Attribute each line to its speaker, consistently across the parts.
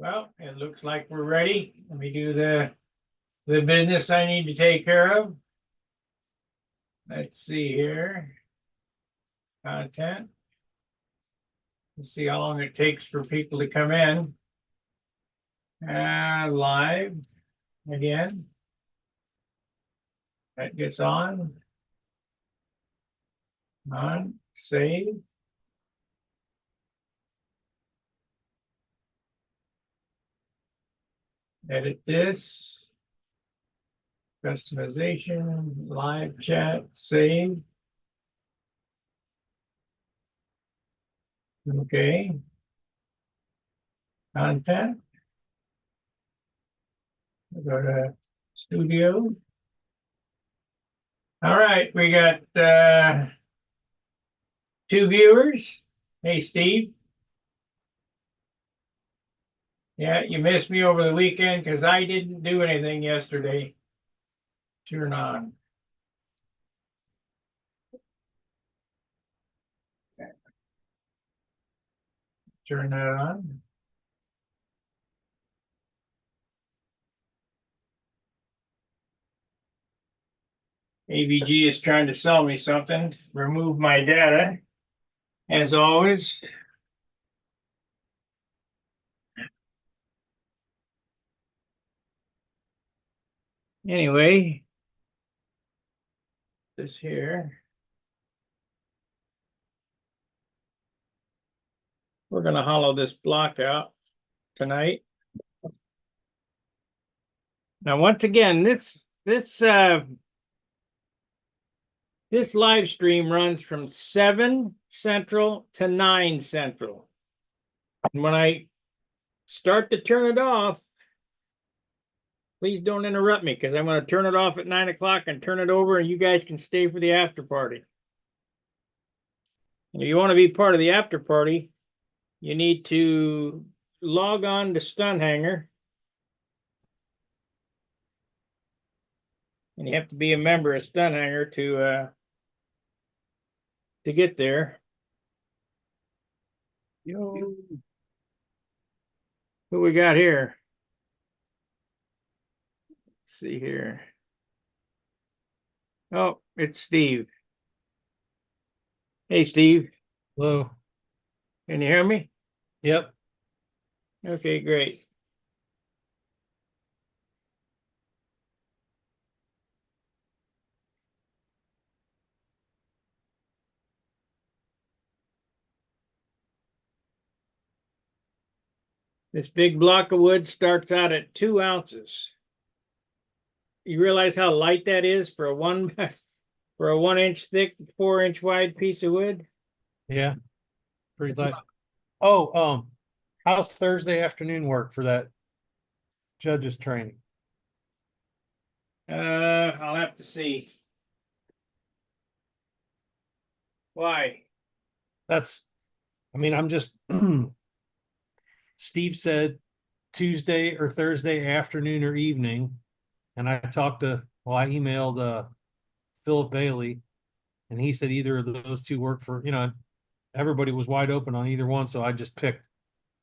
Speaker 1: Well, it looks like we're ready. Let me do the business I need to take care of. Let's see here. Content. Let's see how long it takes for people to come in. Live again. That gets on. On. Save. Edit this. Customization. Live chat. Save. Okay. Content. Go to studio. All right, we got two viewers. Hey, Steve. Yeah, you missed me over the weekend because I didn't do anything yesterday. Turn on. Turn that on. AVG is trying to sell me something. Remove my data, as always. Anyway, this here. We're going to hollow this block out tonight. Now, once again, this live stream runs from 7 Central to 9 Central. And when I start to turn it off, please don't interrupt me because I'm going to turn it off at 9 o'clock and turn it over, and you guys can stay for the after party. And if you want to be part of the after party, you need to log on to Stunt Hangar. And you have to be a member of Stunt Hangar to get there. Yo. Who we got here? Let's see here. Oh, it's Steve. Hey, Steve.
Speaker 2: Hello.
Speaker 1: Can you hear me?
Speaker 2: Yep.
Speaker 1: Okay, great. This big block of wood starts out at 2 ounces. You realize how light that is for a 1-inch thick, 4-inch wide piece of wood?
Speaker 2: Yeah. Pretty light. Oh, how's Thursday afternoon work for that judges training?
Speaker 1: I'll have to see. Why?
Speaker 2: I'm just Steve said Tuesday or Thursday afternoon or evening. And I emailed Philip Bailey, and he said either of those two work for, everybody was wide open on either one. So I just picked,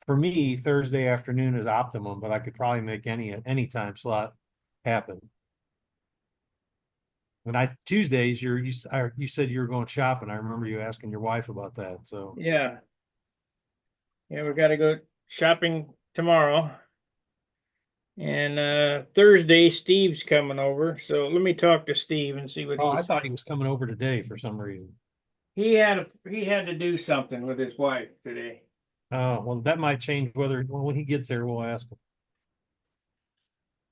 Speaker 2: for me, Thursday afternoon is optimum, but I could probably make any time slot happen. When Tuesdays, you said you were going shopping. I remember you asking your wife about that. So
Speaker 1: Yeah. Yeah, we got to go shopping tomorrow. And Thursday, Steve's coming over. So let me talk to Steve and see what
Speaker 2: I
Speaker 1: he's.
Speaker 2: thought he was coming over today for some reason.
Speaker 1: He had to do something with his wife today.
Speaker 2: Oh, well, that might change when he gets there, we'll ask him.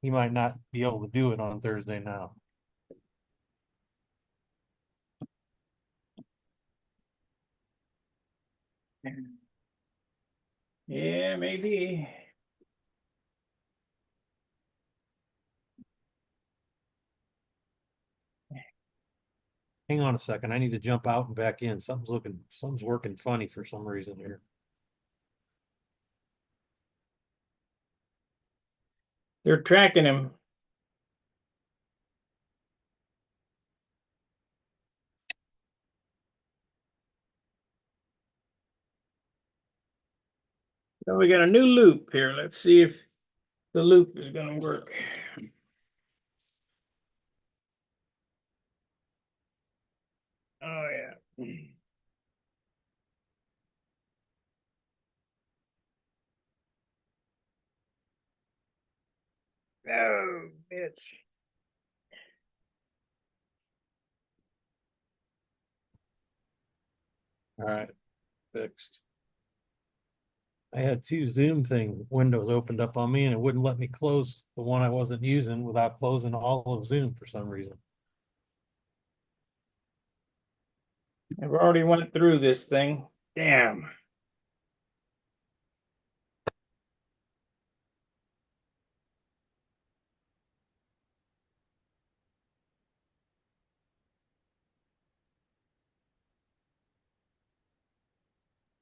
Speaker 2: He might not be able to do it on Thursday now.
Speaker 1: Yeah, maybe.
Speaker 2: Hang on a second. I need to jump out and back in. Something's working funny for some reason here.
Speaker 1: They're tracking him. So we got a new loop here. Let's see if the loop is gonna work. Oh, yeah. Oh, bitch.
Speaker 2: All right, fixed. I had two Zoom thing windows opened up on me and it wouldn't let me close the one I wasn't using without closing all of Zoom for some reason.
Speaker 1: I've already went through this thing. Damn.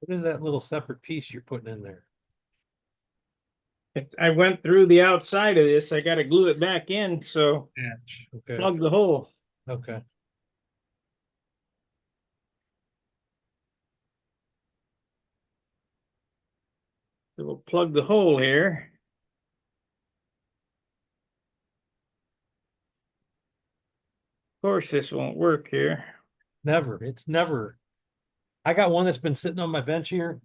Speaker 2: What is that little separate piece you're putting in there?
Speaker 1: I went through the outside of this. I gotta glue it back in, so
Speaker 2: Patch. Okay.
Speaker 1: plug the hole.
Speaker 2: Okay.
Speaker 1: So we'll plug the hole here. Of course, this won't work here.
Speaker 2: Never. It's never. I got one that's been sitting on my bench here.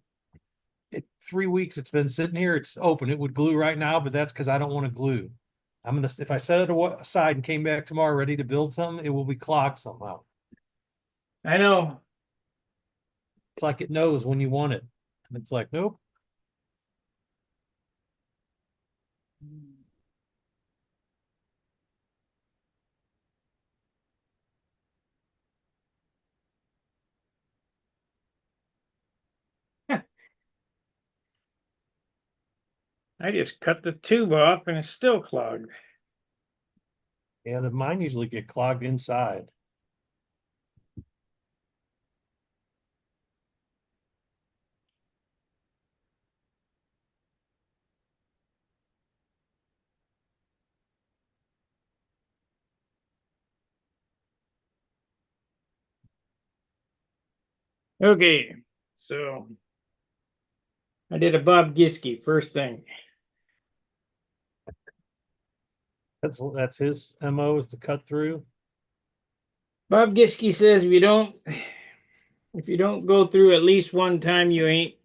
Speaker 2: 3 weeks it's been sitting here. It's open. It would glue right now, but that's because I don't want to glue. If I set it aside and came back tomorrow ready to build something, it will be clogged somehow.
Speaker 1: I know.
Speaker 2: It's like it knows when you want it. And it's like, nope.
Speaker 1: I just cut the tube off and it's still clogged.
Speaker 2: Yeah, mine usually get clogged inside.
Speaker 1: Okay, so I did a Bob Giske first thing.
Speaker 2: That's his MO is to cut through.
Speaker 1: Bob Giske says if you don't go through at least one time, you ain't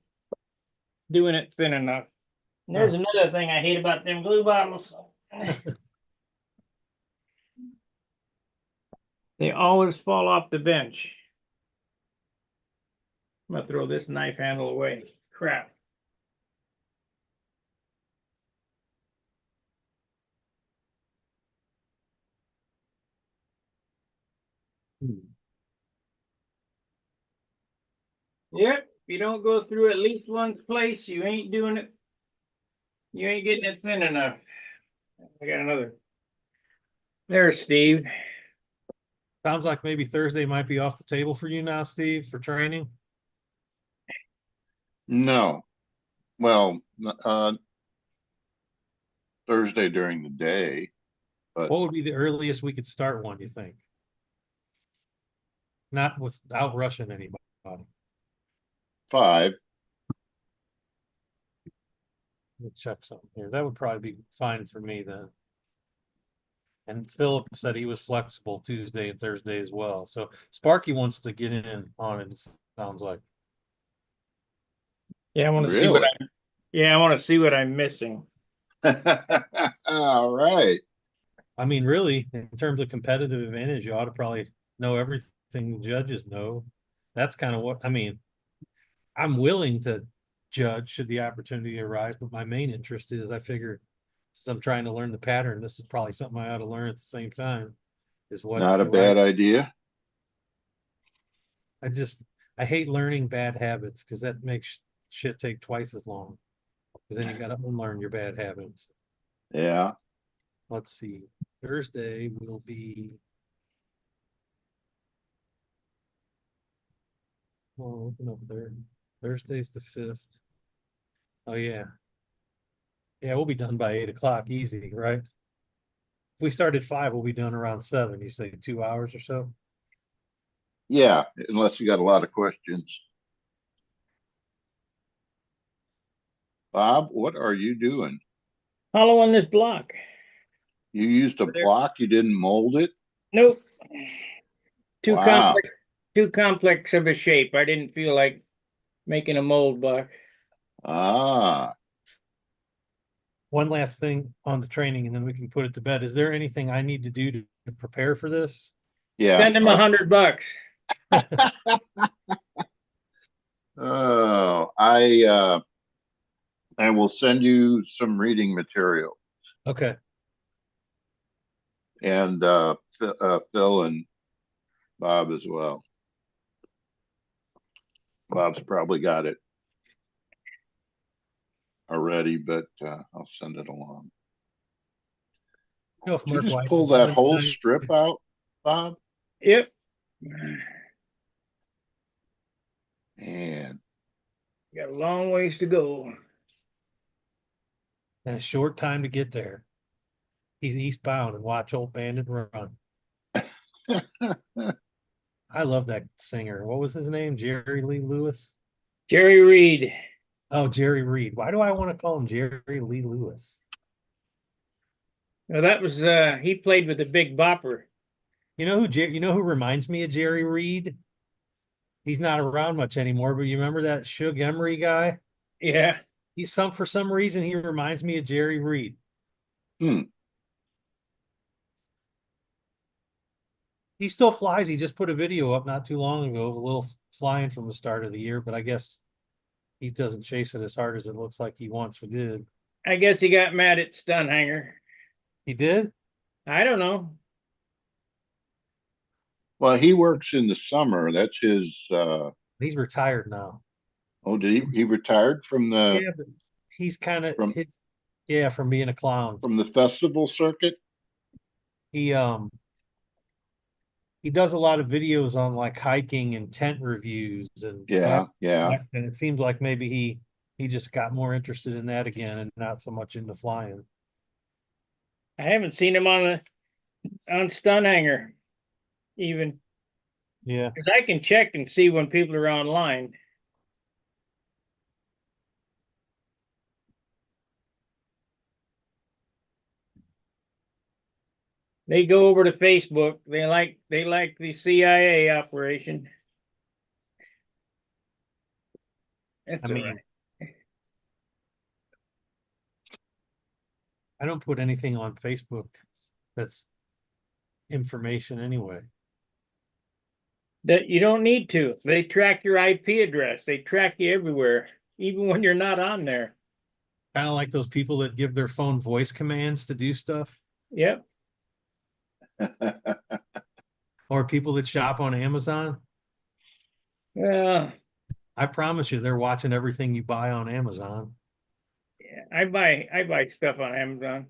Speaker 1: doing it thin enough. And there's another thing I hate about them glue bottles. They always fall off the bench. I'm gonna throw this knife handle away. Crap. Yep. If you don't go through at least one place, you ain't doing it. You ain't getting it thin enough. I got another. There's Steve.
Speaker 2: Sounds like maybe Thursday might be off the table for you now, Steve, for training.
Speaker 3: No. Well, Thursday during the day, but
Speaker 2: What would be the earliest we could start one, you think? Not without rushing anybody.
Speaker 3: 5.
Speaker 2: Let me check something here. That would probably be fine for me then. And Philip said he was flexible Tuesday and Thursday as well. So Sparky wants to get in on it, it sounds like.
Speaker 1: Yeah, I want to see what
Speaker 3: Really?
Speaker 1: I want to see what I'm missing.
Speaker 3: All right.
Speaker 2: I mean, really, in terms of competitive advantage, you ought to probably know everything the judges know. That's kind of what I mean. I'm willing to judge should the opportunity arise, but my main interest is I figure since I'm trying to learn the pattern, this is probably something I ought to learn at the same time. Is what's
Speaker 3: Not a
Speaker 2: the right.
Speaker 3: bad idea.
Speaker 2: I hate learning bad habits because that makes shit take twice as long. Because then you got to unlearn your bad habits.
Speaker 3: Yeah.
Speaker 2: Let's see. Thursday will be. Oh, open up there. Thursday's the 5th. Oh yeah. Yeah, we'll be done by 8 o'clock, easy, right? If we start at 5, we'll be done around 7. You say 2 hours or so?
Speaker 3: Yeah. Unless you got a lot of questions. Bob, what are you doing?
Speaker 1: Hollowing this block.
Speaker 3: You used a block, you didn't mold it?
Speaker 1: Nope. Too
Speaker 3: Wow.
Speaker 1: complex, too complex of a shape. I didn't feel like making a mold block.
Speaker 3: Ah,
Speaker 2: One last thing on the training and then we can put it to bed. Is there anything I need to do to prepare for this?
Speaker 3: yeah.
Speaker 1: Send him $100.
Speaker 3: Oh, I will send you some reading material
Speaker 2: Okay.
Speaker 3: and Phil and Bob as well. Bob's probably got it already, but I'll send it along.
Speaker 2: You know if
Speaker 3: Did you
Speaker 2: Mark
Speaker 3: just
Speaker 2: Weiss
Speaker 3: pull
Speaker 2: is
Speaker 3: that
Speaker 2: coming
Speaker 3: whole
Speaker 2: tonight?
Speaker 3: strip out, Bob?
Speaker 1: Yep.
Speaker 3: Man,
Speaker 1: Got a long ways to go.
Speaker 2: And a short time to get there. He's eastbound and watch Old Bandit run. I love that singer. What was his name? Jerry Lee Lewis?
Speaker 1: Jerry Reed.
Speaker 2: Oh, Jerry Reed. Why do I want to call him Jerry Lee Lewis?
Speaker 1: Well, that was he played with the Big Bopper.
Speaker 2: You know who reminds me of Jerry Reed? He's not around much anymore, but you remember that Suge Emery guy?
Speaker 1: Yeah.
Speaker 2: For some reason he reminds me of Jerry Reed.
Speaker 3: hmm.
Speaker 2: He still flies. He just put a video up not too long ago of a little flying from the start of the year, but I guess he doesn't chase it as hard as it looks like he once did.
Speaker 1: I guess he got mad at Stunt Hangar.
Speaker 2: He did?
Speaker 1: I don't know.
Speaker 3: Well, he works in the summer. That's his.
Speaker 2: He's retired now.
Speaker 3: Oh, did he retired from the
Speaker 2: Yeah, but he's kind of
Speaker 3: from
Speaker 2: yeah, from being a clown.
Speaker 3: from the festival circuit?
Speaker 2: He he does a lot of videos on like hiking and tent reviews and
Speaker 3: Yeah, yeah.
Speaker 2: and it seems like maybe he just got more interested in that again and not so much into flying.
Speaker 1: I haven't seen him on Stunt Hangar even.
Speaker 2: Yeah.
Speaker 1: Because I can check and see when people are online. They go over to Facebook. They like the CIA operation. That's
Speaker 2: I
Speaker 1: all
Speaker 2: mean,
Speaker 1: right.
Speaker 2: I don't put anything on Facebook that's information anyway.
Speaker 1: That you don't need to. They track your IP address. They track you everywhere, even when you're not on there.
Speaker 2: Kind of like those people that give their phone voice commands to do stuff,
Speaker 1: Yep.
Speaker 2: or people that shop on Amazon.
Speaker 1: Well,
Speaker 2: I promise you, they're watching everything you buy on Amazon.
Speaker 1: yeah, I buy stuff on Amazon.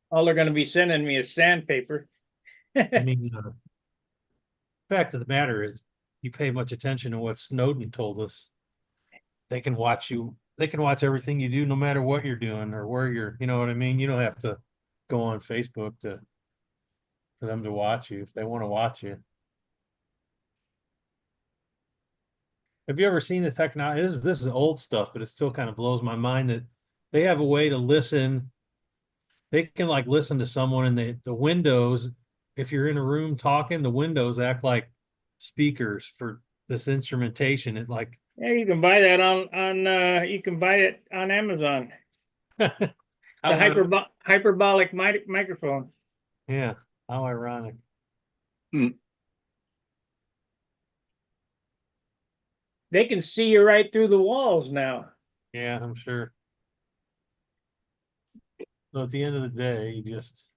Speaker 1: All they're going to be sending me is sandpaper.
Speaker 2: I mean, fact of the matter is, you pay much attention to what Snowden told us. They can watch you. They can watch everything you do, no matter what you're doing or where you're. You know what I mean? You don't have to go on Facebook for them to watch you if they want to watch you. Have you ever seen the technology? This is old stuff, but it still kind of blows my mind that they have a way to listen. They can like listen to someone and the windows, if you're in a room talking, the windows act like speakers for this instrumentation. It like
Speaker 1: Yeah, you can buy that on you can buy it on Amazon.
Speaker 2: how
Speaker 1: The hyperbolic microphone.
Speaker 2: yeah, how ironic.
Speaker 3: Hmm.
Speaker 1: They can see you right through the walls now.
Speaker 2: Yeah, I'm sure. So at the end of the day, you just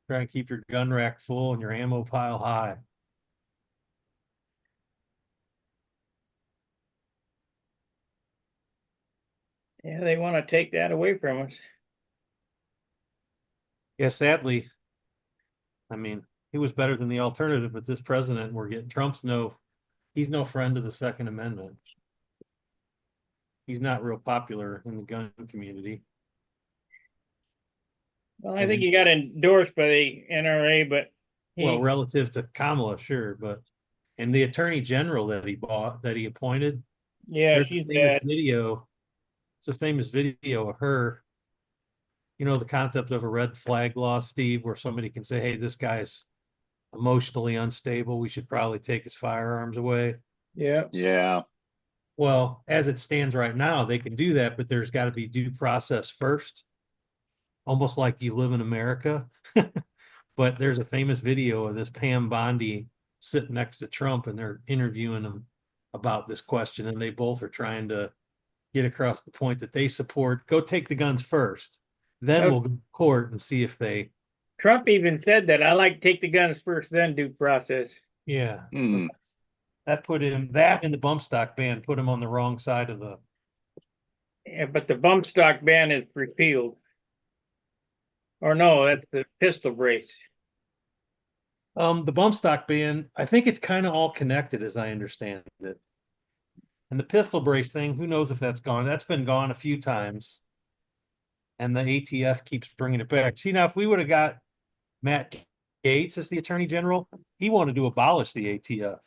Speaker 2: try and keep your gun rack full and your ammo pile high.
Speaker 1: Yeah, they want to take that away from us.
Speaker 2: Yeah, sadly, I mean, he was better than the alternative, but this president we're getting he's no friend of the Second Amendment. He's not real popular in the gun community.
Speaker 1: Well, I
Speaker 2: And
Speaker 1: think
Speaker 2: then-
Speaker 1: he got endorsed by the NRA, but
Speaker 2: Well,
Speaker 1: he,
Speaker 2: relative to Kamala, sure, but and the attorney general that he appointed,
Speaker 1: yeah,
Speaker 2: there's a
Speaker 1: she's
Speaker 2: famous
Speaker 1: bad.
Speaker 2: video. It's a famous video of her. You know, the concept of a red flag law, Steve, where somebody can say, hey, this guy's emotionally unstable. We should probably take his firearms away.
Speaker 1: Yeah,
Speaker 3: Yeah,
Speaker 2: Well, as it stands right now, they can do that, but there's got to be due process first, almost like you live in America. But there's a famous video of this Pam Bondi sitting next to Trump, and they're interviewing him about this question, and they both are trying to get across the point that they support go take the guns first, then we'll go to court and see if they.
Speaker 1: Trump even said that. I like to take the guns first, then due process.
Speaker 2: Yeah. So
Speaker 3: Hmm.
Speaker 2: that put him, that and the bump stock ban put him on the wrong side of the.
Speaker 1: Yeah, but the bump stock ban is repealed. Or no, that's the pistol brace.
Speaker 2: The bump stock ban, I think it's kind of all connected as I understand it. And the pistol brace thing, who knows if that's gone? That's been gone a few times. And the ATF keeps bringing it back. See, now if we would have got Matt Gaetz as the attorney general, he wanted to abolish the ATF.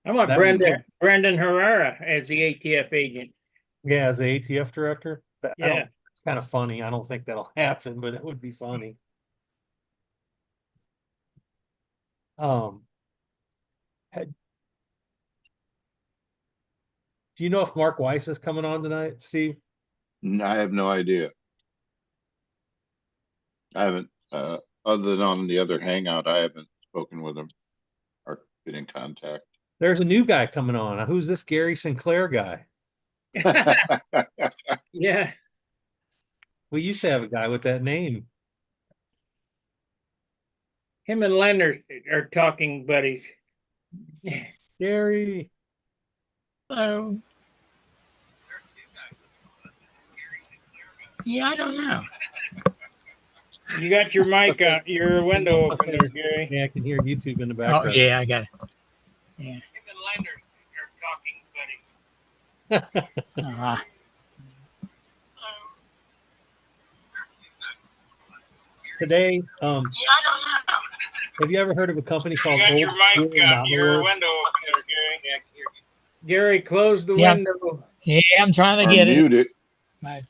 Speaker 1: I want
Speaker 2: That would go-
Speaker 1: Brendan Herrera as the ATF agent.
Speaker 2: Yeah, as the ATF director.
Speaker 1: Yeah.
Speaker 2: It's kind of funny. I don't think that'll happen, but it would be funny. Um, do you know if Mark Weiss is coming on tonight, Steve?
Speaker 3: I have no idea. I haven't, other than on the other hangout, I haven't spoken with him or been in contact.
Speaker 2: There's a new guy coming on. Who's this Gary Sinclair guy?
Speaker 1: Yeah.
Speaker 2: We used to have a guy with that name.
Speaker 1: Him and Leonard are talking buddies.
Speaker 2: Gary.
Speaker 4: So, yeah, I don't know.
Speaker 1: You got your mic on, your window open there, Gary.
Speaker 2: Yeah, I can hear YouTube in the
Speaker 4: Oh,
Speaker 2: background.
Speaker 4: yeah, I got it.
Speaker 1: Him and Leonard are talking buddies.
Speaker 4: Uh,
Speaker 2: Today,
Speaker 4: yeah, I don't know.
Speaker 2: have you ever heard of a company
Speaker 1: You
Speaker 2: called
Speaker 1: got
Speaker 2: Old
Speaker 1: your
Speaker 2: School
Speaker 1: mic,
Speaker 2: Model
Speaker 1: your
Speaker 2: Works?
Speaker 1: window open there, Gary. Yeah, I can hear you. Gary, close the
Speaker 4: Yeah.
Speaker 1: window.
Speaker 4: Yeah, I'm trying to
Speaker 3: Or
Speaker 4: get it.
Speaker 3: mute it.
Speaker 4: My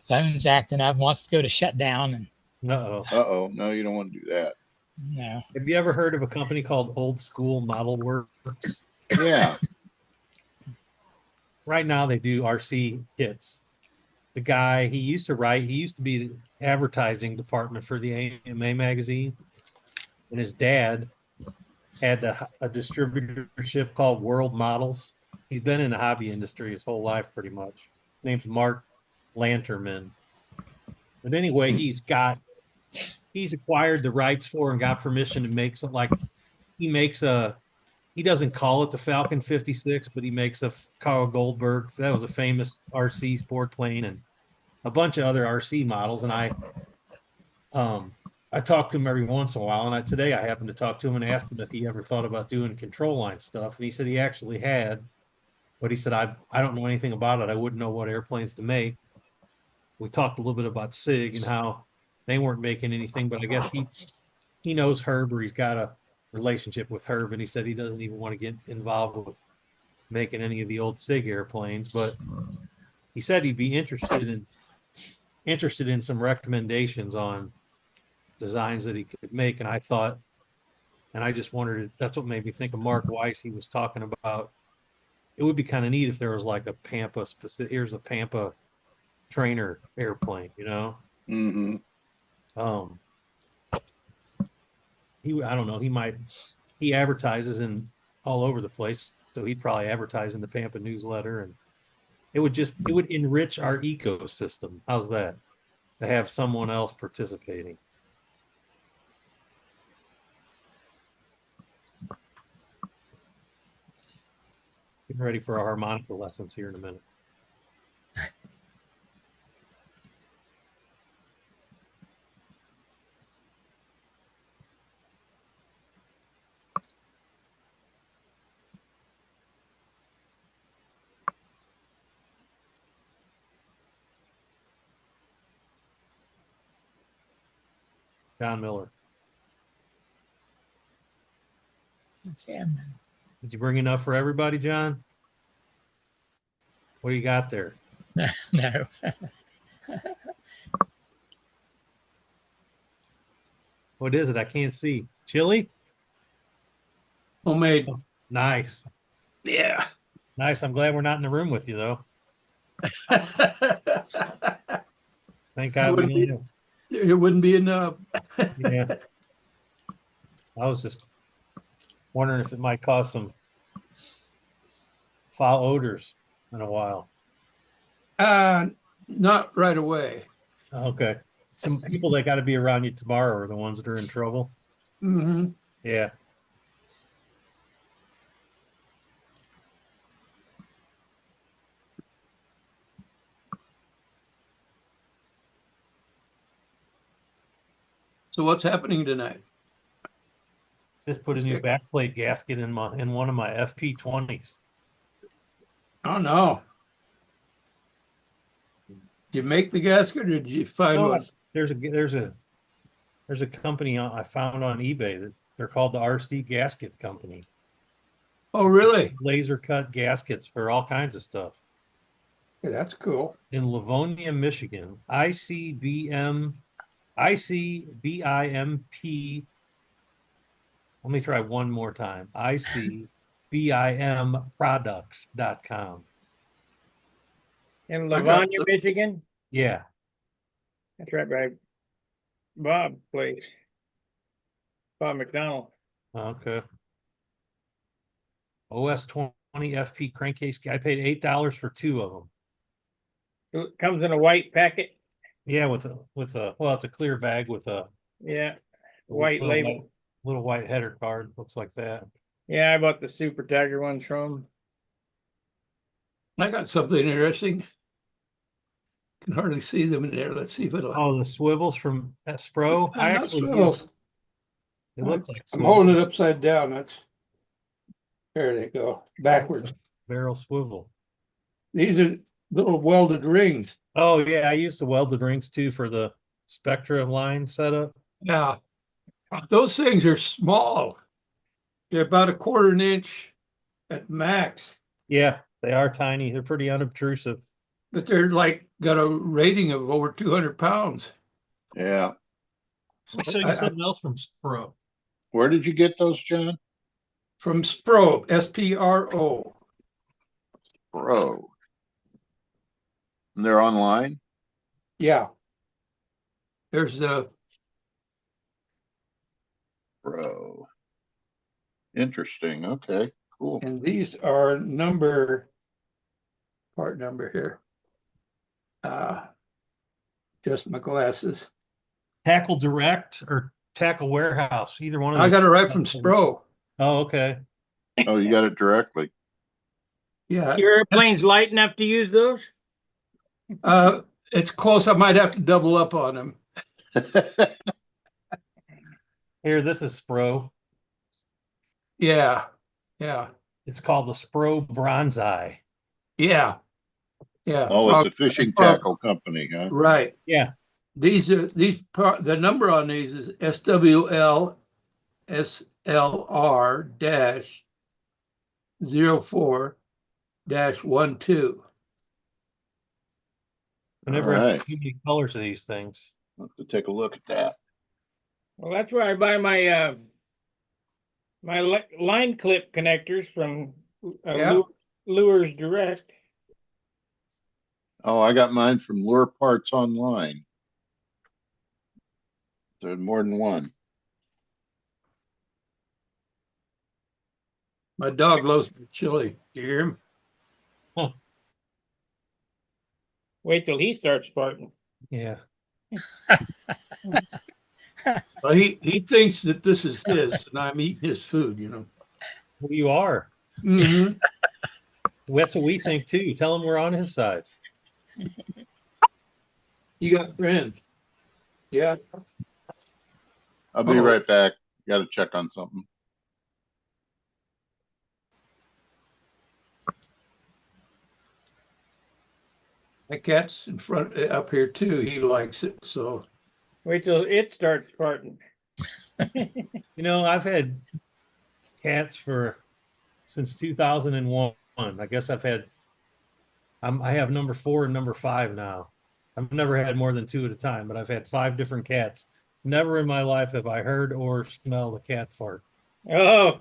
Speaker 4: phone's acting up, wants to go to shutdown, and
Speaker 2: Uh-oh.
Speaker 3: Uh-oh, no, you don't want to do that.
Speaker 4: no.
Speaker 2: Have you ever heard of a company called Old School Model Works?
Speaker 3: Yeah,
Speaker 2: Right now they do RC kits. The guy, he used to be the advertising department for the AMA magazine. And his dad had a distributorship called World Models. He's been in the hobby industry his whole life, pretty much. His name's Mark Lanterman. But anyway, he's acquired the rights for and got permission to make something like he doesn't call it the Falcon 56, but he makes a Carl Goldberg. That was a famous RC sport plane and a bunch of other RC models. And I talk to him every once in a while. And today I happened to talk to him and asked him if he ever thought about doing control line stuff. And he said he actually had, but he said, I don't know anything about it. I wouldn't know what airplanes to make. We talked a little bit about SIG and how they weren't making anything, but I guess he knows Herb, or he's got a relationship with Herb, and he said he doesn't even want to get involved with making any of the old SIG airplanes, but he said he'd be interested in some recommendations on designs that he could make. And I thought, and I just wondered, that's what made me think of Mark Weiss. He was talking about it would be kind of neat if there was like a Pampa specific, here's a Pampa trainer airplane, you know?
Speaker 3: mm-hmm.
Speaker 2: I don't know, he advertises in all over the place. So he'd probably advertise in the Pampa newsletter, and it would enrich our ecosystem. How's that? To have someone else participating. Getting ready for our harmonica lessons here in a minute. John Miller.
Speaker 4: That's him.
Speaker 2: Did you bring enough for everybody, John? What do you got there?
Speaker 4: No.
Speaker 2: What is it? I can't see. Chili?
Speaker 5: Homemade.
Speaker 2: Nice.
Speaker 5: Yeah.
Speaker 2: Nice. I'm glad we're not in the room with you, though. Thank God we
Speaker 5: Wouldn't
Speaker 2: only
Speaker 5: be-
Speaker 2: have-
Speaker 5: It wouldn't be enough.
Speaker 2: Yeah. I was just wondering if it might cause some foul odors in a while.
Speaker 5: Not right away.
Speaker 2: Okay. Some people that got to be around you tomorrow are the ones that are in trouble.
Speaker 5: Hmm.
Speaker 2: Yeah.
Speaker 5: So what's happening tonight?
Speaker 2: Just put a new backplate gasket in one of my FP20s.
Speaker 5: Oh, no. Did you make the gasket or did you find
Speaker 2: No,
Speaker 5: one?
Speaker 2: there's a company I found on eBay that they're called the RC Gasket Company.
Speaker 5: Oh, really?
Speaker 2: Laser cut gaskets for all kinds of stuff.
Speaker 5: Yeah, that's cool.
Speaker 2: In Livonia, Michigan. ICBIMP. Let me try one more time. ICBIMproducts.com.
Speaker 1: In
Speaker 5: I got
Speaker 1: Livonia,
Speaker 5: some-
Speaker 1: Michigan.
Speaker 2: Yeah.
Speaker 1: That's right by Bob's place. Bob McDonald.
Speaker 2: Okay. OS 20 FP crankcase. I paid $8 for two of them.
Speaker 1: It comes in a white packet.
Speaker 2: Yeah, with a well, it's a clear bag with a
Speaker 1: Yeah, white
Speaker 2: little
Speaker 1: label.
Speaker 2: little white header card. Looks like that.
Speaker 1: Yeah, I bought the Super Tiger ones from 'em.
Speaker 5: I got something interesting. Can hardly see them in there. Let's see if it'll.
Speaker 2: Oh, the swivels from Spro. I
Speaker 5: Not
Speaker 2: actually
Speaker 5: swivels.
Speaker 2: it looks like
Speaker 5: I'm
Speaker 2: swivels.
Speaker 5: holding it upside down. There they go. Backwards.
Speaker 2: Barrel swivel.
Speaker 5: These are little welded rings.
Speaker 2: Oh yeah, I used the welded rings too for the Spectra line setup.
Speaker 5: Yeah. Those things are small. They're about a quarter an inch at max,
Speaker 2: Yeah, they are tiny. They're pretty unobtrusive.
Speaker 5: but they're like got a rating of over 200 pounds.
Speaker 3: Yeah.
Speaker 2: I'll show you something else from Spro.
Speaker 3: Where did you get those, John?
Speaker 5: From Spro, SPRO.
Speaker 3: Bro. And they're online?
Speaker 5: Yeah. There's a
Speaker 3: Bro. Interesting. Okay, cool.
Speaker 5: and these are part number here. Just my glasses.
Speaker 2: Tackle Direct or Tackle Warehouse, either one of
Speaker 5: I
Speaker 2: those.
Speaker 5: got it right from Spro.
Speaker 2: Oh, okay.
Speaker 3: Oh, you got it directly.
Speaker 5: Yeah.
Speaker 1: Your airplane's light enough to use those?
Speaker 5: It's close. I might have to double up on them.
Speaker 2: Here, this is Spro.
Speaker 5: Yeah. Yeah.
Speaker 2: It's called the Spro Bronzeye.
Speaker 5: Yeah. Yeah.
Speaker 3: Oh, it's a fishing tackle company, huh?
Speaker 5: Right.
Speaker 2: Yeah.
Speaker 5: The number on these is SWL SLR dash 04 dash 12.
Speaker 2: I never
Speaker 3: All
Speaker 2: have
Speaker 3: right.
Speaker 2: too many colors of these things.
Speaker 3: I'll have to take a look at that.
Speaker 1: Well, that's where I buy my line clip connectors from
Speaker 5: Yeah.
Speaker 1: Lures Direct.
Speaker 3: Oh, I got mine from Lure Parts Online. There's more than one.
Speaker 5: My dog loves chili. You hear him?
Speaker 1: Wait till he starts farting.
Speaker 2: Yeah.
Speaker 5: Well, he thinks that this is his and I'm eating his food, you know.
Speaker 2: Well, you are.
Speaker 5: Mhm.
Speaker 2: That's what we think too. Tell him we're on his side.
Speaker 5: You got friends. Yeah.
Speaker 3: I'll be
Speaker 5: Oh.
Speaker 3: right back. Got to check on something.
Speaker 5: My cat's in front up here too. He likes it. So
Speaker 1: Wait till it starts farting.
Speaker 2: You know, I've had cats since 2001. I guess I have number 4 and number 5 now. I've never had more than 2 at a time, but I've had 5 different cats. Never in my life have I heard or smelled a cat fart.
Speaker 1: Oh,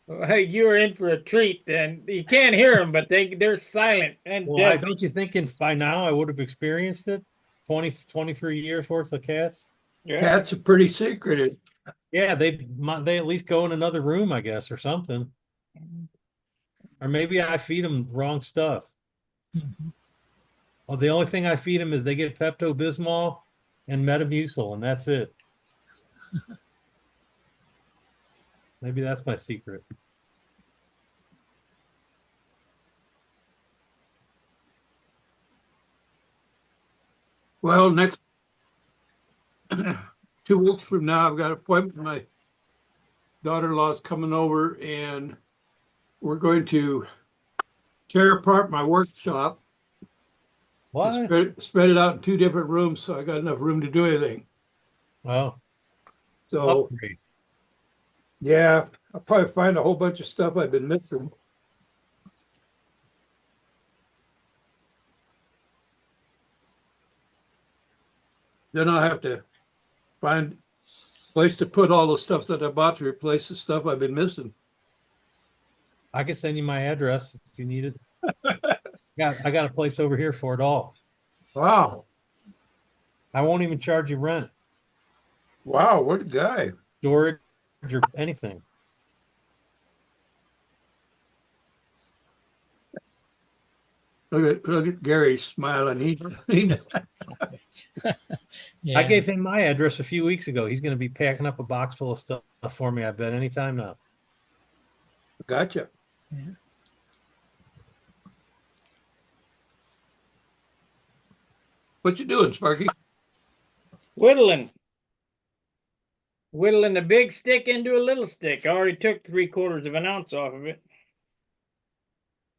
Speaker 1: well, you're in for a treat then. You can't hear them, but they're silent and
Speaker 2: Well,
Speaker 1: dead.
Speaker 2: don't you think by now I would have experienced it? 23 years worth of cats.
Speaker 1: Yeah.
Speaker 5: Cats are pretty secretive.
Speaker 2: Yeah, they at least go in another room, I guess, or something. Or maybe I feed them wrong stuff.
Speaker 4: Mhm.
Speaker 2: Well, the only thing I feed them is they get Pepto-Bismol and Metamucil, and that's it. Maybe that's my secret.
Speaker 5: Well, next 2 weeks from now, I've got an appointment. My daughter-in-law's coming over and we're going to tear apart my workshop and
Speaker 2: What?
Speaker 5: spread it out in 2 different rooms so I got enough room to do anything.
Speaker 2: Oh,
Speaker 5: So
Speaker 2: upgrade.
Speaker 5: yeah, I'll probably find a whole bunch of stuff I've been missing. Then I'll have to find a place to put all the stuff that I bought to replace the stuff I've been missing.
Speaker 2: I can send you my address if you need it. I got a place over here for it all.
Speaker 5: Wow.
Speaker 2: I won't even charge you rent,
Speaker 5: Wow, what a guy.
Speaker 2: storage, or anything.
Speaker 5: Look at Gary smiling.
Speaker 4: Yeah.
Speaker 2: I gave him my address a few weeks ago. He's going to be packing up a box full of stuff for me, I bet, anytime now.
Speaker 5: Gotcha.
Speaker 4: Yeah.
Speaker 5: What you doing, Sparky?
Speaker 1: Whittling. Whittling a big stick into a little stick. I already took 3/4 of an ounce off of it.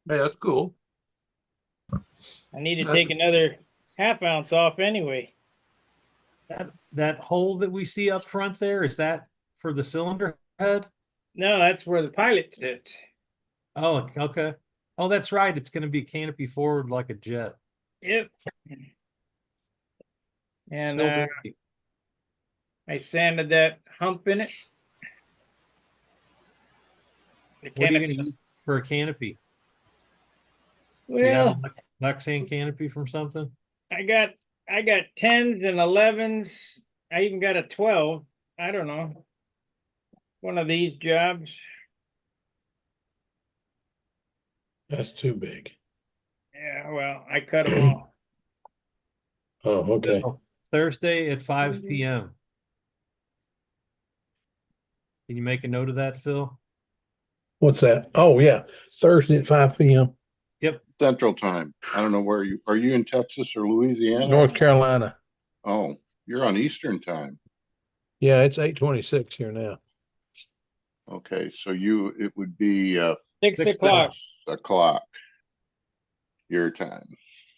Speaker 5: Hey, that's cool.
Speaker 1: I need to
Speaker 5: That's-
Speaker 1: take another 1/2 ounce off anyway.
Speaker 2: That hole that we see up front there, is that for the cylinder head?
Speaker 1: No, that's where the pilot sits.
Speaker 2: Oh, okay. Oh, that's right. It's going to be canopy forward like a jet.
Speaker 1: Yep. And
Speaker 2: Still dirty.
Speaker 1: I sanded that hump in it. The
Speaker 2: What are you
Speaker 1: canopy-
Speaker 2: going to use for a canopy? You got
Speaker 1: Well,
Speaker 2: a Lexan canopy from something?
Speaker 1: I got 10s and 11s. I even got a 12. I don't know. One of these jobs.
Speaker 6: That's too big.
Speaker 1: Yeah, well, I cut them all.
Speaker 6: Oh, okay.
Speaker 2: Thursday at 5 p.m. Can you make a note of that, Phil?
Speaker 6: What's that? Oh, yeah. Thursday at 5 p.m.
Speaker 2: Yep.
Speaker 3: Central Time. I don't know where are you in Texas or Louisiana?
Speaker 6: North Carolina.
Speaker 3: Oh, you're on Eastern Time.
Speaker 6: Yeah, it's 8:26 here now.
Speaker 3: Okay, so it would be
Speaker 1: 6
Speaker 2: 6
Speaker 1: o'clock.
Speaker 3: o'clock your time.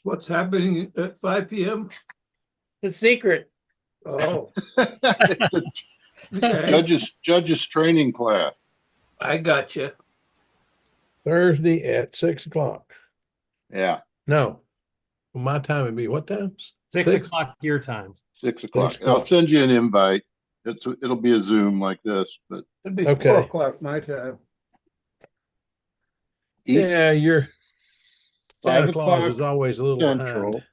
Speaker 5: What's happening at 5 p.m.?
Speaker 1: The secret.
Speaker 5: Oh,
Speaker 3: It's a
Speaker 5: okay.
Speaker 3: judges training class.
Speaker 5: I got you.
Speaker 6: Thursday at 6 o'clock.
Speaker 3: Yeah,
Speaker 6: No. Well, my time would be what time?
Speaker 2: 6 o'clock your time.
Speaker 3: 6 o'clock.
Speaker 6: 6 o'clock.
Speaker 3: I'll send you an invite. It'll be a Zoom like this, but
Speaker 5: It'd be
Speaker 6: Okay.
Speaker 5: 4 o'clock my time.
Speaker 3: East
Speaker 6: Yeah, your
Speaker 3: 5
Speaker 6: Santa Claus
Speaker 3: o'clock
Speaker 6: is always a little
Speaker 3: Central
Speaker 6: behind.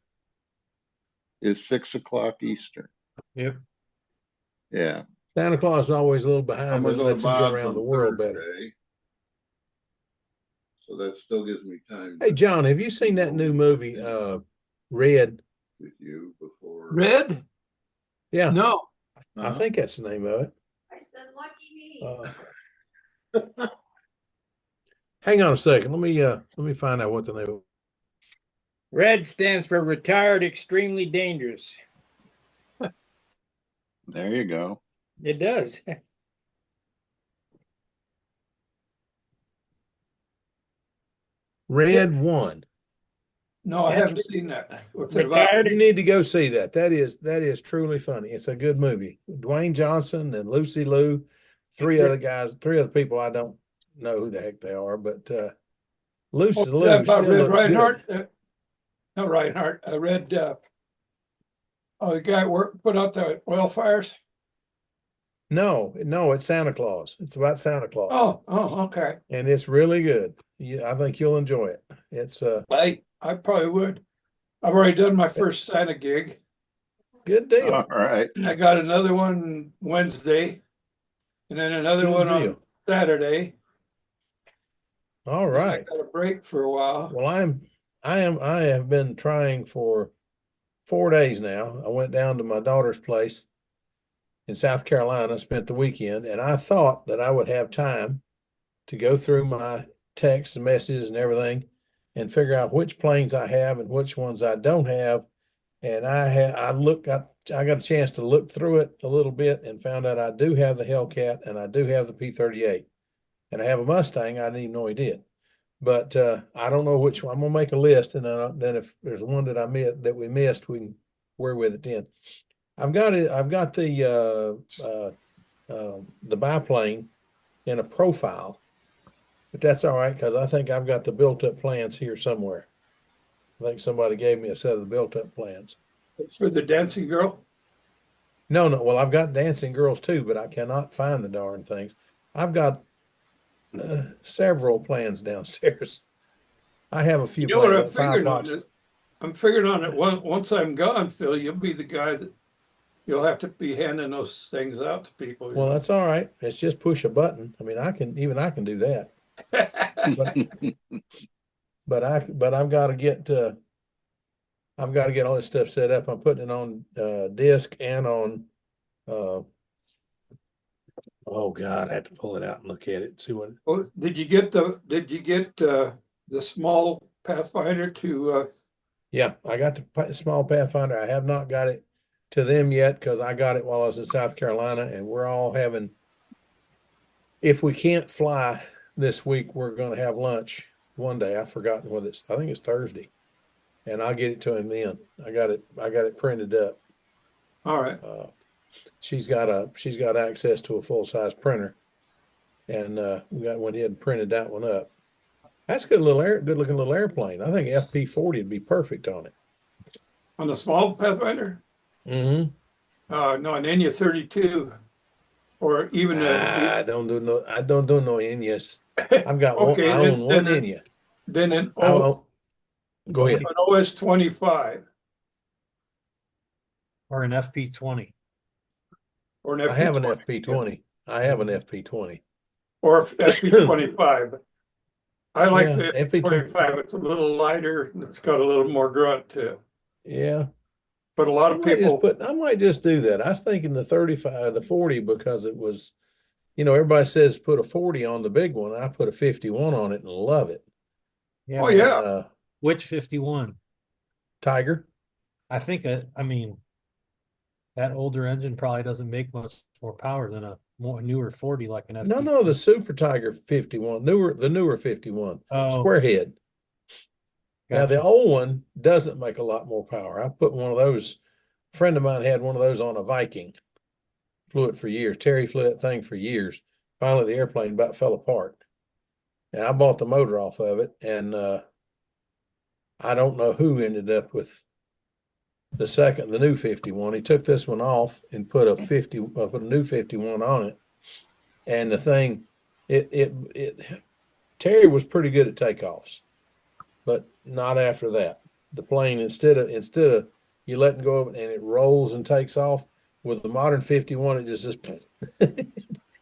Speaker 3: is 6 o'clock Eastern.
Speaker 2: Yep.
Speaker 3: Yeah.
Speaker 6: Santa Claus is always a little
Speaker 3: I'm
Speaker 6: behind,
Speaker 3: gonna
Speaker 6: but it
Speaker 3: go
Speaker 6: lets
Speaker 3: to
Speaker 6: him get
Speaker 3: Bob's
Speaker 6: around
Speaker 3: on
Speaker 6: the world better.
Speaker 3: Thursday. So that still gives me time.
Speaker 6: Hey,
Speaker 3: to
Speaker 6: John, have you seen that new movie, Red?
Speaker 3: with you before.
Speaker 5: Red?
Speaker 6: Yeah,
Speaker 5: No.
Speaker 6: I think that's the name of it.
Speaker 7: I said, lucky me.
Speaker 6: Hang on a second. Let me find out what the name.
Speaker 1: Red stands for retired extremely dangerous.
Speaker 3: There you go.
Speaker 1: It does.
Speaker 6: Red 1.
Speaker 5: No, I haven't seen that. What's it about?
Speaker 1: Retired.
Speaker 6: You need to go see that. That is truly funny. It's a good movie. Dwayne Johnson and Lucy Liu, three other people I don't know who the heck they are, but Lucy
Speaker 5: Oh, is that
Speaker 6: Liu
Speaker 5: about
Speaker 6: still
Speaker 5: Red
Speaker 6: looks
Speaker 5: Reinhardt?
Speaker 6: good.
Speaker 5: Not Reinhardt, Red, the guy put out the oil fires?
Speaker 6: No, it's Santa Claus. It's about Santa Claus.
Speaker 5: Oh, okay.
Speaker 6: And it's really good. I think you'll enjoy it. It's a
Speaker 5: I probably would. I've already done my first Santa gig.
Speaker 6: good deal.
Speaker 3: All right.
Speaker 5: And I got another one Wednesday. And then another
Speaker 6: Good
Speaker 5: one on
Speaker 6: deal.
Speaker 5: Saturday.
Speaker 6: All
Speaker 5: And I
Speaker 6: right.
Speaker 5: got a break for a while.
Speaker 6: Well, I have been trying for 4 days now. I went down to my daughter's place in South Carolina, spent the weekend, and I thought that I would have time to go through my texts and messages and everything and figure out which planes I have and which ones I don't have. And I got a chance to look through it a little bit and found out I do have the Hellcat and I do have the P-38. And I have a Mustang. I didn't even know he did. But I don't know which one. I'm gonna make a list, and then if there's one that we missed, we can work with it then. I've got it. I've got the biplane in a profile, but that's all right because I think I've got the built-up plans here somewhere. I think somebody gave me a set of the built-up plans.
Speaker 5: It's for the dancing girl.
Speaker 6: No. Well, I've got dancing girls too, but I cannot find the darn things. I've got several plans downstairs. I have a few
Speaker 5: You know what
Speaker 6: plans,
Speaker 5: I'm
Speaker 6: like 5
Speaker 5: figuring on
Speaker 6: boxes.
Speaker 5: it? I'm figuring on it. Once I'm gone, Phil, you'll be the guy that you'll have to be handing those things out to people.
Speaker 6: Well, that's all right. It's just push a button. I mean, I can do that. But I've got to get all this stuff set up. I'm putting it on disc and on oh God, I have to pull it out and look at it and see what.
Speaker 5: Well, did you get the small Pathfinder to
Speaker 6: Yeah, I got the small Pathfinder. I have not got it to them yet because I got it while I was in South Carolina, and we're all having. If we can't fly this week, we're going to have lunch one day. I've forgotten what it's. I think it's Thursday, and I'll get it to him then. I got it printed up.
Speaker 5: all right.
Speaker 6: She's got access to a full size printer, and went ahead and printed that one up. That's a good looking little airplane. I think FP40 would be perfect on it.
Speaker 5: On the small Pathfinder?
Speaker 6: Mm-hmm.
Speaker 5: No, an Enya 32 or even
Speaker 6: I don't do no Enyas. I've got one.
Speaker 5: Okay,
Speaker 6: I own one
Speaker 5: then-
Speaker 6: Enya.
Speaker 5: then an
Speaker 6: Go ahead.
Speaker 5: OS 25
Speaker 2: Or an FP20.
Speaker 5: or an
Speaker 6: I have an
Speaker 5: FP20
Speaker 6: FP20. I have an FP20.
Speaker 5: or FP25. I like
Speaker 6: Yeah,
Speaker 5: the FP25. It's a little lighter and it's got a little more grunt too.
Speaker 6: Yeah.
Speaker 5: But a lot of people,
Speaker 6: I might just do that. I was thinking the 35, the 40, because it was, everybody says put a 40 on the big one. I put a 51 on it and love it.
Speaker 2: Yeah.
Speaker 5: oh
Speaker 2: but
Speaker 5: yeah,
Speaker 2: Which 51?
Speaker 6: Tiger.
Speaker 2: I think, I mean, that older engine probably doesn't make much more power than a newer 40 like an FP.
Speaker 6: No, the Super Tiger 51, the newer 51, square head. Now the
Speaker 2: Gotcha.
Speaker 6: old one doesn't make a lot more power. I put one of those. A friend of mine had one of those on a Viking. Flew it for years. Terry flew that thing for years. Finally, the airplane about fell apart, and I bought the motor off of it. And I don't know who ended up with the new 51. He took this one off and put a new 51 on it. And the thing, Terry was pretty good at takeoffs, but not after that. The plane, instead of you letting go of it and it rolls and takes off, with the modern 51, it just it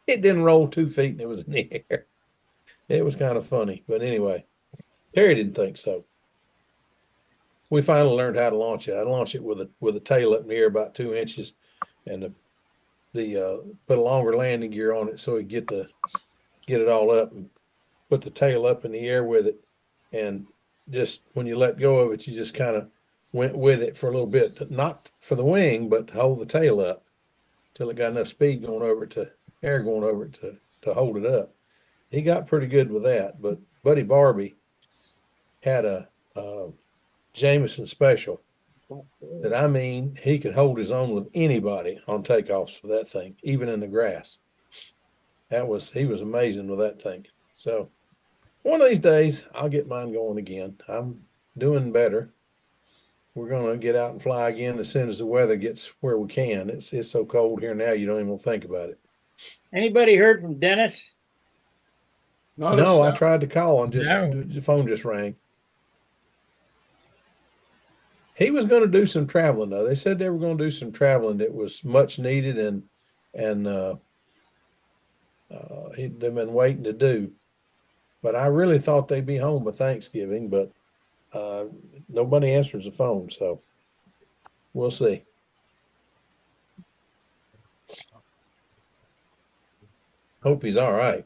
Speaker 6: didn't roll 2 feet and it was in the air. It was kind of funny, but anyway, Terry didn't think so. We finally learned how to launch it. I launched it with a tail up in the air about 2 inches, and put a longer landing gear on it so we get it all up, and put the tail up in the air with it. And just when you let go of it, you just kind of went with it for a little bit, not for the wing, but to hold the tail up till it got enough speed going over it to hold it up. He got pretty good with that. But Buddy Barbie had a Jameson special. That I mean, he could hold his own with anybody on takeoffs for that thing, even in the grass. He was amazing with that thing. So one of these days I'll get mine going again. I'm doing better. We're gonna get out and fly again as soon as the weather gets where we can. It's so cold here now, you don't even think about it.
Speaker 1: Anybody heard from Dennis?
Speaker 5: Not a
Speaker 6: No, I
Speaker 5: sound.
Speaker 6: tried to call and
Speaker 4: No.
Speaker 6: the phone just rang. He was going to do some traveling though. They said they were going to do some traveling that was much needed and they've been waiting to do. But I really thought they'd be home by Thanksgiving, but nobody answers the phone, so we'll see. Hope he's all right.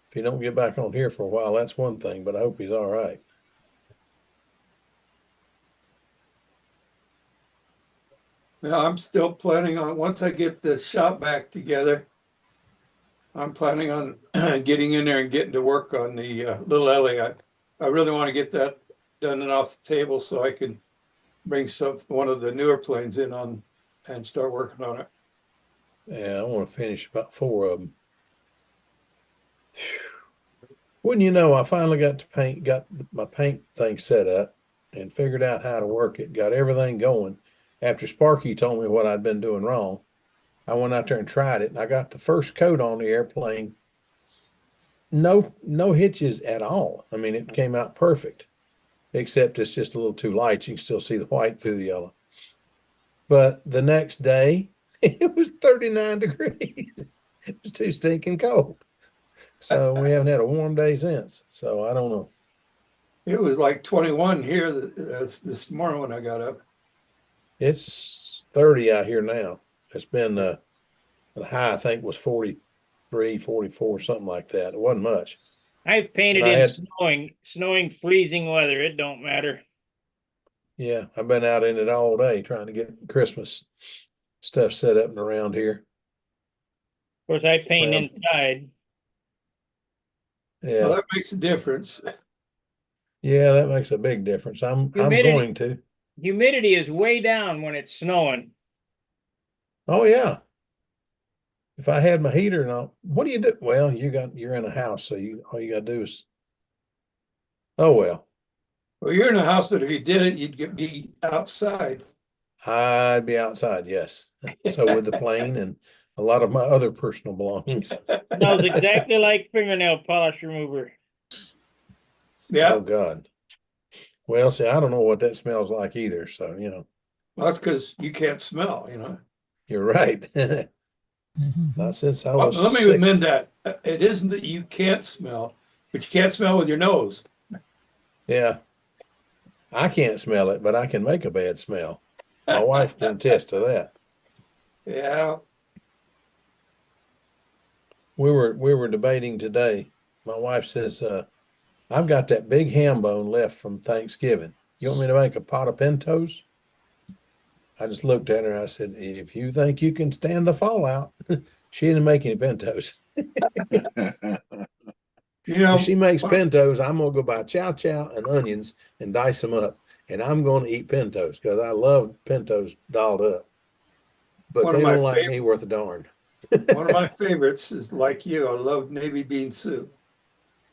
Speaker 6: If he don't get back on here for a while, that's one thing, but I hope he's all right.
Speaker 5: Yeah, I'm still planning on, once I get the shop back together, I'm planning on getting in there and getting to work on the little Ellie. I really want to get that done and off the table so I can bring one of the newer planes in on and start working on it.
Speaker 6: Yeah, I want to finish about 4 of them. Wouldn't you know, I finally got my paint thing set up and figured out how to work it, got everything going. After Sparky told me what I'd been doing wrong, I went out there and tried it, and I got the first coat on the airplane. No hitches at all. I mean, it came out perfect, except it's just a little too light. You can still see the white through the yellow. But the next day, it was 39 degrees. It was too stinking cold. So we haven't had a warm day since. So I don't know.
Speaker 5: It was like 21 here this morning when I got up.
Speaker 6: It's 30 out here now. It's been the high I think was 43, 44, something like that. It wasn't much.
Speaker 1: I've painted
Speaker 6: And I
Speaker 1: in snowing, freezing weather. It don't matter.
Speaker 6: Yeah, I've been out in it all day trying to get Christmas stuff set up and around here.
Speaker 1: Of course, I paint
Speaker 6: Well,
Speaker 1: inside.
Speaker 5: Well,
Speaker 6: Yeah,
Speaker 5: that makes a difference.
Speaker 6: yeah, that makes a big difference. I'm
Speaker 1: Humidity.
Speaker 6: going to.
Speaker 1: Humidity is way down when it's snowing.
Speaker 6: Oh yeah. If I had my heater and all, what do you do? Well, you're in a house, so all you gotta do is. Oh well,
Speaker 5: Well, you're in a house that if you did it, be outside.
Speaker 6: I'd be outside. Yes, so would the plane and a lot of my other personal belongings.
Speaker 1: Smells exactly like fingernail polish remover.
Speaker 5: Yeah,
Speaker 6: Oh God. Well, see, I don't know what that smells like either. So
Speaker 5: well, that's because you can't smell,
Speaker 6: you're right. Not since I
Speaker 5: Well,
Speaker 6: was
Speaker 5: let me
Speaker 6: 6.
Speaker 5: amend that. It isn't that you can't smell, but you can't smell with your nose.
Speaker 6: Yeah. I can't smell it, but I can make a bad smell. My wife can attest to that.
Speaker 5: Yeah,
Speaker 6: We were debating today. My wife says, I've got that big ham bone left from Thanksgiving. You want me to make a pot of pintos? I just looked at her and I said, if you think you can stand the fallout, she didn't make any pintos. If she makes pintos, I'm gonna go buy chow chow and onions and dice them up, and I'm gonna eat pintos because I love pintos dolled up. But
Speaker 5: One of
Speaker 6: they
Speaker 5: my
Speaker 6: don't like me worth a darn.
Speaker 5: one of my favorites is like you. I love navy bean soup.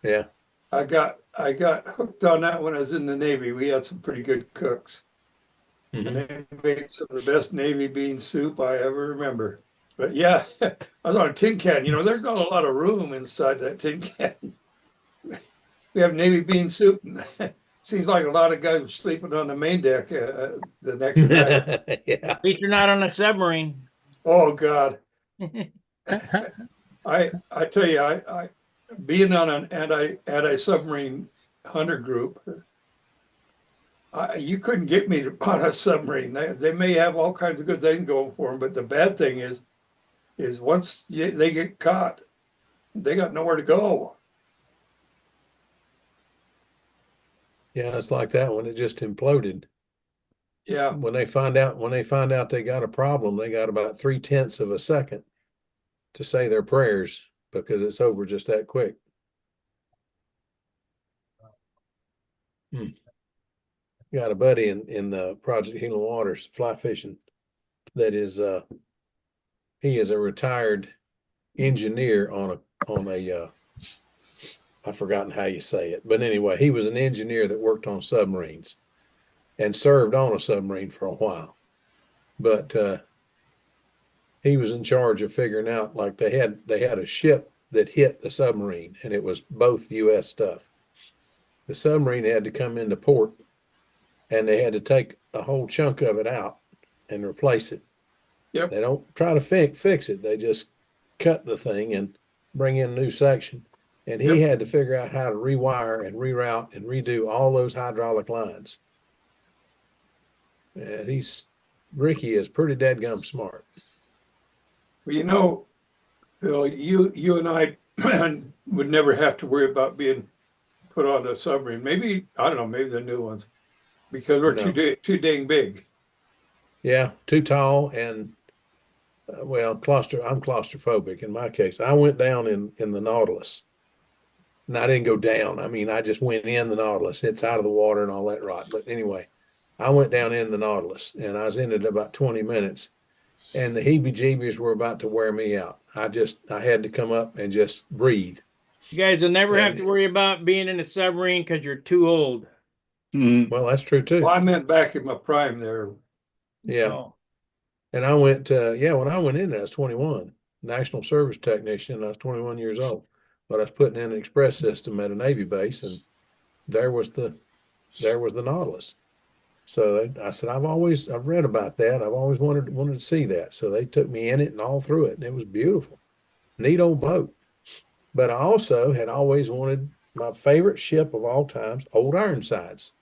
Speaker 6: Yeah.
Speaker 5: I got hooked on that when I was in the Navy. We had some pretty good cooks. And
Speaker 6: Mhm.
Speaker 5: they made some of the best navy bean soup I ever remember. But yeah, I was on a tin can. There's not a lot of room inside that tin can. We have navy bean soup. Seems like a lot of guys are sleeping on the main deck the next night.
Speaker 6: Yeah.
Speaker 1: At least you're not on a submarine.
Speaker 5: Oh God, I tell you, I being on an anti submarine hunter group, you couldn't get me on a submarine. They may have all kinds of good things going for them, but the bad thing is once they get caught, they got nowhere to go.
Speaker 6: Yeah, it's like that one. It just imploded.
Speaker 5: Yeah,
Speaker 6: When they find out they got a problem, they got about 3/10 of a second to say their prayers because it's over just that quick. got a buddy in the Project Healing Waters fly fishing that is he is a retired engineer on a I've forgotten how you say it, but anyway, he was an engineer that worked on submarines and served on a submarine for a while. But he was in charge of figuring out, like they had a ship that hit the submarine, and it was both U.S. stuff. The submarine had to come into port, and they had to take a whole chunk of it out and replace it.
Speaker 5: Yep.
Speaker 6: They don't try to fix it. They just cut the thing and bring in a new section. And he
Speaker 5: Yep.
Speaker 6: had to figure out how to rewire and reroute and redo all those hydraulic lines. And Ricky is pretty dadgum smart.
Speaker 5: Well, you know, Bill, you and I would never have to worry about being put on a submarine. Maybe, I don't know, maybe the new ones, because we're
Speaker 6: No.
Speaker 5: too dang big.
Speaker 6: Yeah, too tall and well, I'm claustrophobic in my case. I went down in the Nautilus. And I didn't go down. I mean, I just went in the Nautilus. It's out of the water and all that rot. But anyway, I went down in the Nautilus and I was in it about 20 minutes and the heebie-jeebies were about to wear me out. I had to come up and just breathe.
Speaker 1: You guys will never have
Speaker 6: And-
Speaker 1: to worry about being in a submarine because you're too old.
Speaker 3: Mhm.
Speaker 6: Well, that's true too.
Speaker 5: Well, I meant back in my prime there.
Speaker 6: Yeah.
Speaker 1: Oh,
Speaker 6: And I went, when I went in there, I was 21, National Service Technician, and I was 21 years old. But I was putting in an express system at a Navy base, and there was the Nautilus. So I said, I've read about that. I've always wanted to see that. So they took me in it and all through it, and it was beautiful, neat old boat. But I also had always wanted my favorite ship of all times, Old Ironsides.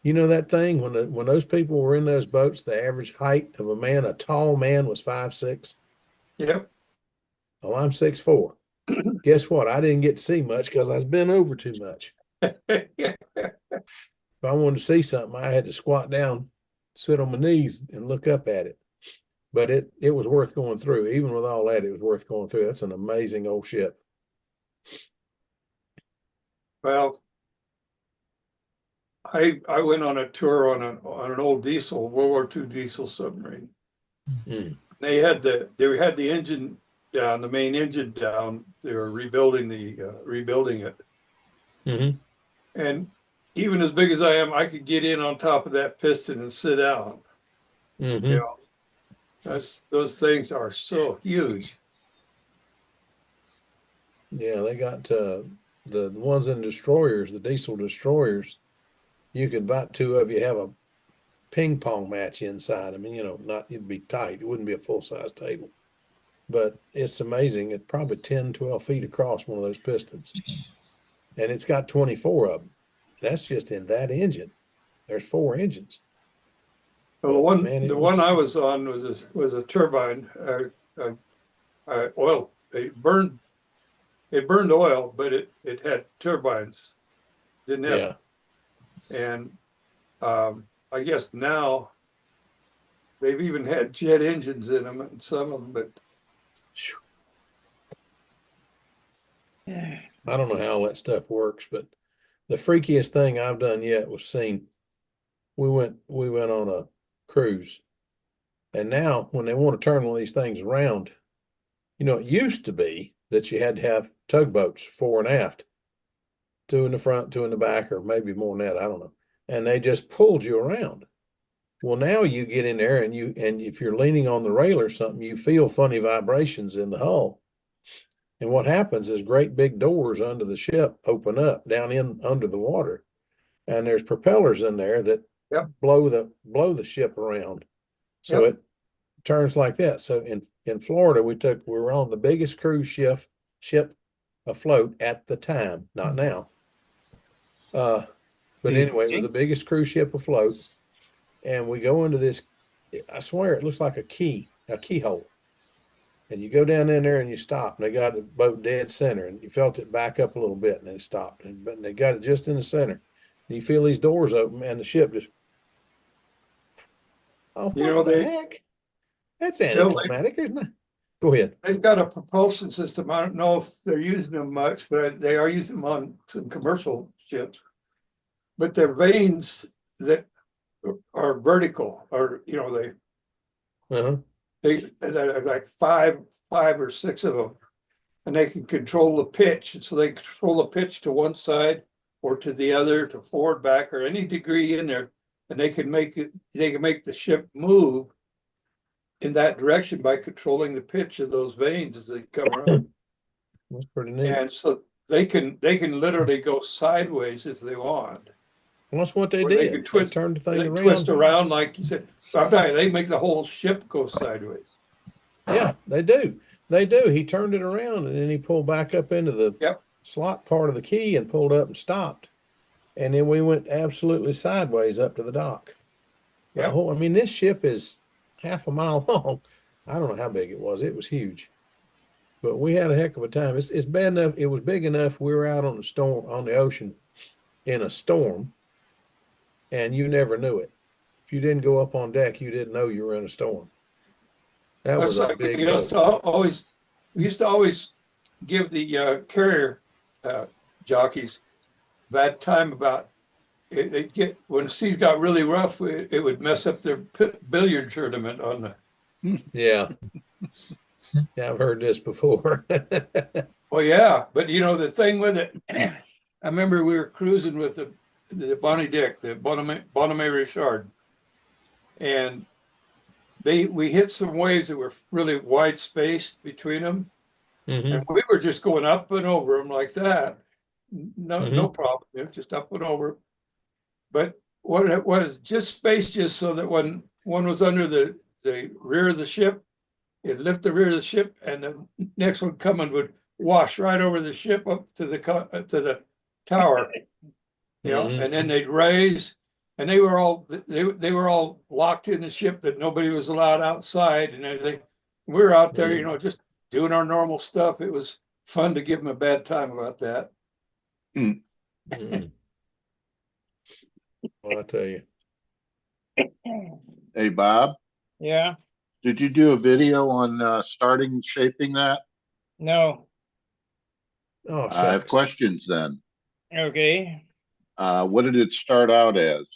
Speaker 6: You know that thing when those people were in those boats, the average height of a tall man was 5'6".
Speaker 5: Yep.
Speaker 6: Well, I'm 6'4". Guess what? I didn't get to see much because I was bent over too much. If I wanted to see something, I had to squat down, sit on my knees, and look up at it. But it was worth going through. Even with all that, it was worth going through. That's an amazing old ship.
Speaker 5: Well, I went on a tour on an old diesel, World War II diesel submarine.
Speaker 6: Mm.
Speaker 5: They had the engine down, the main engine down. They were rebuilding it.
Speaker 6: Mm-hmm.
Speaker 5: And even as big as I am, I could get in on top of that piston and sit down.
Speaker 6: Mm-hmm.
Speaker 5: You know, those things are so huge.
Speaker 6: Yeah, they got the ones in destroyers, the diesel destroyers. You could about two of you have a ping pong match inside. I mean, it'd be tight. It wouldn't be a full size table, but it's amazing. It's probably 10, 12 feet across one of those pistons, and it's got 24 of them. That's just in that engine. There's 4 engines.
Speaker 5: Well,
Speaker 6: But, man,
Speaker 5: the one I was on was a turbine, oil. It burned oil, but it had turbines. Didn't have,
Speaker 6: yeah,
Speaker 5: and I guess now they've even had jet engines in them and some of them, but
Speaker 6: I don't know how all that stuff works, but the freakiest thing I've done yet was we went on a cruise, and now when they want to turn one of these things around, it used to be that you had to have tugboats fore and aft, 2 in the front, 2 in the back, or maybe more than that, I don't know. And they just pulled you around. Well, now you get in there and if you're leaning on the rail or something, you feel funny vibrations in the hull. And what happens is great big doors under the ship open up down in under the water. And there's propellers in there that
Speaker 5: Yep.
Speaker 6: blow the ship around. So
Speaker 5: Yep.
Speaker 6: it turns like that. So in Florida, we were on the biggest cruise ship afloat at the time, not now. But anyway, it was the biggest cruise ship afloat. And we go into this, I swear it looks like a keyhole. And you go down in there and you stop, and they got the boat dead center, and you felt it back up a little bit, and then it stopped. But they got it just in the center. And you feel these doors open, and the ship just, oh, what the heck? That's anticlimactic, isn't it? Go ahead.
Speaker 5: they've got a propulsion system. I don't know if they're using them much, but they are using them on some commercial ships. But their vanes that are vertical, or, you know,
Speaker 6: Uh-huh.
Speaker 5: they're like five or six of them. And they can control the pitch, so they control the pitch to one side or to the other, to forward, back, or any degree in there. And they can make the ship move in that direction by controlling the pitch of those vanes as they come around.
Speaker 6: That's pretty neat.
Speaker 5: And so they can literally go sideways if they want.
Speaker 6: Well, that's what they
Speaker 5: Or they
Speaker 6: did.
Speaker 5: can
Speaker 6: They
Speaker 5: twist,
Speaker 6: turned the thing
Speaker 5: they
Speaker 6: around.
Speaker 5: twist around, like you said. I'm telling you, they make the whole ship go sideways.
Speaker 6: Yeah, they do. They do. He turned it around and then he pulled back up into the
Speaker 5: Yep.
Speaker 6: slot part of the key and pulled up and stopped. And then we went absolutely sideways up to the dock.
Speaker 5: Yep.
Speaker 6: I mean, this ship is half a mile long. I don't know how big it was. It was huge. But we had a heck of a time. It's bad enough. It was big enough. We were out on the ocean in a storm, and you never knew it. If you didn't go up on deck, you didn't know you were in a storm. That
Speaker 5: That's
Speaker 6: was a
Speaker 5: like
Speaker 6: big
Speaker 5: we used
Speaker 6: boat.
Speaker 5: to always give the carrier jockeys bad time about it. They get, when seas got really rough, it would mess up their billiard tournament on the.
Speaker 6: Yeah. Yeah, I've heard this before.
Speaker 5: Well, yeah, but you know the thing with it, I remember we were cruising with the Bonnie Dick, the Bonhomme Richard, and we hit some waves that were really wide spaced between them,
Speaker 6: Mhm.
Speaker 5: and we were just going up and over them like that. No problem. It was just up and over. But what it was, just spaced just so that when one was under the rear of the ship, it'd lift the rear of the ship, and the next one coming would wash right over the ship up to the tower, you know,
Speaker 6: Mhm.
Speaker 5: and then they'd raise, and they were all locked in the ship that nobody was allowed outside and everything. We were out there, you know, just doing our normal stuff. It was fun to give them a bad time about that.
Speaker 6: Mhm. Well, I tell you.
Speaker 3: Hey, Bob,
Speaker 1: Yeah,
Speaker 3: did you do a video on starting shaping that?
Speaker 1: no,
Speaker 6: Oh,
Speaker 3: I have
Speaker 6: shucks.
Speaker 3: questions then.
Speaker 1: okay,
Speaker 3: What did it start out as?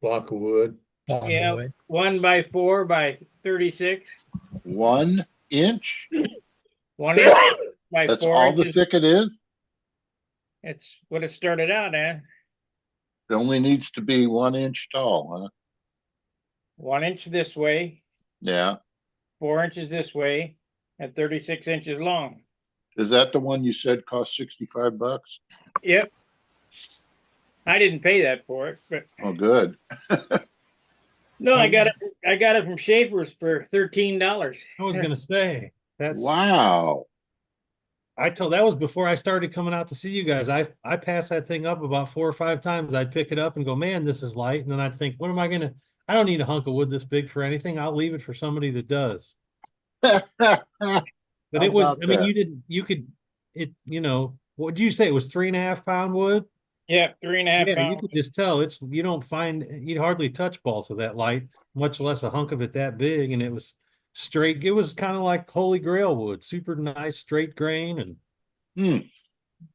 Speaker 6: Block of wood.
Speaker 4: Log
Speaker 1: yeah,
Speaker 4: of wood.
Speaker 1: 1x4 by 36,
Speaker 3: 1 inch?
Speaker 1: 1 inch by
Speaker 3: That's
Speaker 1: 4
Speaker 3: all the
Speaker 1: inches.
Speaker 3: thick it is?
Speaker 1: It's what it started out at.
Speaker 3: It only needs to be 1 inch tall, huh?
Speaker 1: 1 inch this way,
Speaker 3: Yeah.
Speaker 1: 4 inches this way, and 36 inches long.
Speaker 3: Is that the one you said cost $65?
Speaker 1: Yep. I didn't pay that for it, but
Speaker 3: Oh, good.
Speaker 1: no, I got it from Schaefer's for $13.
Speaker 2: I was gonna say,
Speaker 3: Wow.
Speaker 2: that was before I started coming out to see you guys. I passed that thing up about 4 or 5 times. I'd pick it up and go, man, this is light. And then I'd think, I don't need a hunk of wood this big for anything. I'll leave it for somebody that does. But
Speaker 3: How
Speaker 2: it was,
Speaker 3: about
Speaker 2: I mean,
Speaker 3: that?
Speaker 2: what did you say? It was 3.5 pound wood?
Speaker 1: Yeah, 3.5
Speaker 2: Yeah, you
Speaker 1: pounds.
Speaker 2: could just tell you'd hardly touch balls of that light, much less a hunk of it that big. And it was straight. It was kind of like Holy Grail wood, super nice, straight grain. And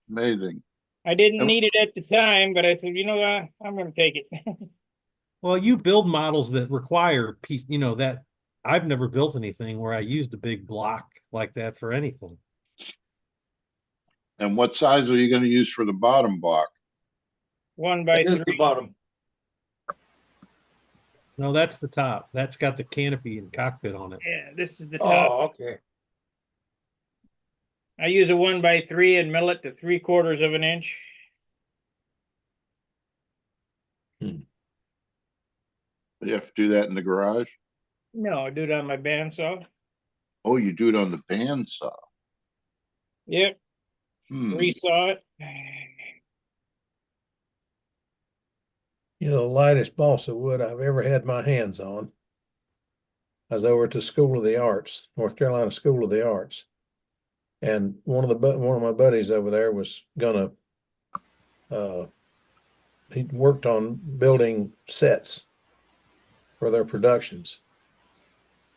Speaker 3: Amazing.
Speaker 1: I didn't need it at the time, but I said, you know what, I'm going to take it.
Speaker 2: well, you build models that require that I've never built anything where I used a big block like that for anything.
Speaker 3: And what size are you going to use for the bottom block?
Speaker 1: 1 by
Speaker 5: It is
Speaker 1: 3.
Speaker 5: the bottom.
Speaker 2: No, that's the top. That's got the canopy and cockpit on it.
Speaker 1: Yeah, this is the top.
Speaker 5: Oh, okay.
Speaker 1: I use a 1 by 3 and mill it to 3/4 of an inch.
Speaker 3: You have to do that in the garage?
Speaker 1: No, I do it on my bandsaw.
Speaker 3: Oh, you do it on the bandsaw.
Speaker 1: Yep,
Speaker 3: Hmm.
Speaker 1: resaw it.
Speaker 6: You know, the lightest balsa wood I've ever had my hands on. I was over at the School of the Arts, North Carolina School of the Arts. And one of my buddies over there was gonna, he worked on building sets for their productions.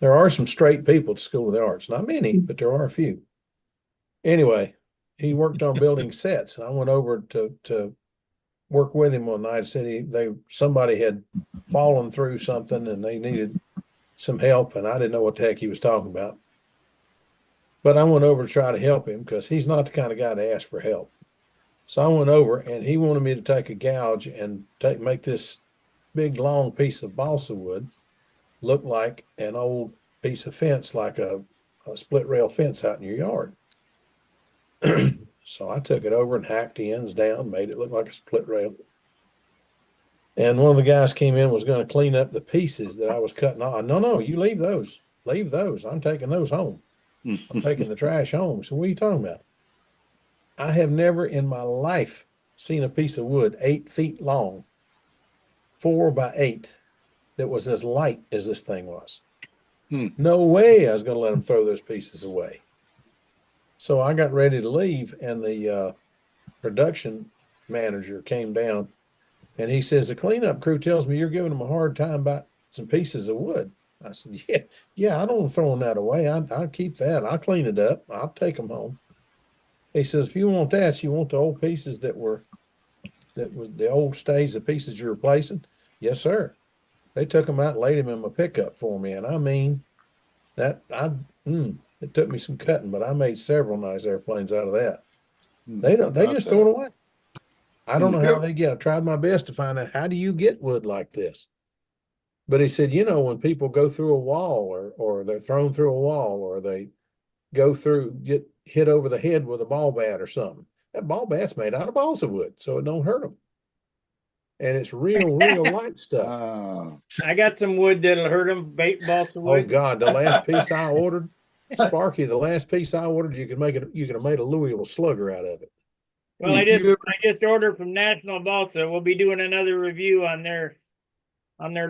Speaker 6: There are some straight people at the School of the Arts, not many, but there are a few. Anyway, he worked on building sets. And I went over to work with him one night, said somebody had fallen through something and they needed some help, and I didn't know what the heck he was talking about. But I went over to try to help him because he's not the kind of guy to ask for help. So I went over and he wanted me to take a gouge and make this big long piece of balsa wood look like an old piece of fence, like a split rail fence out in your yard. So I took it over and hacked the ends down, made it look like a split rail. And one of the guys came in, was going to clean up the pieces that I was cutting off. No, you leave those. Leave those. I'm taking those home. I'm taking the trash home. So what are you talking about? I have never in my life seen a piece of wood 8 feet long, 4 by 8, that was as light as this thing was. No way I was going to let them throw those pieces away. So I got ready to leave, and the production manager came down, and he says, the cleanup crew tells me you're giving them a hard time about some pieces of wood. I said, yeah, I don't throw that away. I'll keep that. I'll clean it up. I'll take them home. He says, if you want that, you want the old pieces that was the old stage, the pieces you're replacing? Yes, sir. They took them out and laid them in my pickup for me. And I mean, it took me some cutting, but I made several nice airplanes out of that. They just throw it away. I don't know how they get. I tried my best to find out, how do you get wood like this? But he said, when people go through a wall or they're thrown through a wall, or they get hit over the head with a ball bat or something, that ball bat's made out of balsa wood, so it don't hurt them. And it's real light stuff.
Speaker 1: I got some wood that'll hurt them, balsa wood.
Speaker 6: Oh God, the last piece I ordered, Sparky, you could have made a Louisville Slugger out of it.
Speaker 1: Well, I just ordered from National Balsa. We'll be doing another review on their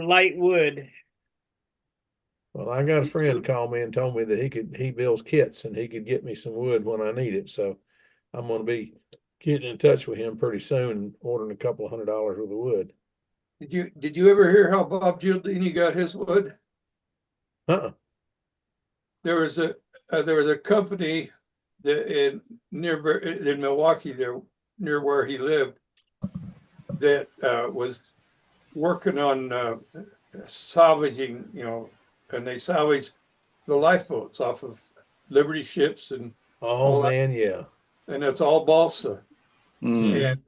Speaker 1: light wood.
Speaker 6: Well, I got a friend called me and told me that he builds kits and he could get me some wood when I need it. So I'm going to be getting in touch with him pretty soon and ordering a couple of $100 worth of wood.
Speaker 5: Did you ever hear how Bob Giuldini got his wood? There was a company that in Milwaukee, there near where he lived, that was working on salvaging, and they salvaged the lifeboats off of Liberty ships and
Speaker 6: yeah,
Speaker 5: and it's all balsa. And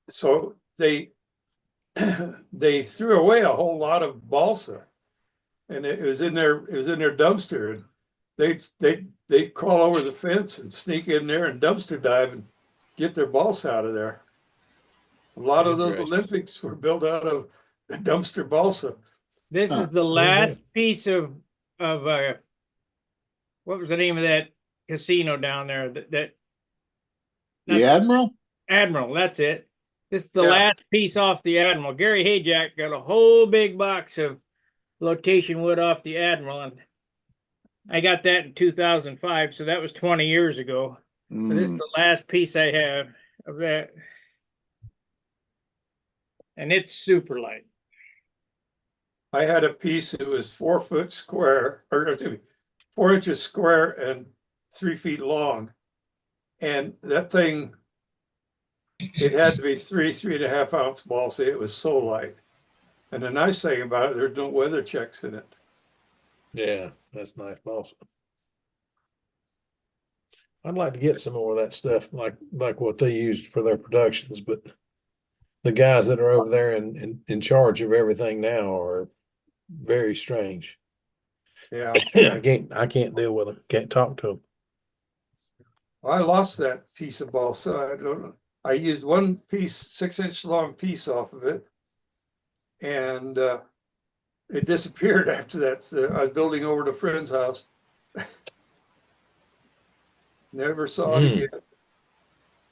Speaker 5: so they threw away a whole lot of balsa, and it was in their dumpster, and they'd crawl over the fence and sneak in there and dumpster dive and get their balsa out of there. A lot of those Olympics were built out of dumpster balsa.
Speaker 1: This is the last piece of what was the name of that casino down there?
Speaker 3: The Admiral?
Speaker 1: Admiral, that's it. This is the last piece off the Admiral. Gary Hayjack got a whole big box of location wood off the Admiral, and I got that in 2005, so that was 20 years ago. But this is the last piece I have of that. And it's super light.
Speaker 5: I had a piece that was 4 foot square, or 4 inches square and 3 feet long. And that thing, it had to be 3.5 ounce balsa. It was so light. And the nice thing about it, there's no weather checks in it.
Speaker 6: Yeah, that's nice balsa. I'd like to get some more of that stuff, like what they used for their productions, but the guys that are over there in charge of everything now are very strange.
Speaker 5: Yeah.
Speaker 6: I can't deal with them. Can't talk to them.
Speaker 5: I lost that piece of balsa. I don't know. I used one piece, 6-inch long piece off of it, and it disappeared after that. I was building over to a friend's house. Never saw it again.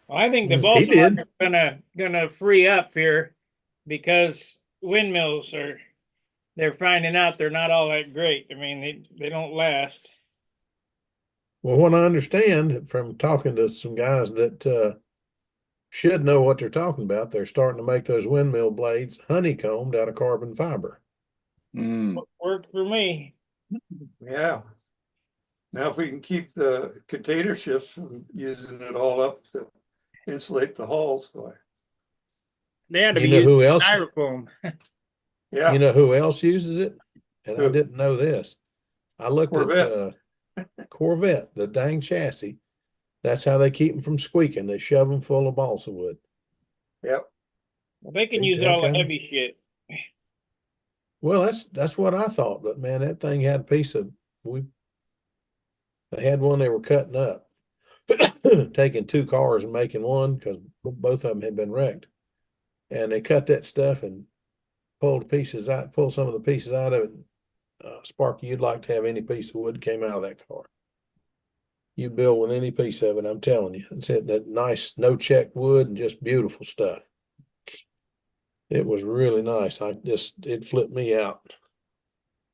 Speaker 1: Well, I think the balsa market's gonna free up here because windmills they're finding out they're not all that great. I mean, they don't last.
Speaker 6: Well, what I understand from talking to some guys that should know what they're talking about, they're starting to make those windmill blades honeycombed out of carbon fiber.
Speaker 1: Worked for me.
Speaker 5: Yeah. Now, if we can keep the container ships from using it all up to insulate the hulls,
Speaker 1: They had to
Speaker 6: You
Speaker 1: be
Speaker 6: know
Speaker 1: using
Speaker 6: who else?
Speaker 1: styrofoam.
Speaker 5: Yeah,
Speaker 6: You know who else uses it? And I
Speaker 5: Who?
Speaker 6: didn't know this. I looked
Speaker 5: Corvette.
Speaker 6: at Corvette, the dang chassis. That's how they keep them from squeaking. They shove them full of balsa wood.
Speaker 5: Yep.
Speaker 1: Well, they can
Speaker 6: Ain't
Speaker 1: use
Speaker 6: that
Speaker 1: all the
Speaker 6: kind of-
Speaker 1: heavy shit.
Speaker 6: Well, that's what I thought, but man, that thing had a piece of they had one they were cutting up, taking two cars and making one because both of them had been wrecked. And they cut that stuff and pulled some of the pieces out of it. Sparky, you'd like to have any piece of wood came out of that car. You build with any piece of it, I'm telling you. It's that nice no check wood and just beautiful stuff. It was really nice. It flipped me out.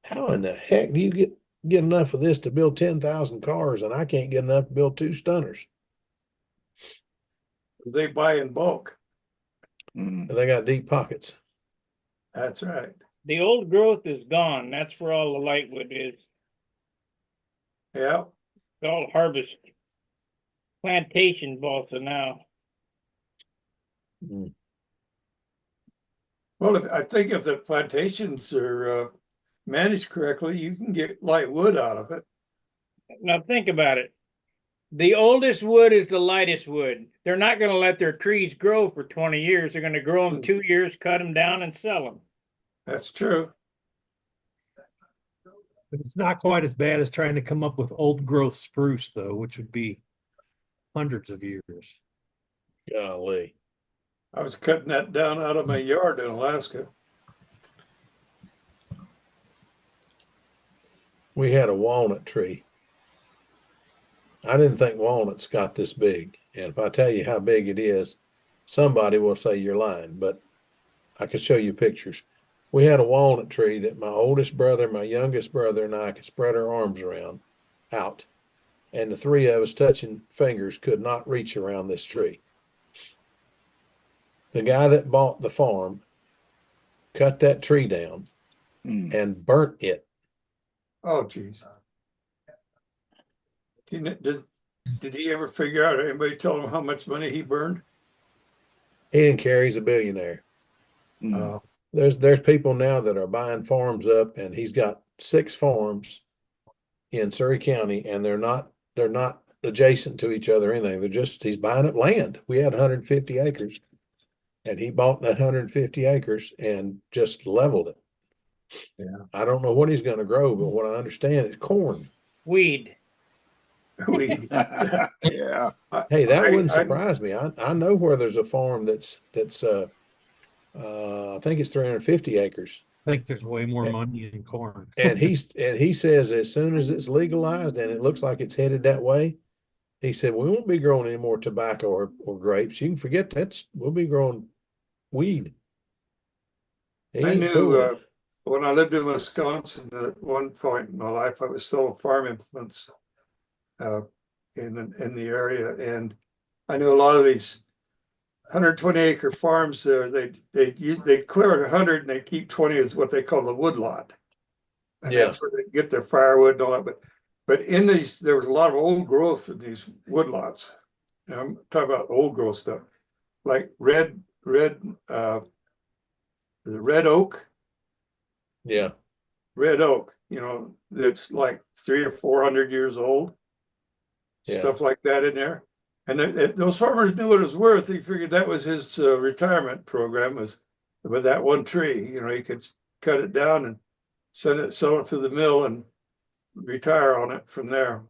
Speaker 6: How in the heck do you get enough of this to build 10,000 cars and I can't get enough to build 2 stunners?
Speaker 5: They buy in bulk.
Speaker 3: Mm.
Speaker 6: And they got deep pockets.
Speaker 5: That's right.
Speaker 1: The old growth is gone. That's where all the lightwood is.
Speaker 5: Yeah.
Speaker 1: It's all harvest plantation balsa now.
Speaker 6: Mm.
Speaker 5: Well, I think if the plantations are managed correctly, you can get light wood out of it.
Speaker 1: Now think about it. The oldest wood is the lightest wood. They're not going to let their trees grow for 20 years. They're going to grow them 2 years, cut them down, and sell them.
Speaker 5: That's true.
Speaker 2: But it's not quite as bad as trying to come up with old growth spruce, though, which would be hundreds of years.
Speaker 6: Golly.
Speaker 5: I was cutting that down out of my yard in Alaska.
Speaker 6: We had a walnut tree. I didn't think walnuts got this big. And if I tell you how big it is, somebody will say you're lying, but I could show you pictures. We had a walnut tree that my oldest brother, my youngest brother, and I could spread our arms around out. And the 3 of us touching fingers could not reach around this tree. The guy that bought the farm cut that tree down
Speaker 3: Mm.
Speaker 6: and burnt it.
Speaker 5: Oh, geez. Did he ever figure out, anybody tell him how much money he burned?
Speaker 6: He didn't care. He's a billionaire.
Speaker 3: Mm.
Speaker 6: There's people now that are buying farms up, and he's got 6 farms in Surrey County, and they're not adjacent to each other or anything. He's buying up land. We had 150 acres, and he bought that 150 acres and just leveled it.
Speaker 5: Yeah.
Speaker 6: I don't know what he's going to grow, but what I understand is corn.
Speaker 1: Weed.
Speaker 5: Weed.
Speaker 3: Yeah.
Speaker 6: Hey, that
Speaker 5: I-
Speaker 6: wouldn't
Speaker 5: I-
Speaker 6: surprise me. I know where there's a farm that's I think it's 350 acres.
Speaker 2: I think there's way more money in corn.
Speaker 6: And he says as soon as it's legalized and it looks like it's headed that way, he said we won't be growing any more tobacco or grapes. You can forget we'll be growing weed. He
Speaker 5: I
Speaker 6: ain't
Speaker 5: knew
Speaker 6: fooling.
Speaker 5: when I lived in Wisconsin, at one point in my life, I was selling farm implements in the area, and I knew a lot of these 120-acre farms there. They clear 100 and they keep 20 as what they call the woodlot, and
Speaker 6: Yeah.
Speaker 5: that's where they get their firewood and all that. But in these, there was a lot of old growth in these woodlots. And I'm talking about old growth stuff, like red oak.
Speaker 6: Yeah.
Speaker 5: Red oak, that's like 300 or 400 years old.
Speaker 6: Yeah.
Speaker 5: Stuff like that in there. And those farmers knew what it was worth. They figured that was his retirement program, was with that one tree. He could cut it down and sell it to the mill and retire on it from there.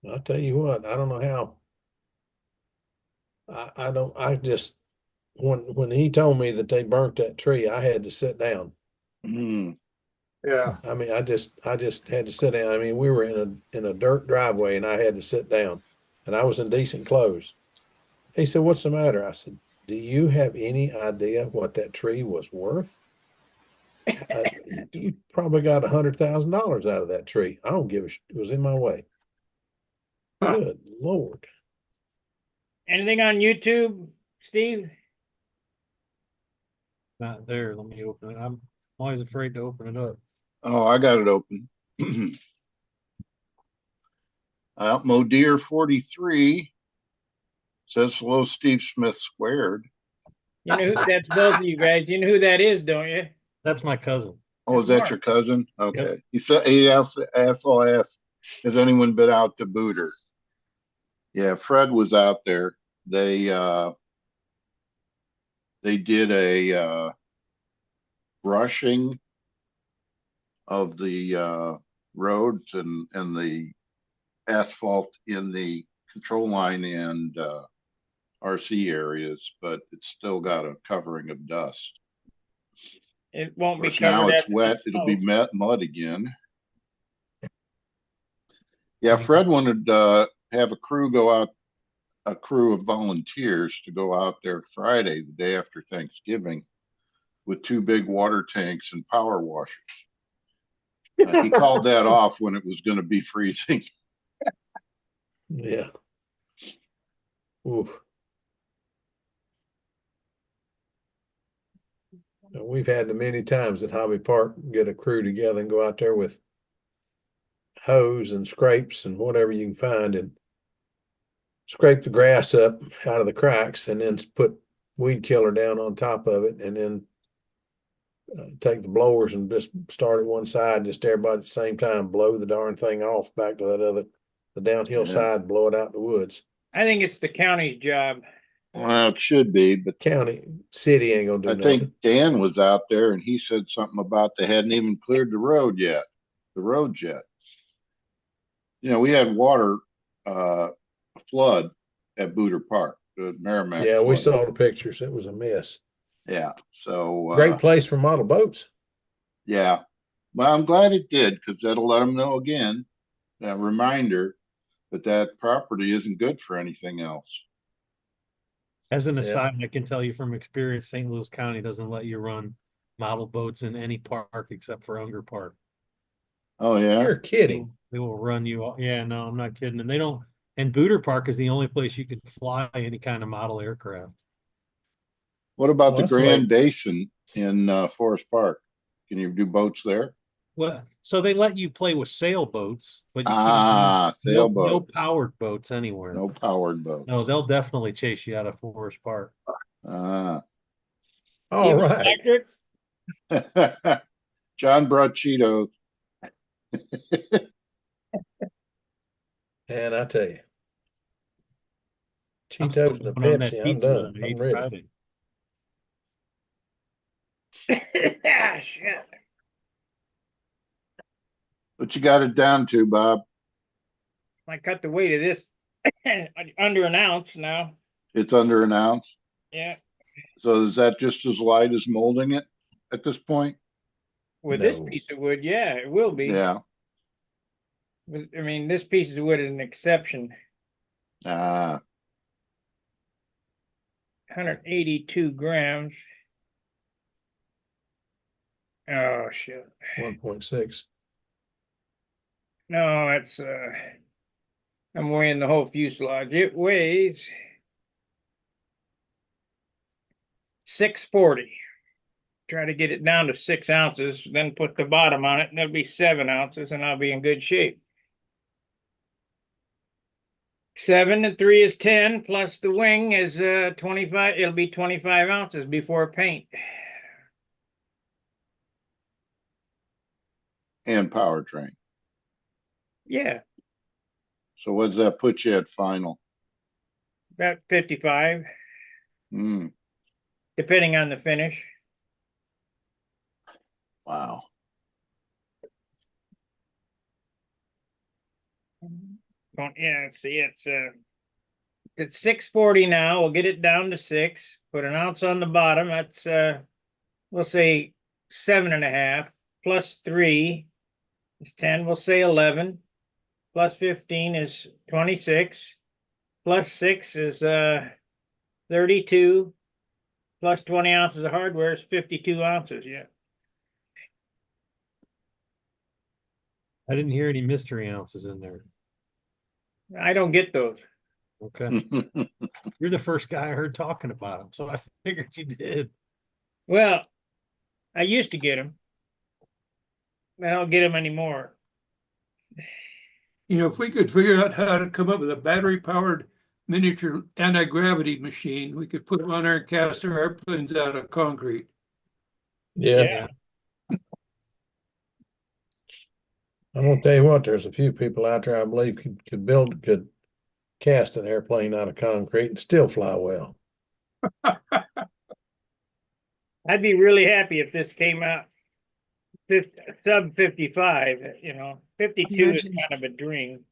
Speaker 6: I'll tell you what, I don't know how. I just when he told me that they burnt that tree, I had to sit down.
Speaker 3: Mm.
Speaker 5: Yeah.
Speaker 6: I mean, I just had to sit down. I mean, we were in a dirt driveway and I had to sit down and I was in decent clothes. He said, "What's the matter?" I said, "Do you have any idea what that tree was worth? You probably got $100,000 out of that tree. I don't give a it was in my way."
Speaker 5: Huh.
Speaker 6: Good Lord.
Speaker 1: Anything on YouTube, Steve?
Speaker 2: Not there. Let me open it. I'm always afraid to open it up.
Speaker 3: Oh, I got it open. Modeer 43 says hello, Steve Smith squared.
Speaker 1: You know, that's both of you guys. You know who that is, don't you?
Speaker 2: That's my cousin.
Speaker 3: Oh, is
Speaker 1: That's
Speaker 3: that your cousin? Okay.
Speaker 2: Yep.
Speaker 3: He said, also asked, has anyone been out to Booter? Yeah, Fred was out there. They did a, brushing of the, roads and the asphalt in the control line and, RC areas, but it's still got a covering of dust.
Speaker 1: It
Speaker 3: Of
Speaker 1: won't be
Speaker 3: course, now
Speaker 1: covered
Speaker 3: it's
Speaker 1: after
Speaker 3: wet.
Speaker 1: the
Speaker 3: It'll be
Speaker 1: snow.
Speaker 3: mud again. Yeah, Fred wanted have a crew go out, a crew of volunteers to go out there Friday, the day after Thanksgiving, with 2 big water tanks and power washers. He called that off when it was going to be freezing.
Speaker 6: Yeah. Oof. And we've had them many times at Hobby Park, get a crew together and go out there with hose and scrapes and whatever you can find and scrape the grass up out of the cracks and then put weed killer down on top of it and then take the blowers and just start at one side, just everybody at the same time, blow the darn thing off back to that other, the downhill
Speaker 3: Yeah.
Speaker 6: side, blow it out in the woods.
Speaker 1: I think it's the county's job.
Speaker 3: Well, it should be, but
Speaker 6: County, city ain't gonna do
Speaker 3: I
Speaker 6: nothing.
Speaker 3: think Dan was out there and he said something about they hadn't even cleared the roads yet. You know, we had water, flood at Booter Park, the Merrimack.
Speaker 6: Yeah, we
Speaker 3: flood.
Speaker 6: saw the pictures. It was a mess.
Speaker 3: Yeah, so
Speaker 6: Great place for model boats.
Speaker 3: yeah. Well, I'm glad it did because that'll let them know again, a reminder that that property isn't good for anything else.
Speaker 2: As an
Speaker 6: Yeah.
Speaker 2: aside, I can tell you from experience, St. Louis County doesn't let you run model boats in any park except for Unger Park.
Speaker 3: Oh yeah.
Speaker 6: You're kidding.
Speaker 2: They will run you off. Yeah, no, I'm not kidding. And they don't, and Booter Park is the only place you can fly any kind of model aircraft.
Speaker 3: What about
Speaker 6: Well,
Speaker 3: the
Speaker 6: that's the way-
Speaker 3: Grand Basin in Forest Park? Can you do boats there?
Speaker 2: Well, so they let you play with sailboats, but you can't
Speaker 3: Ah,
Speaker 2: do no
Speaker 3: sailboats.
Speaker 2: powered boats anywhere.
Speaker 3: No powered boats.
Speaker 2: No, they'll definitely chase you out of Forest Park.
Speaker 3: Ah.
Speaker 6: All
Speaker 1: Even
Speaker 6: right.
Speaker 1: electric?
Speaker 3: John brought Cheetos.
Speaker 6: And I tell you,
Speaker 2: I'm still
Speaker 6: Cheetos and a
Speaker 2: going on that
Speaker 6: Pepsi, I'm
Speaker 2: pizza that
Speaker 6: done.
Speaker 2: I
Speaker 6: I'm
Speaker 2: ate
Speaker 6: ready.
Speaker 2: Friday.
Speaker 1: Ah, shit.
Speaker 3: What you got it down to, Bob?
Speaker 1: I cut the weight of this under an ounce now.
Speaker 3: It's under an ounce.
Speaker 1: Yeah,
Speaker 3: So is that just as light as molding it at this point?
Speaker 1: with this
Speaker 6: No.
Speaker 1: piece of wood, yeah, it will be.
Speaker 3: Yeah.
Speaker 1: I mean, this piece of wood is an exception.
Speaker 3: Ah,
Speaker 1: 182 grams. Oh shit.
Speaker 6: 1.6.
Speaker 1: No, it's I'm weighing the whole fuselage. It weighs 640. Try to get it down to 6 ounces, then put the bottom on it, and that'll be 7 ounces, and I'll be in good shape. 7 and 3 is 10, plus the wing is 25. It'll be 25 ounces before paint.
Speaker 3: and powertrain.
Speaker 1: Yeah,
Speaker 3: So what does that put you at final?
Speaker 1: about 55,
Speaker 3: Hmm.
Speaker 1: depending on the finish.
Speaker 3: Wow.
Speaker 1: Yeah, see, it's 640 now. We'll get it down to 6. Put an ounce on the bottom. That's we'll say 7.5 plus 3 is 10. We'll say 11 plus 15 is 26 plus 6 is 32 plus 20 ounces of hardware is 52 ounces. Yeah.
Speaker 2: I didn't hear any mystery ounces in there.
Speaker 1: I don't get those.
Speaker 2: Okay. You're the first guy I heard talking about them, so I figured you did.
Speaker 1: Well, I used to get them. I don't get them anymore.
Speaker 5: You know, if we could figure out how to come up with a battery powered miniature anti-gravity machine. We could put them on there and cast our airplanes out of concrete.
Speaker 6: Yeah. I'm gonna tell you what, there's a few people out there I believe could cast an airplane out of concrete and still fly well.
Speaker 1: I'd be really happy if this came out sub 55, 52 is
Speaker 2: Imagine-
Speaker 1: kind of a dream.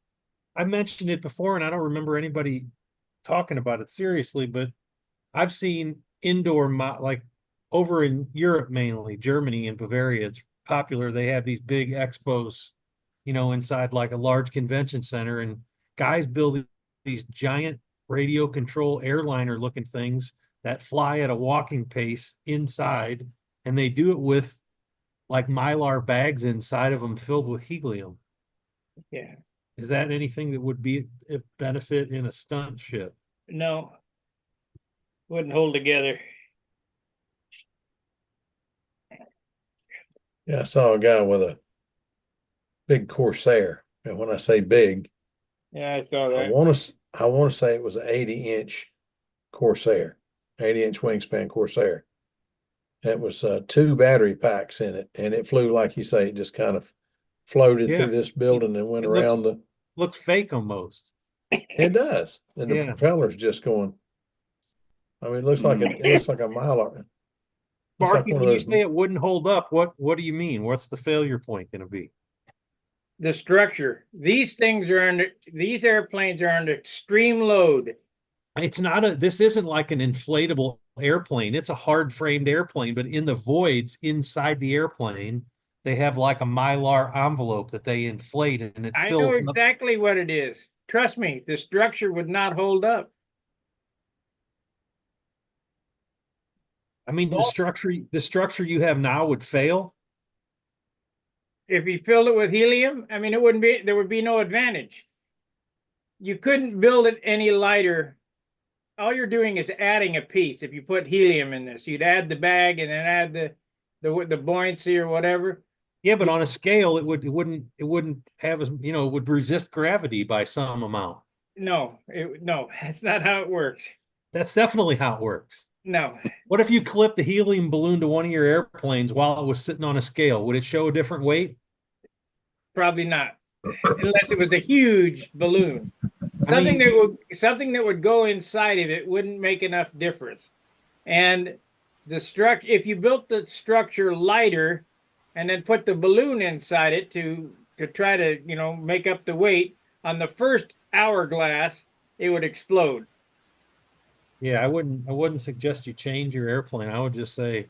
Speaker 2: I mentioned it before, and I don't remember anybody talking about it seriously, but I've seen like over in Europe, mainly Germany and Bavaria, it's popular. They have these big expos, inside like a large convention center, and guys build these giant radio control airliner looking things that fly at a walking pace inside, and they do it with like Mylar bags inside of them filled with helium.
Speaker 1: Yeah.
Speaker 2: Is that anything that would be a benefit in a stunt ship?
Speaker 1: No. Wouldn't hold together.
Speaker 6: Yeah, I saw a guy with a big Corsair, and when I say big,
Speaker 1: Yeah, I saw
Speaker 6: I
Speaker 1: that.
Speaker 6: want to say it was an 80-inch Corsair, 80-inch wingspan Corsair. It was 2 battery packs in it, and it flew like you say, it just kind of floated
Speaker 2: Yeah.
Speaker 6: through this building and went
Speaker 2: It looks-
Speaker 6: around the.
Speaker 2: Looks fake almost.
Speaker 6: It does, and the
Speaker 2: Yeah.
Speaker 6: propeller's just going. I mean, it looks like it looks like a Mylar. Looks like
Speaker 2: Barky,
Speaker 6: one of
Speaker 2: when you
Speaker 6: those.
Speaker 2: say it wouldn't hold up, what do you mean? What's the failure point going to be?
Speaker 1: The structure. These airplanes are under extreme load.
Speaker 2: This isn't like an inflatable airplane. It's a hard framed airplane, but in the voids inside the airplane, they have like a Mylar envelope that they inflate and it
Speaker 1: I
Speaker 2: fills
Speaker 1: know
Speaker 2: up.
Speaker 1: exactly what it is. Trust me, the structure would not hold up.
Speaker 2: I mean, the structure you have now would fail.
Speaker 1: If you filled it with helium, I mean, there would be no advantage. You couldn't build it any lighter. All you're doing is adding a piece. If you put helium in this, you'd add the bag and then add the buoyancy or whatever.
Speaker 2: Yeah, but on a scale, it wouldn't have as, it would resist gravity by some amount.
Speaker 1: No, that's not how it works.
Speaker 2: That's definitely how it works.
Speaker 1: No,
Speaker 2: What if you clipped the helium balloon to one of your airplanes while it was sitting on a scale? Would it show a different weight?
Speaker 1: probably not, unless it was a huge balloon. Something that would go inside of it wouldn't make enough difference. And if you built the structure lighter and then put the balloon inside it to try to, make up the weight, on the first hourglass, it would explode.
Speaker 2: Yeah, I wouldn't suggest you change your airplane. I would just say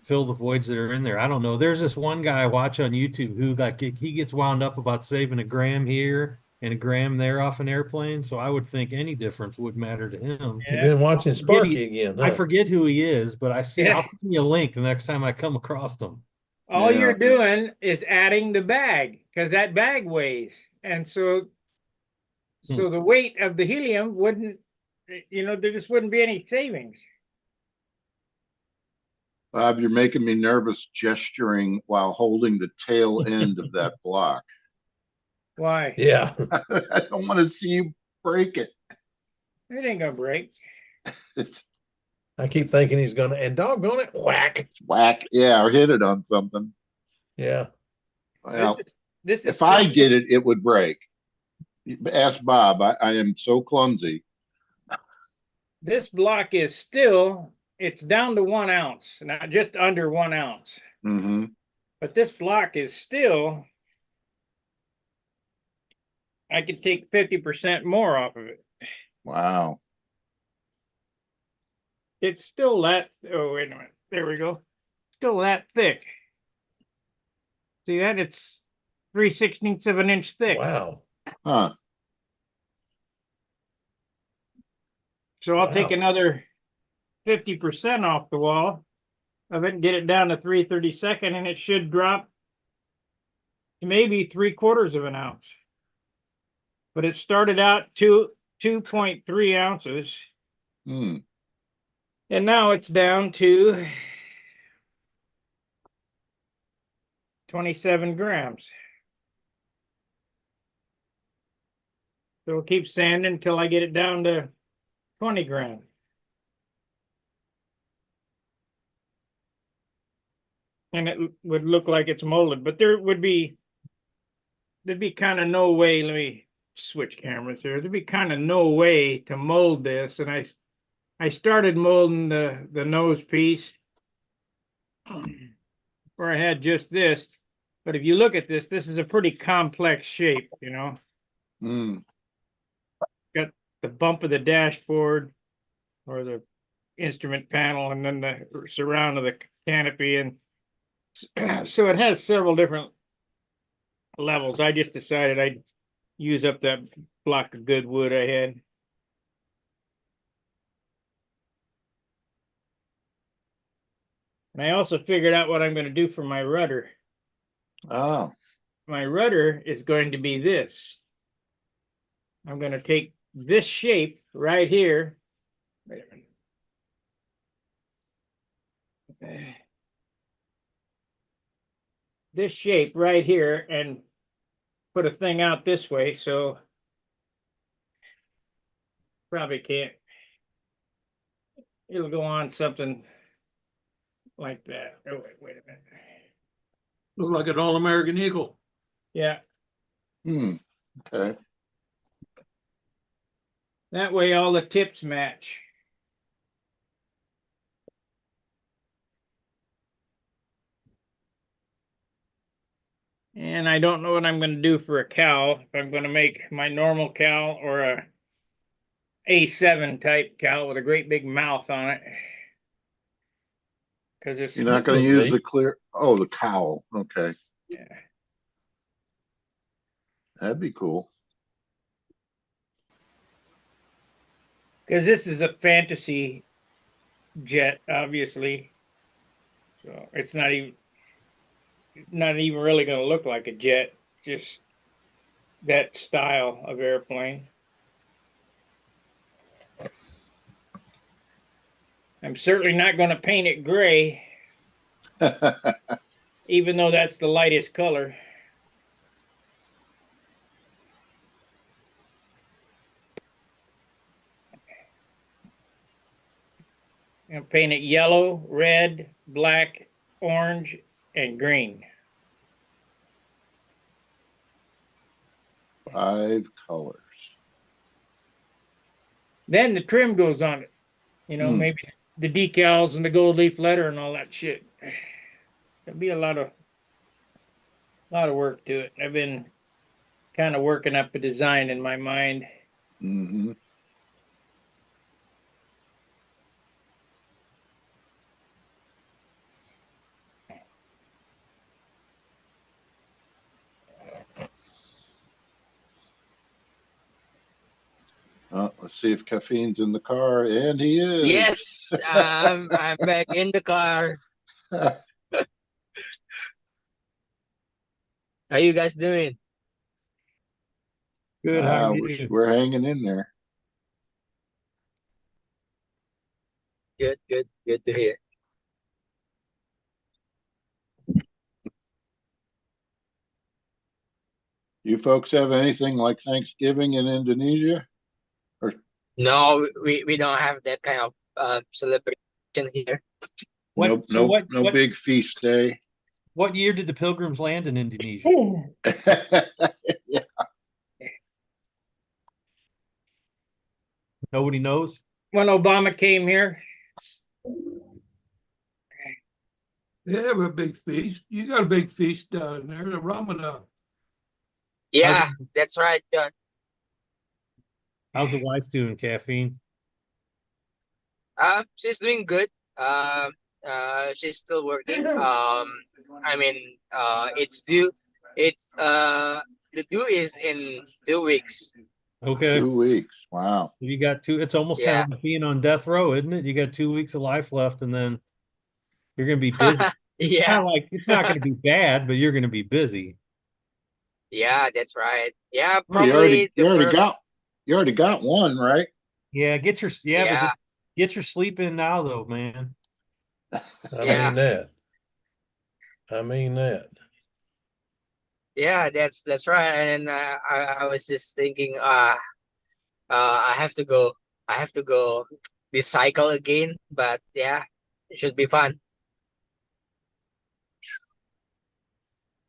Speaker 2: fill the voids that are in there. I don't know. There's this one guy I watch on YouTube who he gets wound up about saving a gram here and a gram there off an airplane. So I would think any difference would matter to him.
Speaker 6: You've been watching Sparky again, huh?
Speaker 2: I forget who he is, but I see.
Speaker 1: Yeah.
Speaker 2: I'll send you a link the next time I come across him.
Speaker 1: All
Speaker 3: Yeah.
Speaker 1: you're doing is adding the bag because that bag weighs. And so the weight of the helium wouldn't, there just wouldn't be any savings.
Speaker 3: Bob, you're making me nervous gesturing while holding the tail end of that block.
Speaker 1: Why?
Speaker 6: Yeah.
Speaker 3: I don't want to see you break it.
Speaker 1: It ain't gonna break.
Speaker 3: It's
Speaker 6: I keep thinking he's gonna, and doggone it, whack.
Speaker 3: whack. Yeah, or hit it on something.
Speaker 6: Yeah.
Speaker 3: Well,
Speaker 1: This is
Speaker 3: if I did it, it would break. Ask Bob. I am so clumsy.
Speaker 1: this block is still, it's down to 1 ounce, not just under 1 ounce.
Speaker 3: Mm-hmm.
Speaker 1: But this block is still, I could take 50% more off of it.
Speaker 3: Wow.
Speaker 1: It's still that, oh, wait a minute. There we go. Still that thick. See that? It's 3/16 of an inch thick.
Speaker 6: Wow.
Speaker 3: Huh.
Speaker 1: So I'll take
Speaker 6: Wow.
Speaker 1: another 50% off the wall of it and get it down to 3/32, and it should drop to maybe 3/4 of an ounce. But it started out 2.3 ounces,
Speaker 3: Hmm.
Speaker 1: and now it's down to 27 grams. So we'll keep sanding until I get it down to 20 grand. And it would look like it's molded, but there'd be kind of no way. Let me switch cameras here. There'd be kind of no way to mold this. And I started molding the nose piece where I had just this. But if you look at this is a pretty complex shape, you know.
Speaker 3: Mm,
Speaker 1: Got the bump of the dashboard or the instrument panel, and then the surround of the canopy, and so it has several different levels. I just decided I'd use up that block of good wood I had. And I also figured out what I'm going to do for my rudder.
Speaker 3: oh,
Speaker 1: My rudder is going to be this. I'm going to take this shape right here. Wait a minute. This shape right here and put a thing out this way, so probably can't. It'll go on something like that. Oh, wait a minute.
Speaker 5: Look like an all-American eagle.
Speaker 1: Yeah,
Speaker 3: okay.
Speaker 1: that way all the tips match. And I don't know what I'm going to do for a cowl. If I'm going to make my normal cowl or a A7 type cowl with a great big mouth on it. Because it's
Speaker 3: You're not going to
Speaker 6: Would
Speaker 3: use
Speaker 6: be.
Speaker 3: the clear, oh, the cowl. Okay.
Speaker 1: yeah.
Speaker 3: That'd be cool.
Speaker 1: Because this is a fantasy jet, obviously. So it's not even really going to look like a jet. Just that style of airplane. I'm certainly not going to paint it gray, even though that's the lightest color. I'm going to paint it yellow, red, black, orange, and green.
Speaker 3: 5 colors.
Speaker 1: Then the trim goes on it. You know, maybe the decals and the gold leaf letter and all that shit. There'll be a lot of work to it. I've been kind of working up a design in my mind.
Speaker 3: Mm-hmm. Let's see if Caffeine's in the car, and he is.
Speaker 4: Yes, I'm back in the car. How you guys doing?
Speaker 2: Good, how are you?
Speaker 3: We're hanging in there.
Speaker 4: Good, good, good to hear.
Speaker 3: You folks have anything like Thanksgiving in Indonesia?
Speaker 4: No, we don't have that kind of celebration here.
Speaker 3: No big feast day.
Speaker 2: What year did the Pilgrims land in Indonesia?
Speaker 3: Yeah.
Speaker 2: Nobody knows.
Speaker 1: When Obama came here,
Speaker 5: They have a big feast. You got a big feast down there, the Ramadan.
Speaker 4: Yeah, that's right, John.
Speaker 2: How's the wife doing, Caffeine?
Speaker 4: She's doing good. She's still working. I mean, it's due. The due is in 2 weeks.
Speaker 2: Okay.
Speaker 3: 2 weeks. Wow.
Speaker 2: You got two. It's almost kind
Speaker 4: Yeah.
Speaker 2: of like being on death row, isn't it? You got 2 weeks of life left, and then you're going to be busy.
Speaker 4: Yeah,
Speaker 2: Kind of like it's not going to be bad, but you're going to be busy.
Speaker 4: yeah, that's right. Yeah,
Speaker 3: Well,
Speaker 4: probably
Speaker 3: you already
Speaker 4: first.
Speaker 3: got one, right?
Speaker 2: Yeah, but
Speaker 4: Yeah.
Speaker 2: get your sleep in now, though, man.
Speaker 6: I
Speaker 4: Yeah.
Speaker 6: mean that. I mean that.
Speaker 4: Yeah, that's right. And I was just thinking, I have to go. I have to go this cycle again. But yeah, it should be fun.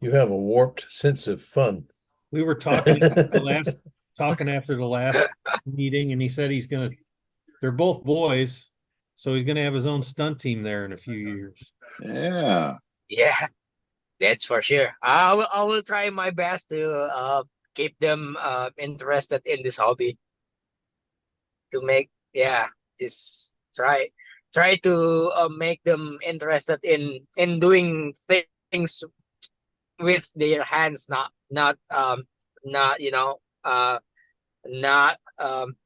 Speaker 6: You have a warped sense of fun.
Speaker 2: We were talking after the last meeting, and he said they're both boys, so he's gonna have his own stunt team there in a few years.
Speaker 3: Yeah.
Speaker 4: Yeah, that's for sure. I will try my best to keep them interested in this hobby. To make just try to make them interested in doing things with their hands, not not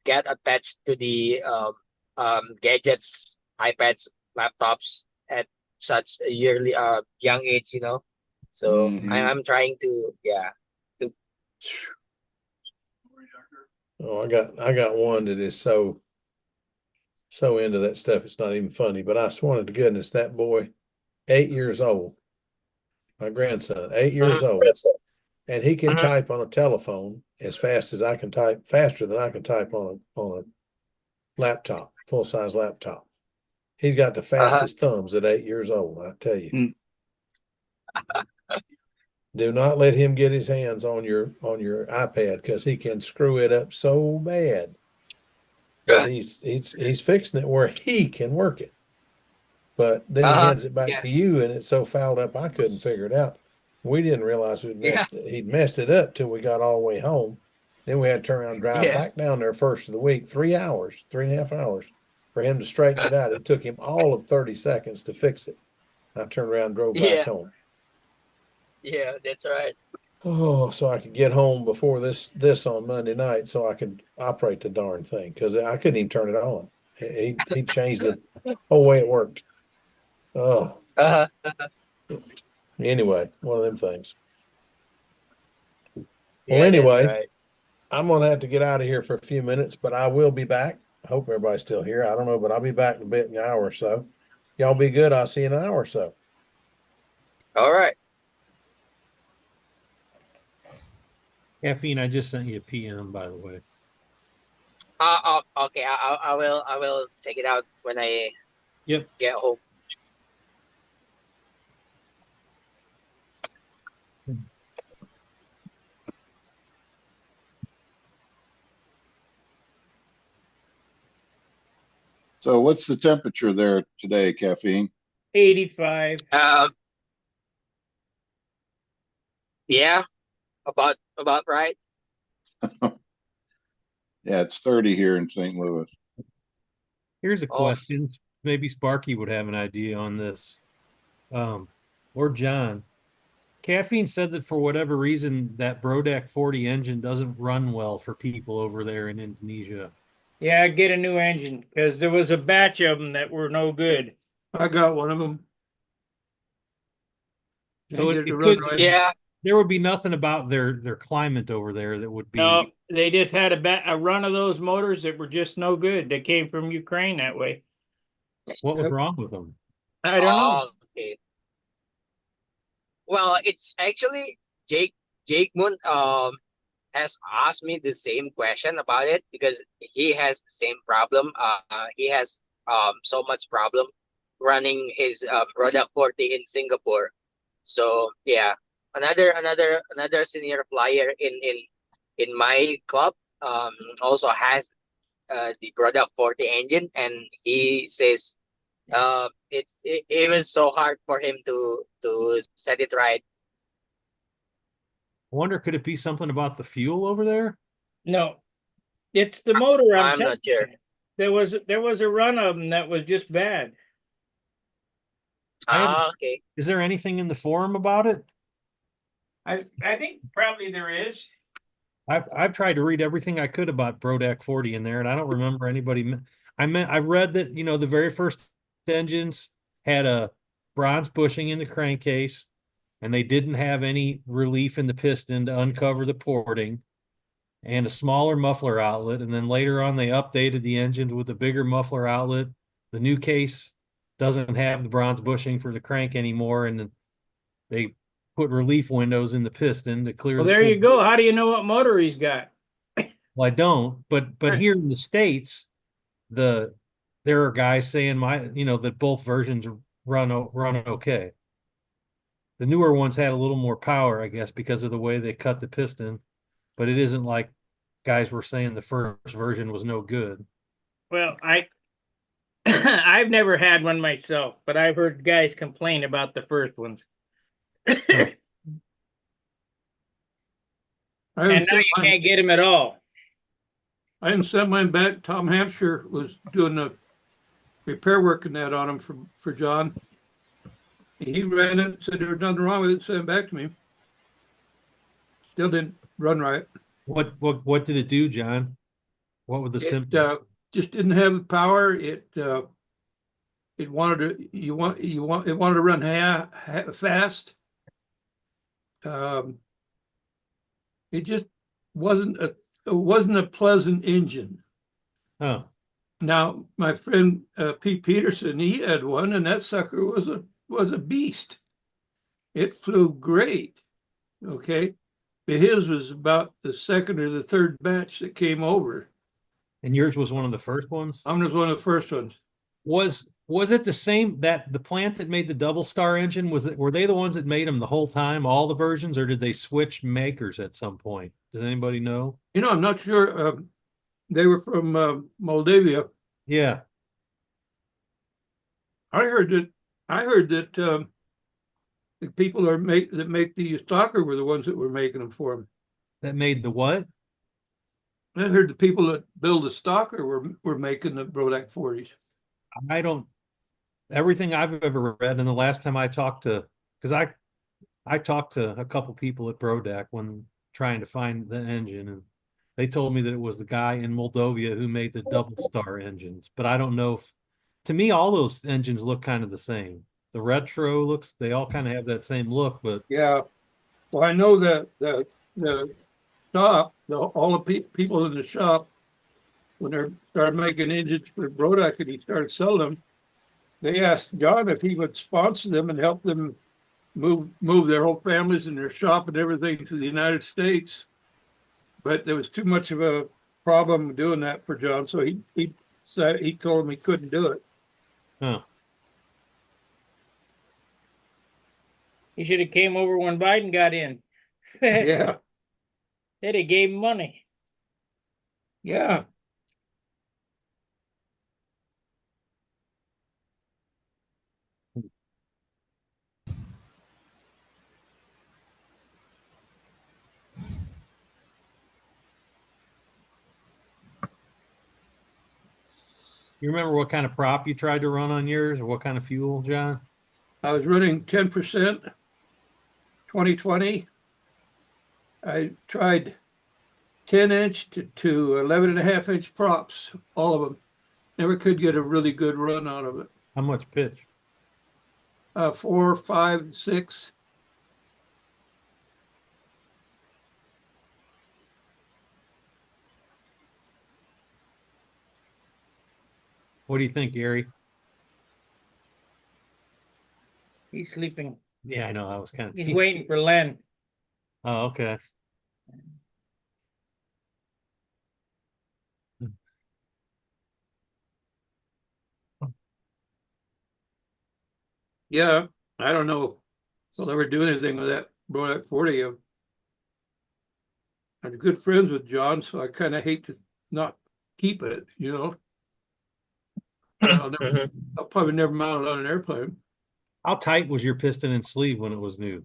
Speaker 4: get attached to the gadgets, iPads, laptops at such a yearly young age. So
Speaker 3: Mhm.
Speaker 4: I'm trying to to
Speaker 6: Oh, I got one that is so into that stuff. It's not even funny, but I swear to goodness, that boy, 8 years old, my grandson, 8 years
Speaker 4: Mhm,
Speaker 6: old, and he can
Speaker 4: mhm,
Speaker 6: type on a telephone as fast as I can type, faster than I can type on a laptop, full size laptop. He's got the
Speaker 4: uh-huh,
Speaker 6: fastest thumbs at 8 years old. I tell you,
Speaker 3: Mm.
Speaker 6: do not let him get his hands on your iPad because he can screw it up so bad. But he's fixing it where he can work it. But then he
Speaker 4: uh-huh,
Speaker 6: hands it back
Speaker 4: yeah,
Speaker 6: to you, and it's so fouled up I couldn't figure it out. We didn't realize
Speaker 4: yeah,
Speaker 6: he'd messed it up till we got all the way home. Then we had to turn around and drive
Speaker 4: yeah,
Speaker 6: back down there first of the week, 3 hours, 3.5 hours for him to straighten it out. It took him all of 30 seconds to fix it. I turned around and drove back
Speaker 4: yeah,
Speaker 6: home.
Speaker 4: yeah, that's right.
Speaker 6: Oh, so I could get home before this on Monday night so I could operate the darn thing because I couldn't even turn it on. He changed the whole way it worked. Oh,
Speaker 4: Uh-huh,
Speaker 6: anyway, one of them things. Well,
Speaker 4: yeah, that's
Speaker 6: anyway,
Speaker 4: right.
Speaker 6: I'm gonna have to get out of here for a few minutes, but I will be back. I hope everybody's still here. I don't know, but I'll be back in a bit, in an hour or so. Y'all be good. I'll see you in an hour or so.
Speaker 4: All right.
Speaker 2: Caffeine, I just sent you a PM, by the way.
Speaker 4: Okay. I will check it out when I
Speaker 2: Yep.
Speaker 4: get home.
Speaker 3: So what's the temperature there today, Caffeine?
Speaker 1: 85.
Speaker 4: Yeah, about right.
Speaker 3: Yeah, it's 30 here in St. Louis.
Speaker 2: Here's a
Speaker 4: Oh,
Speaker 2: question. Maybe Sparky would have an idea on this. Or John. Caffeine said that for whatever reason, that Brodeck 40 engine doesn't run well for people over there in Indonesia.
Speaker 1: Yeah, get a new engine because there was a batch of them that were no good.
Speaker 5: I got one of them.
Speaker 2: So
Speaker 5: Can't get it to
Speaker 2: it
Speaker 5: run
Speaker 2: could,
Speaker 5: right.
Speaker 4: yeah,
Speaker 2: there would be nothing about their climate over there that would be.
Speaker 1: No, they just had a run of those motors that were just no good. They came from Ukraine that way.
Speaker 2: What was
Speaker 5: Yep.
Speaker 2: wrong with them?
Speaker 1: I don't know.
Speaker 4: okay. Well, it's actually Jake Moon has asked me the same question about it because he has the same problem. He has so much problem running his product 40 in Singapore. So yeah, another senior flyer in my club also has the product 40 engine, and he says it was so hard for him to set it right.
Speaker 2: I wonder, could it be something about the fuel over there?
Speaker 1: No, it's the motor. I'm
Speaker 4: I'm
Speaker 1: telling
Speaker 4: not sure.
Speaker 1: you. There was a run of them that was just bad.
Speaker 4: Okay.
Speaker 2: Is there anything in the forum about it?
Speaker 1: I think probably there is.
Speaker 2: I've tried to read everything I could about Brodeck 40 in there, and I don't remember anybody. I read that the very first engines had a bronze bushing in the crankcase, and they didn't have any relief in the piston to uncover the porting, and a smaller muffler outlet. And then later on, they updated the engines with a bigger muffler outlet. The new case doesn't have the bronze bushing for the crank anymore, and they put relief windows in the piston to clear
Speaker 1: Well,
Speaker 2: the
Speaker 1: there you
Speaker 2: port.
Speaker 1: go. How do you know what motor he's got?
Speaker 2: Well, I don't, but here in the States, there are guys saying that both versions run okay. The newer ones had a little more power, I guess, because of the way they cut the piston, but it isn't like guys were saying the first version was no good.
Speaker 1: Well, I've never had one myself, but I've heard guys complain about the first ones.
Speaker 2: Huh.
Speaker 5: I
Speaker 1: And
Speaker 5: haven't
Speaker 1: now
Speaker 5: sent
Speaker 1: you
Speaker 5: mine,
Speaker 1: can't get them at all.
Speaker 5: I haven't sent mine back. Tom Hampshire was doing the repair work and that on him for John. He ran it, said there was nothing wrong with it, sent it back to me. Still didn't run right.
Speaker 2: What did it do, John? What were the
Speaker 5: It
Speaker 2: symptoms?
Speaker 5: just didn't have the power. It wanted to it wanted to run fast. It just wasn't a pleasant engine.
Speaker 2: Oh,
Speaker 5: Now, my friend Pete Peterson, he had one, and that sucker was a beast. It flew great. Okay, but his was about the second or the third batch that came over.
Speaker 2: and yours was one of the first ones?
Speaker 5: I'm just one of the first ones.
Speaker 2: Was it the same that the plant that made the double star engine were they the ones that made them the whole time, all the versions, or did they switch makers at some point? Does anybody know?
Speaker 5: I'm not sure. They were from Moldavia.
Speaker 2: Yeah,
Speaker 5: I heard that the people that make the Stalker were the ones that were making them for them.
Speaker 2: that made the what?
Speaker 5: I heard the people that build the Stalker were making the Brodak 40s.
Speaker 2: I don't. Everything I've ever read, and the last time I talked to, because I talked to a couple people at Brodak when trying to find the engine, and they told me that it was the guy in Moldavia who made the double star engines. But I don't know if, to me, all those engines look kind of the same. The retro looks, they all kind of have that same look, but
Speaker 5: Yeah. Well, I know that the shop, all the people in the shop, when they started making engines for Brodak and he started selling them, they asked John if he would sponsor them and help them move their whole families and their shop and everything to the United States. But there was too much of a problem doing that for John, so he said he told him he couldn't do it.
Speaker 2: huh.
Speaker 1: He should have came over when Biden got in.
Speaker 5: Yeah,
Speaker 1: They'd have gave him money.
Speaker 5: yeah.
Speaker 2: You remember what kind of prop you tried to run on yours, or what kind of fuel, John?
Speaker 5: I was running 10%, 2020. I tried 10-inch to 11.5-inch props, all of them. Never could get a really good run out of it.
Speaker 2: How much pitch?
Speaker 5: 4, 5, 6.
Speaker 2: What do you think, Gary?
Speaker 1: He's sleeping.
Speaker 2: Yeah, I know. I was kind of.
Speaker 1: He's waiting for Len.
Speaker 2: Oh, okay.
Speaker 5: Yeah, I don't know if I'll ever do anything with that Brodak 40. I'm good friends with John, so I kind of hate to not keep it, I'll probably never mount it on an airplane.
Speaker 2: How tight was your piston and sleeve when it was new?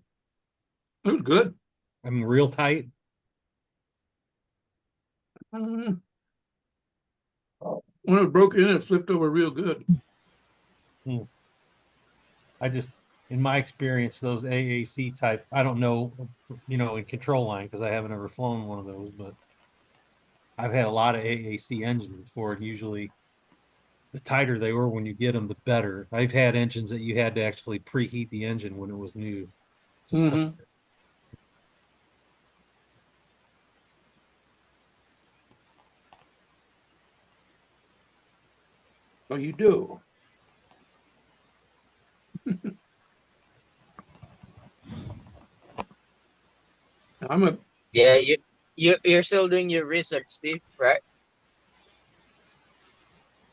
Speaker 5: It was good.
Speaker 2: I mean, real tight.
Speaker 5: When it broke in, it flipped over real good.
Speaker 2: In my experience, those AAC type, I don't know, in control line because I haven't ever flown one of those, but I've had a lot of AAC engines before, and usually the tighter they were when you get them, the better. I've had engines that you had to actually preheat the engine when it was new.
Speaker 5: Mm-hmm. Well, you do. I'm a
Speaker 4: Yeah, you're still doing your research, Steve, right?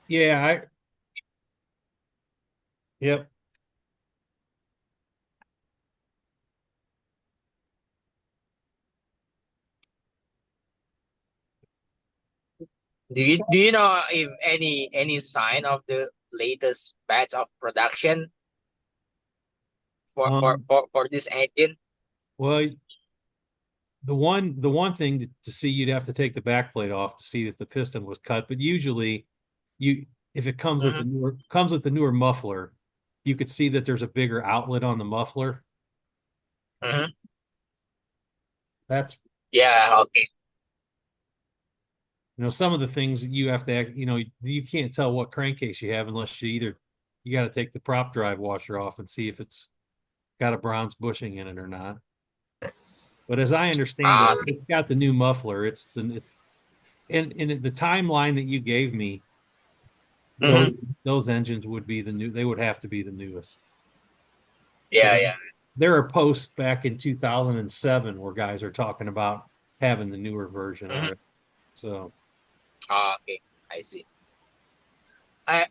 Speaker 2: Yeah, yep.
Speaker 4: Do you know if any sign of the latest batch of production
Speaker 2: Um,
Speaker 4: for this engine?
Speaker 2: well, the one thing to see, you'd have to take the back plate off to see if the piston was cut. But usually, if it comes with the newer muffler, you could see that there's a bigger outlet on the muffler.
Speaker 4: Mm-hmm.
Speaker 2: That's
Speaker 4: Yeah. Okay.
Speaker 2: some of the things that you have to you can't tell what crankcase you have unless you got to take the prop drive washer off and see if it's got a bronze bushing in it or not. But as I understand it,
Speaker 4: Okay.
Speaker 2: it's got the new muffler. It's in the timeline that you gave me, those
Speaker 4: Mhm.
Speaker 2: those engines would be they would have to be the newest.
Speaker 4: Yeah.
Speaker 2: Because
Speaker 4: Yeah.
Speaker 2: there are posts back in 2007 where guys are talking about having the newer version
Speaker 4: Mhm.
Speaker 2: already. So
Speaker 4: Okay. I see. I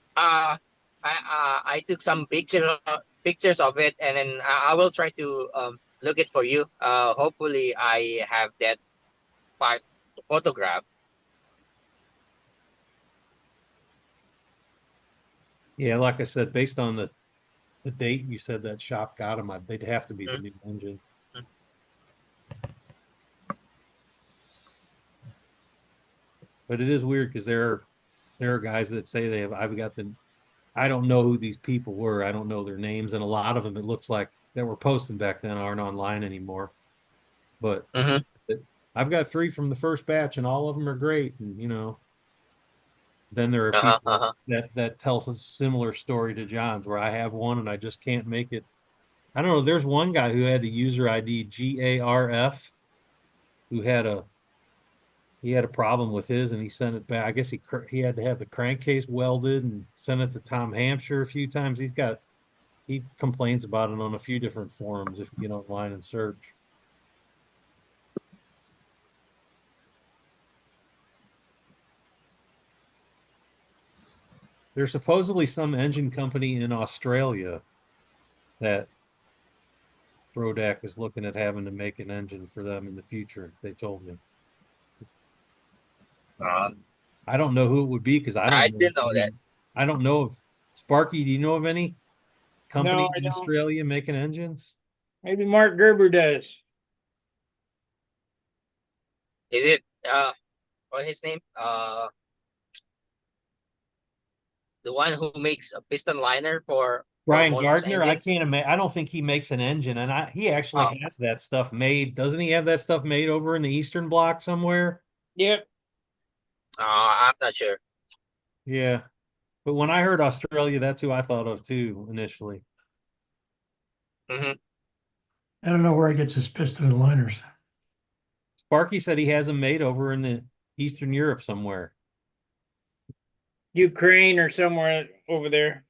Speaker 4: I took some pictures of it, and then I will try to look it for you. Hopefully I have that part to photograph.
Speaker 2: yeah, like I said, based on the date you said that shop got them, they'd have to be the
Speaker 4: Mhm.
Speaker 2: new engine. But it is weird because there are guys that say I've got I don't know who these people were. I don't know their names, and a lot of them it looks like that were posting back then aren't online anymore. But
Speaker 4: Mm-hmm.
Speaker 2: I've got 3 from the first batch, and all of them are great. And then there are
Speaker 4: Uh-huh.
Speaker 2: people
Speaker 4: Uh-huh.
Speaker 2: that tells a similar story to John's, where I have one and I just can't make it. I don't know. There's one guy who had the user ID GARF, who he had a problem with his, and he sent it back. I guess he had to have the crankcase welded and sent it to Tom Hampshire a few times. He complains about it on a few different forums if you get online and search. There's supposedly some engine company in Australia that Brodak is looking at having to make an engine for them in the future. They told me.
Speaker 4: Uh,
Speaker 2: I don't know who it would be because I
Speaker 4: I
Speaker 2: don't know.
Speaker 4: didn't know that.
Speaker 2: I don't know if Sparky. Do you know of any
Speaker 1: No,
Speaker 2: company
Speaker 1: I
Speaker 2: in
Speaker 1: don't.
Speaker 2: Australia making engines?
Speaker 1: Maybe Mark Gerber does.
Speaker 4: Is it what's his name? The one who makes a piston liner for
Speaker 2: Brian
Speaker 4: Motors
Speaker 2: Gardner. I
Speaker 4: engines?
Speaker 2: can't imagine. I don't think he makes an engine, and he actually
Speaker 4: Oh,
Speaker 2: has that stuff made. Doesn't he have that stuff made over in the Eastern Bloc somewhere?
Speaker 1: Yep.
Speaker 4: I'm not sure.
Speaker 2: Yeah. But when I heard Australia, that's who I thought of too initially.
Speaker 4: Mm-hmm.
Speaker 8: I don't know where he gets his piston and liners.
Speaker 2: Sparky said he has them made over in the Eastern Europe somewhere.
Speaker 1: Ukraine or somewhere over there.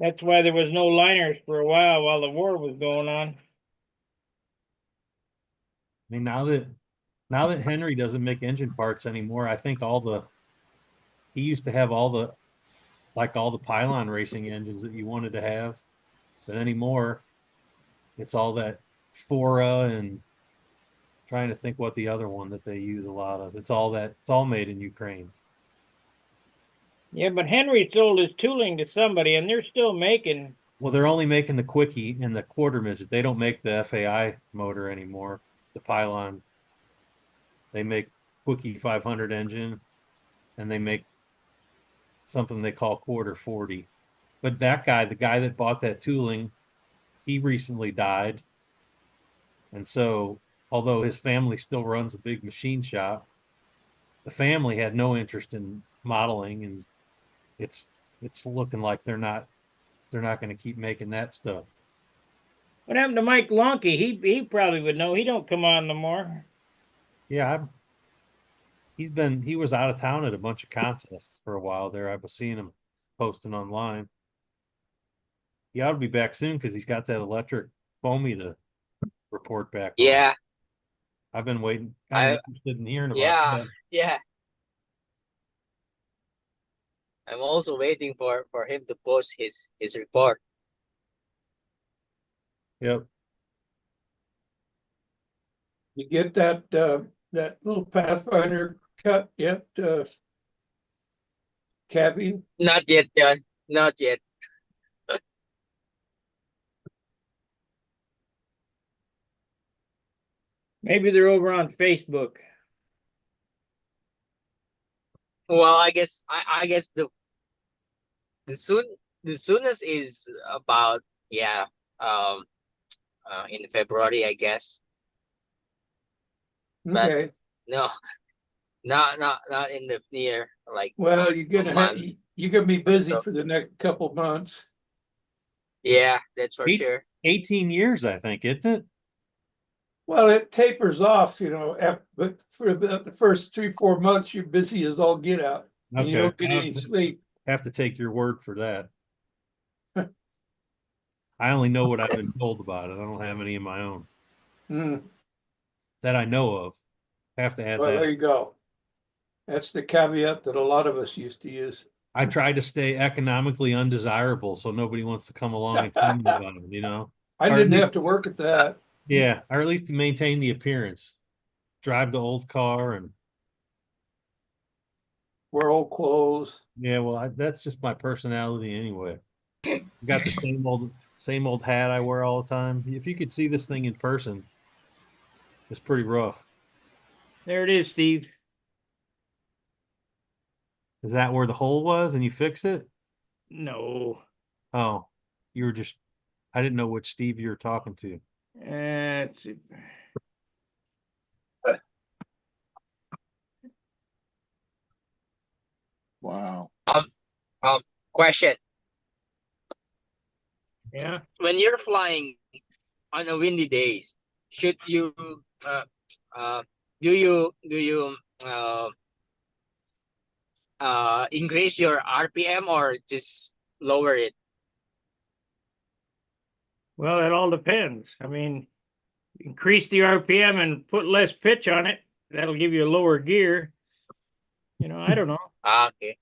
Speaker 1: That's why there was no liners for a while the war was going on.
Speaker 2: I mean, now that Henry doesn't make engine parts anymore, I think he used to have all the pylon racing engines that you wanted to have, but anymore, it's all that Fora and trying to think what the other one that they use a lot of. It's all made in Ukraine.
Speaker 1: Yeah, but Henry sold his tooling to somebody and they're still making.
Speaker 2: Well, they're only making the quickie and the quarter midget. They don't make the FAI motor anymore. The pylon. They make quickie 500 engine, and they make something they call quarter 40. But that guy, the guy that bought that tooling, he recently died. And so, although his family still runs the big machine shop, the family had no interest in modeling, and it's looking like they're not going to keep making that stuff.
Speaker 1: What happened to Mike Lonke? He probably would know. He don't come on no more.
Speaker 2: Yeah, he was out of town at a bunch of contests for a while there. I was seeing him posting online. He ought to be back soon because he's got that electric foamy to report back on.
Speaker 4: Yeah,
Speaker 2: I've been waiting, kind
Speaker 4: I
Speaker 2: of interested in hearing about
Speaker 4: yeah,
Speaker 2: that.
Speaker 4: yeah. I'm also waiting for him to post his report.
Speaker 2: Yep.
Speaker 5: You get that little Pathfinder cut yet, Kathy?
Speaker 4: Not yet, John. Not yet.
Speaker 1: Maybe they're over on Facebook.
Speaker 4: Well, I guess the soon the soonest is about, yeah, um in February, I guess. But
Speaker 5: Okay,
Speaker 4: no, not in the near, like,
Speaker 5: well,
Speaker 4: month.
Speaker 5: you're gonna be busy
Speaker 4: So
Speaker 5: for the next couple months.
Speaker 4: yeah, that's for
Speaker 2: Eight-
Speaker 4: sure.
Speaker 2: 18 years, I think, isn't it?
Speaker 5: Well, it tapers off, but for about the first 3, 4 months, you're busy as all get out. And you
Speaker 2: Okay.
Speaker 5: don't get any sleep.
Speaker 2: Have to take your word for that. I only know what I've been told about it. I don't have any of my own
Speaker 5: Hmm.
Speaker 2: that I know of. Have to add
Speaker 5: Well, there
Speaker 2: that.
Speaker 5: you go. That's the caveat that a lot of us used to use.
Speaker 2: I try to stay economically undesirable so nobody wants to come along and tell me about them, you know?
Speaker 5: I
Speaker 2: Or at
Speaker 5: didn't
Speaker 2: least-
Speaker 5: have to work at that.
Speaker 2: Yeah, or at least to maintain the appearance. Drive the old car and
Speaker 5: Wear old clothes.
Speaker 2: yeah, well, that's just my personality anyway. Got the same old hat I wear all the time. If you could see this thing in person, it's pretty rough.
Speaker 1: There it is, Steve.
Speaker 2: Is that where the hole was and you fixed it?
Speaker 1: No.
Speaker 2: Oh, you were just, I didn't know which Steve you were talking to.
Speaker 1: Let's see.
Speaker 3: Wow.
Speaker 4: Question:
Speaker 1: Yeah.
Speaker 4: when you're flying on a windy days, should you uh do you increase your RPM or just lower it?
Speaker 1: Well, it all depends. I mean, increase the RPM and put less pitch on it. That'll give you a lower gear. I don't know.
Speaker 4: Okay.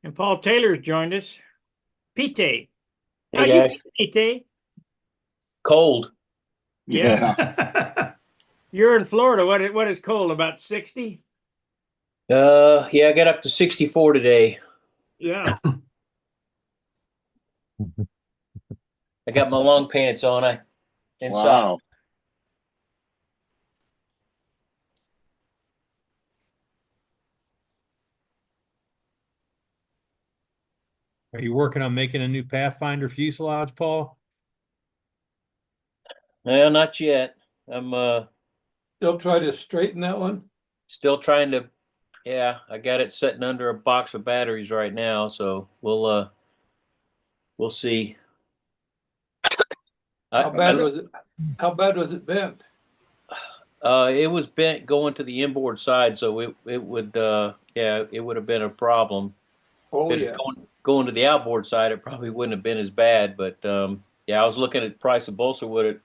Speaker 1: And Paul Taylor's joined us. Pete. How
Speaker 9: Hey
Speaker 1: you
Speaker 9: guys,
Speaker 1: doing, Pete?
Speaker 9: cold.
Speaker 1: Yeah.
Speaker 3: Yeah.
Speaker 1: You're in Florida. What is cold? About 60?
Speaker 9: Yeah, I got up to 64 today.
Speaker 1: Yeah.
Speaker 9: I got my long pants on. And socks.
Speaker 3: Wow.
Speaker 2: Are you working on making a new Pathfinder fuselage, Paul?
Speaker 9: Well, not yet. I'm
Speaker 5: They'll try to straighten that one.
Speaker 9: still trying to. Yeah, I got it sitting under a box of batteries right now, so we'll see.
Speaker 5: How bad was it? How bad was it bent?
Speaker 9: It was bent going to the inboard side, so it would it would have been a problem.
Speaker 5: Oh,
Speaker 9: If
Speaker 5: yeah.
Speaker 9: going to the outboard side, it probably wouldn't have been as bad. But yeah, I was looking at the price of balsa wood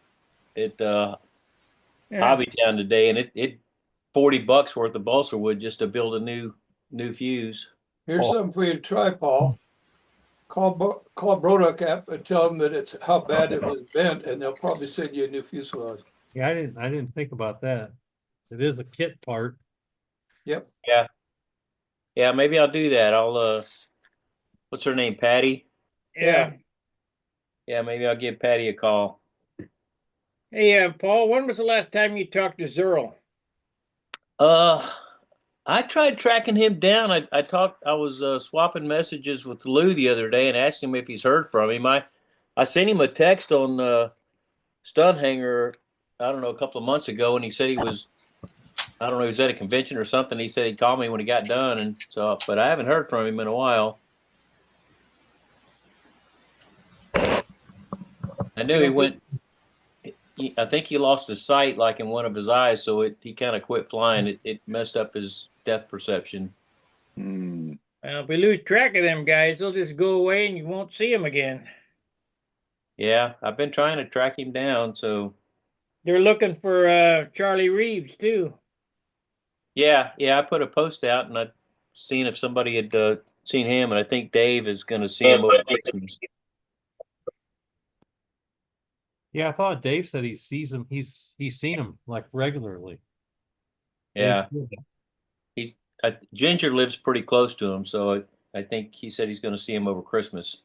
Speaker 9: at
Speaker 1: Yeah.
Speaker 9: Hobbytown today, and it $40 worth of balsa wood just to build a new fuse.
Speaker 5: Here's something for you to try, Paul. Call Broduck up and tell them that it's how bad it was bent, and they'll probably send you a new fuselage.
Speaker 2: Yeah, I didn't think about that. It is a kit part.
Speaker 5: Yep.
Speaker 9: Yeah, maybe I'll do that. I'll what's her name, Patty?
Speaker 1: Yeah.
Speaker 9: Yeah, maybe I'll give Patty a call.
Speaker 1: Hey, Paul, when was the last time you talked to Zerl?
Speaker 9: I tried tracking him down. I was swapping messages with Lou the other day and asked him if he's heard from him. I sent him a text on Stunt Hangar, I don't know, a couple of months ago, and he said he was, I don't know, he was at a convention or something. He said he'd call me when he got done, and so, but I haven't heard from him in a while. I knew he went. I think he lost his sight, like in one of his eyes, so he kind of quit flying. It messed up his depth perception.
Speaker 3: Hmm.
Speaker 1: Well, if we lose track of them guys, they'll just go away and you won't see them again.
Speaker 9: Yeah, I've been trying to track him down. So
Speaker 1: They're looking for Charlie Reeves too.
Speaker 9: yeah, I put a post out and I seen if somebody had seen him, and I think Dave is going to see him over Christmas.
Speaker 2: Yeah, I thought Dave said he sees him. He's seen him like regularly.
Speaker 9: Yeah, Ginger lives pretty close to him, so I think he said he's going to see him over Christmas.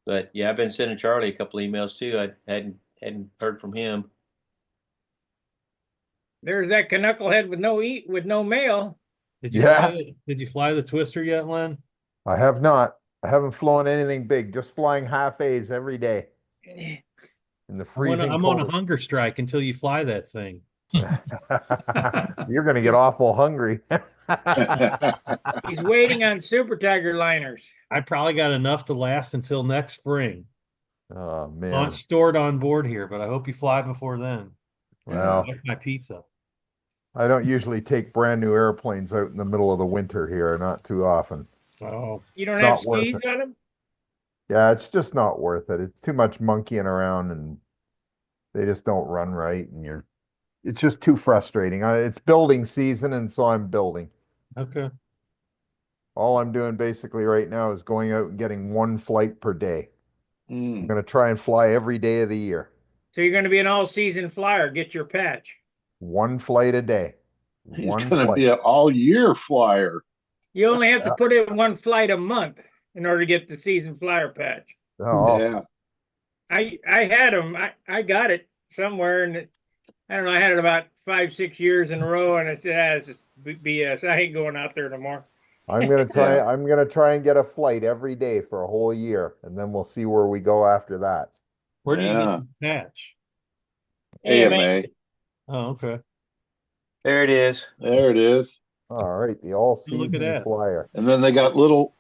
Speaker 9: But yeah, I've been sending Charlie a couple emails too. I hadn't heard from him.
Speaker 1: There's that knucklehead with no mail.
Speaker 2: Did you
Speaker 10: Yeah.
Speaker 2: did you fly the Twister yet, Len?
Speaker 10: I have not. I haven't flown anything big, just flying half A's every day in the freezing
Speaker 2: I'm on a
Speaker 10: cold.
Speaker 2: hunger strike until you fly that thing.
Speaker 10: You're going to get awful hungry.
Speaker 1: He's waiting on Super Tiger liners.
Speaker 2: I probably got enough to last until next spring.
Speaker 10: Oh man.
Speaker 2: Not stored on board here, but I hope you fly before then.
Speaker 10: Well,
Speaker 2: I like my pizza.
Speaker 10: I don't usually take brand new airplanes out in the middle of the winter here, not too often.
Speaker 2: Oh,
Speaker 1: You don't
Speaker 10: Not
Speaker 1: have
Speaker 10: worth
Speaker 1: skis
Speaker 10: it.
Speaker 1: on them?
Speaker 10: Yeah, it's just not worth it. It's too much monkeying around and they just don't run right and it's just too frustrating. It's building season and so I'm building.
Speaker 2: okay.
Speaker 10: All I'm doing basically right now is going out and getting one flight per day. I'm
Speaker 3: Hmm.
Speaker 10: going to try and fly every day of the year.
Speaker 1: So you're going to be an all-season flyer. Get your patch.
Speaker 10: One flight a day.
Speaker 3: He's
Speaker 10: One
Speaker 3: gonna
Speaker 10: flight.
Speaker 3: be an all-year flyer.
Speaker 1: You only have to
Speaker 10: Yeah.
Speaker 1: put in one flight a month in order to get the season flyer patch.
Speaker 10: Oh,
Speaker 3: Yeah.
Speaker 1: I had them. I got it somewhere, and I don't know. I had it about 5-6 years in a row, and I said, "Ah, this is BS. I ain't going out there no more."
Speaker 10: I'm gonna try.
Speaker 3: Yeah.
Speaker 10: I'm gonna try and get a flight every day for a whole year, and then we'll see where we go after that.
Speaker 2: Where do you
Speaker 3: Yeah.
Speaker 2: get the patch?
Speaker 3: AMA.
Speaker 2: Oh, okay.
Speaker 9: There it is.
Speaker 3: There it is.
Speaker 10: All right, the
Speaker 2: Look at
Speaker 10: all-season
Speaker 2: that.
Speaker 10: flyer.
Speaker 3: And then they got little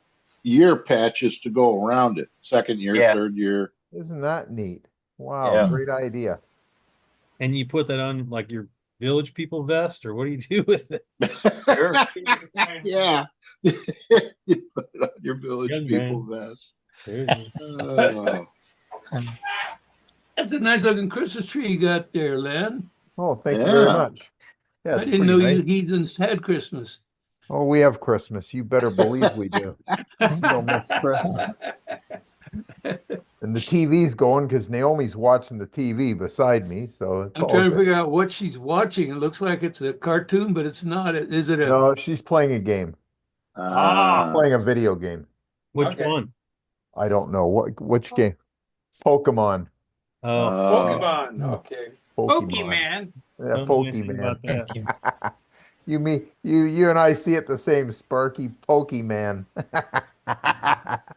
Speaker 3: year patches to go around it. Second year,
Speaker 9: Yeah.
Speaker 3: third year.
Speaker 10: Isn't that neat? Wow,
Speaker 9: Yeah.
Speaker 10: great idea.
Speaker 2: And you put that on like your Village People vest, or what do you do with it?
Speaker 9: Sure.
Speaker 3: Yeah. You put it on your village
Speaker 2: Young
Speaker 3: people vest.
Speaker 2: There you
Speaker 3: Oh.
Speaker 5: That's a nice looking Christmas tree you got there, Len.
Speaker 10: Oh, thank you very
Speaker 3: Yeah.
Speaker 10: much. Yeah,
Speaker 5: I
Speaker 10: it's
Speaker 5: didn't
Speaker 10: pretty
Speaker 5: know you
Speaker 10: nice.
Speaker 5: heathens had Christmas.
Speaker 10: Oh, we have Christmas. You better believe we do. We don't miss Christmas. And the TV's going because Naomi's watching the TV beside me, so it's
Speaker 5: I'm
Speaker 10: all
Speaker 5: trying to
Speaker 10: good.
Speaker 5: figure out what she's watching. It looks like it's a cartoon, but it's not. Is it a?
Speaker 10: No, she's playing a game, playing a video game.
Speaker 2: Which
Speaker 5: Okay.
Speaker 2: one?
Speaker 10: I don't know which game. Pokemon.
Speaker 2: Oh,
Speaker 5: Pokemon. Okay.
Speaker 1: Pokemon.
Speaker 10: Yeah,
Speaker 2: don't know anything about
Speaker 10: Pokemon.
Speaker 2: that.
Speaker 10: You and I see it the same, Sparky. Pokemon.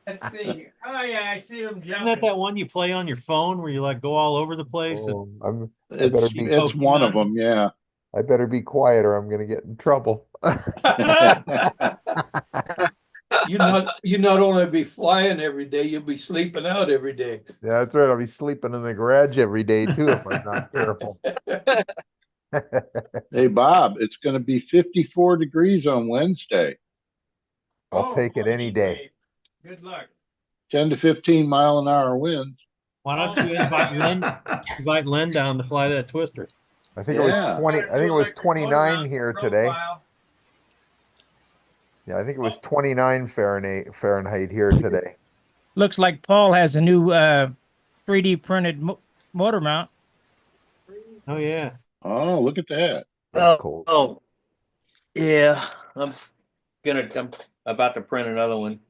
Speaker 1: Let's see. Oh yeah, I see him
Speaker 2: Isn't that
Speaker 1: jumping.
Speaker 2: that one you play on your phone where you like go all over the place?
Speaker 10: Oh, I better
Speaker 3: It's
Speaker 10: be
Speaker 3: one of
Speaker 2: Pokemon.
Speaker 3: them, yeah.
Speaker 10: I better be quiet or I'm gonna get in trouble.
Speaker 5: You not only be flying every day, you'll be sleeping out every day.
Speaker 10: Yeah, that's right. I'll be sleeping in the garage every day too if I'm not careful.
Speaker 3: Hey, Bob, it's going to be 54 degrees on Wednesday,
Speaker 10: I'll take it any day.
Speaker 1: Good luck.
Speaker 3: 10 to 15 mile an hour winds.
Speaker 2: Why don't you invite Len down to fly that Twister?
Speaker 10: I think it was
Speaker 3: Yeah.
Speaker 10: 20. I think it was 29 here today. Yeah, I think it was 29 Fahrenheit here today.
Speaker 1: Looks like Paul has a new 3D printed motor mount.
Speaker 2: Oh yeah.
Speaker 3: Oh, look at that.
Speaker 10: That's cold.
Speaker 9: Oh, yeah. I'm about to print another one.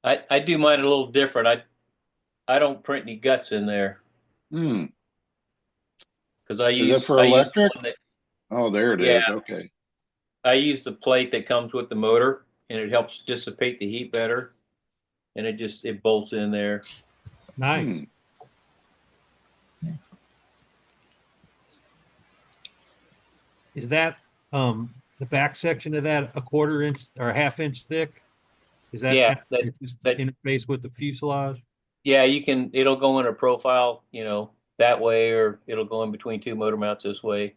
Speaker 9: I do mine a little different. I don't print any guts in there
Speaker 3: Hmm.
Speaker 9: because I
Speaker 3: Is
Speaker 9: use
Speaker 3: that for
Speaker 9: I use the
Speaker 3: electric?
Speaker 9: one that-
Speaker 3: Oh, there it is.
Speaker 9: Yeah.
Speaker 3: Okay.
Speaker 9: I use the plate that comes with the motor, and it helps dissipate the heat better, and it bolts in there.
Speaker 2: Nice. Is that the back section of that a 1/4 inch or a 1/2 inch thick? Is that
Speaker 9: Yeah,
Speaker 2: just
Speaker 9: that-
Speaker 2: interface with the fuselage?
Speaker 9: Yeah, it'll go in a profile, that way, or it'll go in between two motor mounts this way.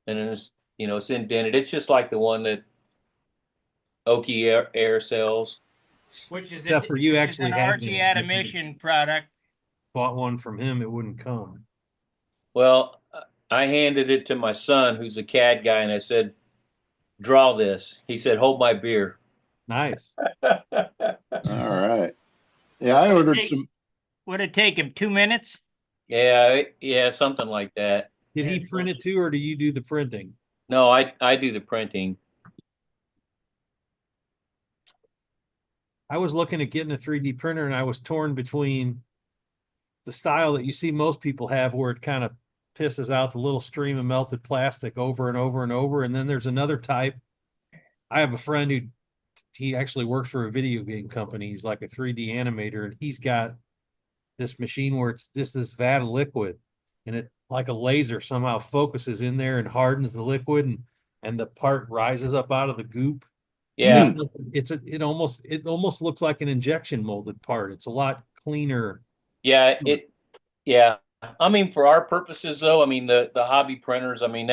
Speaker 9: And then it's indented. It's just like the one that Oki Air sells.
Speaker 1: which is
Speaker 2: Except for you
Speaker 1: which is
Speaker 2: actually
Speaker 1: an
Speaker 2: have
Speaker 1: Archie
Speaker 2: one.
Speaker 1: Admission product.
Speaker 2: Bought one from him, it wouldn't come.
Speaker 9: Well, I handed it to my son, who's a CAD guy, and I said, "Draw this." He said, "Hold my beer."
Speaker 2: Nice.
Speaker 3: All right. Yeah, I ordered some.
Speaker 1: Would it take him 2 minutes?
Speaker 9: Yeah, something like that.
Speaker 2: Did he print it too, or do you do the printing?
Speaker 9: No, I do the printing.
Speaker 2: I was looking at getting a 3D printer and I was torn between the style that you see most people have where it kind of pisses out the little stream of melted plastic over and over and over. And then there's another type. I have a friend who he actually works for a video game company. He's like a 3D animator, and he's got this machine where it's just this vat of liquid, and it like a laser somehow focuses in there and hardens the liquid, and the part rises up out of the goop.
Speaker 9: Yeah,
Speaker 2: It almost looks like an injection molded part. It's a lot cleaner.
Speaker 9: yeah, yeah. I mean, for our purposes, though, I mean the hobby printers. I mean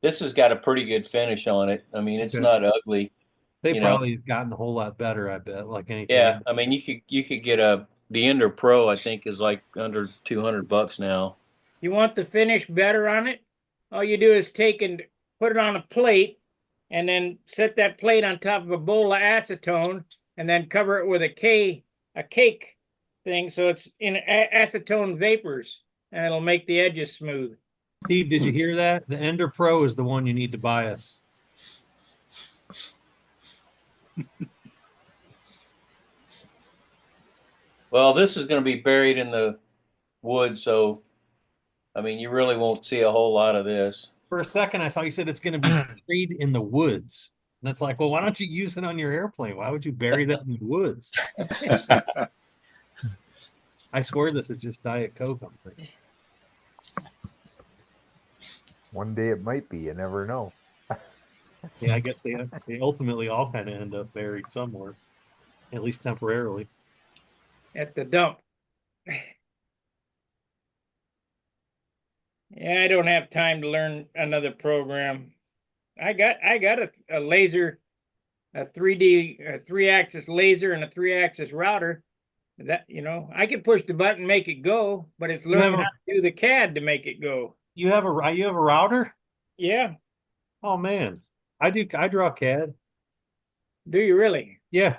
Speaker 9: this has got a pretty good finish on it. I mean, it's
Speaker 2: Okay.
Speaker 9: not ugly.
Speaker 2: They
Speaker 9: You know.
Speaker 2: probably have gotten a whole lot better, I bet, like anything
Speaker 9: Yeah,
Speaker 2: else.
Speaker 9: I mean, you could get the Ender Pro. I think is like under $200 now.
Speaker 1: You want the finish better on it? All you do is take and put it on a plate, and then set that plate on top of a bowl of acetone, and then cover it with a cake thing, so it's in acetone vapors, and it'll make the edges smooth.
Speaker 2: Steve, did you hear that? The Ender Pro is the one you need to buy us.
Speaker 9: Well, this is going to be buried in the wood, so I mean, you really won't see a whole lot of this.
Speaker 2: For a second, I thought you said it's going to be buried in the woods. And it's like, well, why don't you use it on your airplane? Why would you bury that in the woods? I swear this is just Diet Coke, I'm thinking.
Speaker 10: One day it might be, you never know.
Speaker 2: Yeah, I guess they ultimately all kind of end up buried somewhere, at least temporarily.
Speaker 1: At the dump. Yeah, I don't have time to learn another program. I got a laser, a 3D, a 3-axis laser and a 3-axis router. That, I can push the button and make it go, but it's learning how to do the CAD to make it go.
Speaker 2: You have a router?
Speaker 1: Yeah.
Speaker 2: Oh man, I draw CAD.
Speaker 1: Do you really?
Speaker 2: Yeah.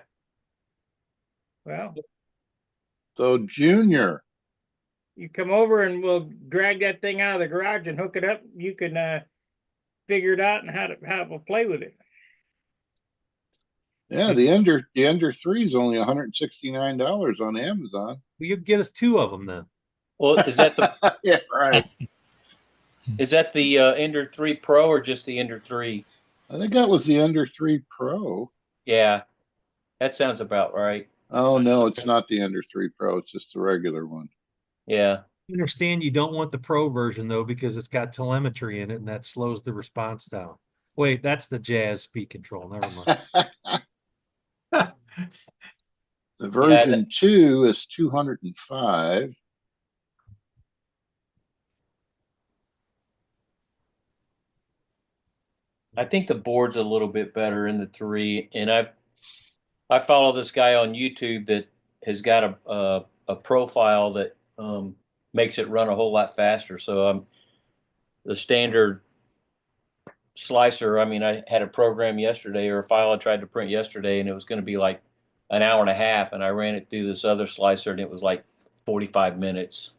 Speaker 1: Well,
Speaker 3: So Junior,
Speaker 1: you come over and we'll drag that thing out of the garage and hook it up. You can figure it out and how to play with it.
Speaker 3: yeah, the Ender 3 is only $169 on Amazon.
Speaker 2: Well, you get us 2 of them then.
Speaker 9: Well, is that the
Speaker 3: Yeah, right.
Speaker 9: Ender 3 Pro or just the Ender 3?
Speaker 3: I think that was the Ender 3 Pro.
Speaker 9: Yeah, that sounds about right.
Speaker 3: Oh no, it's not the Ender 3 Pro. It's just the regular one.
Speaker 9: Yeah.
Speaker 2: I understand you don't want the Pro version though because it's got telemetry in it and that slows the response down. Wait, that's the Jazz speed control. Never mind.
Speaker 3: The version 2 is 205.
Speaker 9: I think the board's a little bit better in the 3, and I follow this guy on YouTube that has got a profile that makes it run a whole lot faster. So the standard slicer. I mean, I had a program yesterday or a file I tried to print yesterday, and it was going to be like an hour and a half, and I ran it through this other slicer, and it was like 45 minutes.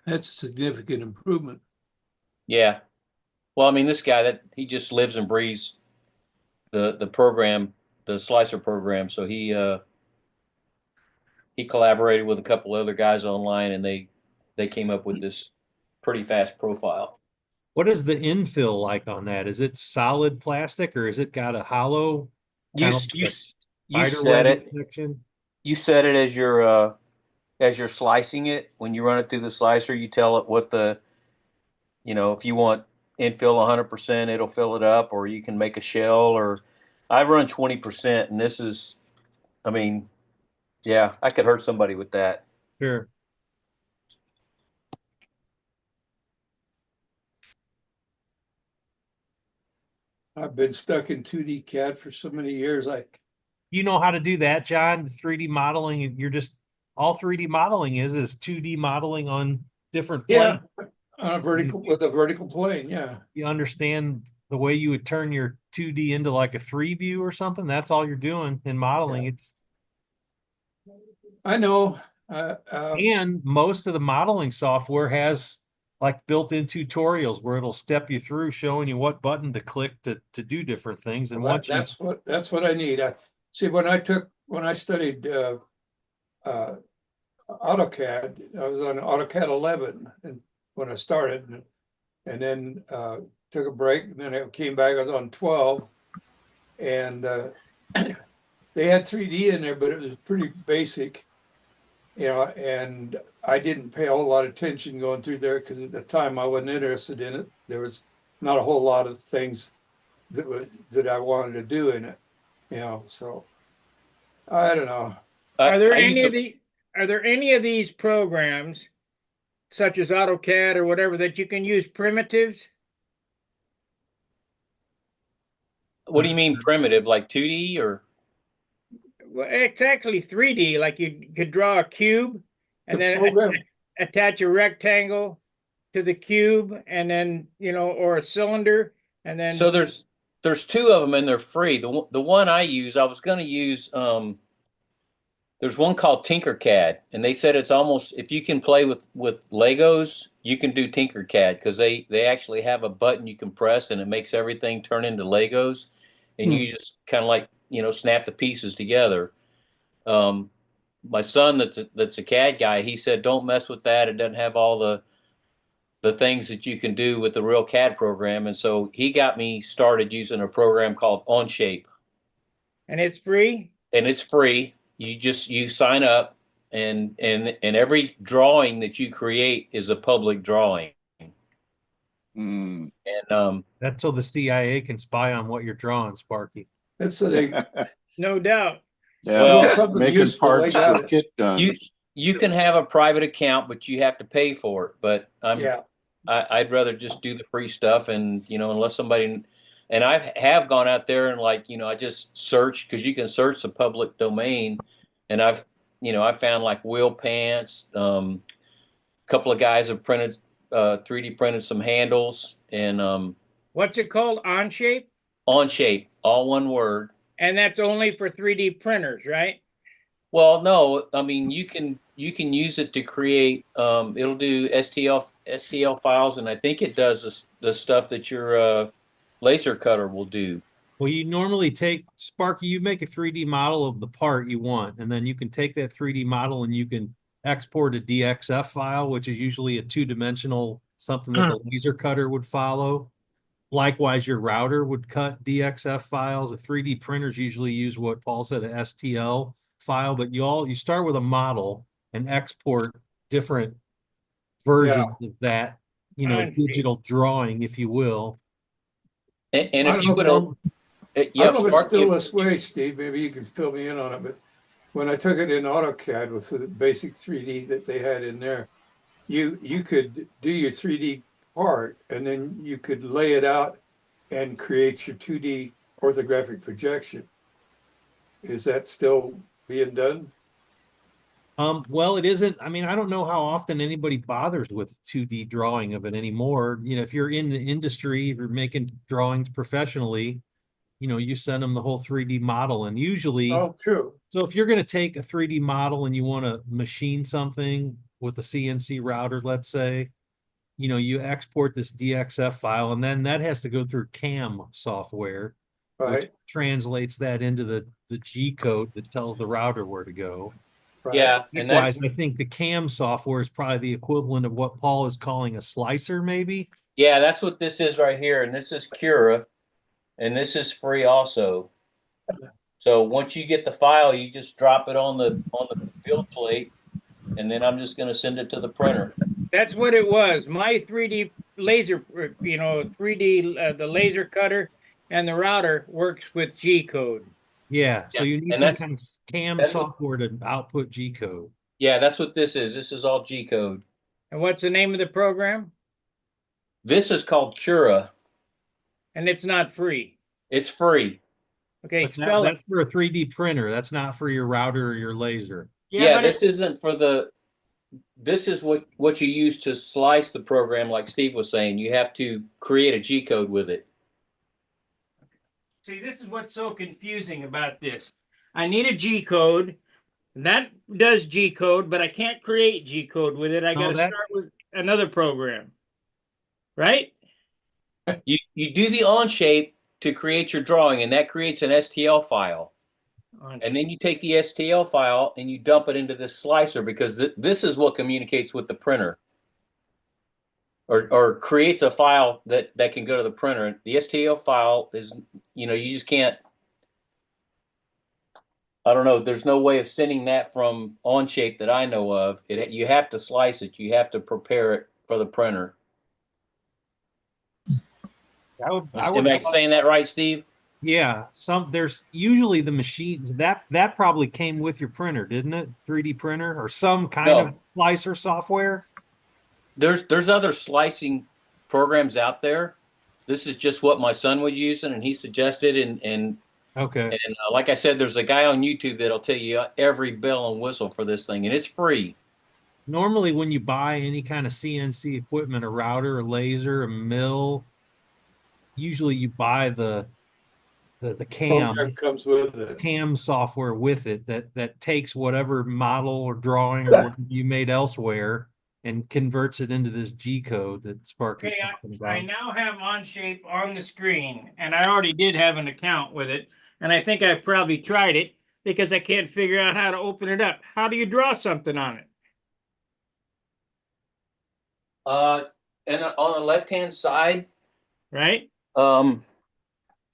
Speaker 5: That's a significant improvement.
Speaker 9: Yeah. Well, I mean, this guy he just lives and breathes the program, the slicer program. So he collaborated with a couple other guys online, and they came up with this pretty fast profile.
Speaker 2: What is the infill like on that? Is it solid plastic or is it got a hollow?
Speaker 9: You
Speaker 2: spider
Speaker 9: set
Speaker 2: web
Speaker 9: it.
Speaker 2: section?
Speaker 9: You set it as you're slicing it. When you run it through the slicer, you tell it what if you want infill 100%, it'll fill it up, or you can make a shell. Or I run 20%, and this is, I mean, yeah, I could hurt somebody with that.
Speaker 2: Sure.
Speaker 5: I've been stuck in 2D CAD for so many years.
Speaker 2: You know how to do that, John? 3D modeling, you're just, all 3D modeling is 2D modeling on different
Speaker 5: Yeah,
Speaker 2: planes.
Speaker 5: on a vertical, with a vertical plane, yeah.
Speaker 2: You understand the way you would turn your 2D into like a 3 view or something? That's all you're doing in modeling. It's
Speaker 5: I know.
Speaker 2: and most of the modeling software has like built-in tutorials where it'll step you through showing you what button to click to do different things. And once you
Speaker 5: That's what I need. See, when I studied AutoCAD, I was on AutoCAD 11 and when I started, and then took a break, and then I came back. I was on 12, and they had 3D in there, but it was pretty basic, you know. And I didn't pay a whole lot of attention going through there because at the time I wasn't interested in it. There was not a whole lot of things that I wanted to do in it, you know. So I don't know.
Speaker 1: Are there
Speaker 9: I use
Speaker 1: any
Speaker 9: a-
Speaker 1: of are there any of these programs, such as AutoCAD or whatever, that you can use primitives?
Speaker 9: What do you mean primitive, like 2D or?
Speaker 1: Well, it's actually 3D, like you could draw a cube and
Speaker 5: The
Speaker 1: then
Speaker 5: program,
Speaker 1: attach a rectangle to the cube and then, or a cylinder and then.
Speaker 9: So there's two of them and they're free. The one I use, I was going to use there's one called Tinkercad, and they said it's almost, if you can play with Legos, you can do Tinkercad because they actually have a button you can press and it makes everything turn into Legos, and you just kind of like snap the pieces together. My son that's a CAD guy, he said don't mess with that. It doesn't have all the things that you can do with the real CAD program, and so he got me started using a program called Onshape.
Speaker 1: And it's free?
Speaker 9: And it's free. You sign up, and every drawing that you create is a public drawing.
Speaker 3: Mm.
Speaker 9: And
Speaker 2: that's so the CIA can spy on what you're drawing, Sparky.
Speaker 5: that's so they
Speaker 1: No doubt.
Speaker 3: Yeah,
Speaker 9: Well,
Speaker 5: something
Speaker 3: making
Speaker 5: useful, they
Speaker 3: parts
Speaker 5: got
Speaker 3: for
Speaker 5: it.
Speaker 3: kit guns.
Speaker 9: you can have a private account, but you have to pay for it. But
Speaker 5: Yeah,
Speaker 9: I'd rather just do the free stuff, and unless somebody, and I have gone out there and I just search, because you can search the public domain, and I found like wheel pants. A couple of guys have 3D printed some handles, and
Speaker 1: What's it called? Onshape?
Speaker 9: Onshape, all one word.
Speaker 1: And that's only for 3D printers, right?
Speaker 9: Well, no, I mean you can use it to create. It'll do STL files, and I think it does the stuff that your laser cutter will do.
Speaker 2: Well, you normally take, Sparky, you make a 3D model of the part you want, and then you can take that 3D model and you can export a DXF file, which is usually a two-dimensional, something that the laser cutter would follow. Likewise, your router would cut DXF files. The 3D printers usually use what Paul said, an STL file, but you start with a model and export different versions of that, digital drawing, if you will.
Speaker 9: And
Speaker 5: I
Speaker 9: if
Speaker 5: don't
Speaker 9: you
Speaker 5: know
Speaker 9: would,
Speaker 5: I don't know if it's still this way, Steve. Maybe you can fill me in on it. But when I took it in AutoCAD with the basic 3D that they had in there, you could do your 3D part and then you could lay it out and create your 2D orthographic projection. Is that still being done?
Speaker 2: Well, it isn't. I mean, I don't know how often anybody bothers with 2D drawing of it anymore. If you're in the industry, if you're making drawings professionally, you send them the whole 3D model, and usually,
Speaker 5: Oh, true.
Speaker 2: so if you're going to take a 3D model and you want to machine something with a CNC router, let's say, you export this DXF file, and then that has to go through CAM software, which
Speaker 5: Right,
Speaker 2: translates that into the G code that tells the router where to go.
Speaker 5: right.
Speaker 9: yeah, and
Speaker 2: Likewise,
Speaker 9: that's
Speaker 2: I think the CAM software is probably the equivalent of what Paul is calling a slicer, maybe.
Speaker 9: that's what this is right here, and this is Cura, and this is free also. So once you get the file, you just drop it on the build plate, and then I'm just going to send it to the printer.
Speaker 1: That's what it was. My 3D laser, 3D, the laser cutter and the router works with G code.
Speaker 2: Yeah, so
Speaker 9: Yeah,
Speaker 2: you need
Speaker 9: and
Speaker 2: some
Speaker 9: that's-
Speaker 2: kind of CAM
Speaker 9: that's what-
Speaker 2: software to output G code.
Speaker 9: Yeah, that's what this is. This is all G code.
Speaker 1: And what's the name of the program?
Speaker 9: This is called Cura.
Speaker 1: And it's not free.
Speaker 9: It's free.
Speaker 1: Okay,
Speaker 2: But
Speaker 1: spell it.
Speaker 2: that's for a 3D printer. That's not for your router or your laser.
Speaker 9: Yeah,
Speaker 1: but
Speaker 9: this isn't for the. This is what you use to slice the program, like Steve was saying. You have to create a G code with it.
Speaker 1: see, this is what's so confusing about this. I need a G code. That does G code, but I can't create G code with it. I
Speaker 2: No,
Speaker 1: got to
Speaker 2: that-
Speaker 1: start with another program, right?
Speaker 9: You do the on shape to create your drawing, and that creates an STL file. And then you take the STL file and you dump it into this slicer, because this is what communicates with the printer, or creates a file that can go to the printer. The STL file is, you just can't. I don't know. There's no way of sending that from Onshape that I know of. You have to slice it. You have to prepare it for the printer.
Speaker 2: I
Speaker 9: Am
Speaker 2: would
Speaker 9: I saying that right, Steve?
Speaker 2: Yeah, there's usually the machines that probably came with your printer, didn't it? 3D printer or some kind of slicer software.
Speaker 9: There's other slicing programs out there. This is just what my son was using, and he suggested. And
Speaker 2: Okay.
Speaker 9: Like I said, there's a guy on YouTube that'll tell you every bell and whistle for this thing, and it's free.
Speaker 2: Normally, when you buy any kind of CNC equipment, a router, a laser, a mill, usually you buy the
Speaker 5: Program comes with it.
Speaker 2: cam software with it that takes whatever model or drawing or whatever you made elsewhere and converts it into this G code that Sparky's
Speaker 1: Okay,
Speaker 2: talking
Speaker 1: I
Speaker 2: about.
Speaker 1: now have Onshape on the screen, and I already did have an account with it, and I think I've probably tried it because I can't figure out how to open it up. How do you draw something on it?
Speaker 9: And on the left-hand side,
Speaker 1: Right?
Speaker 9: um,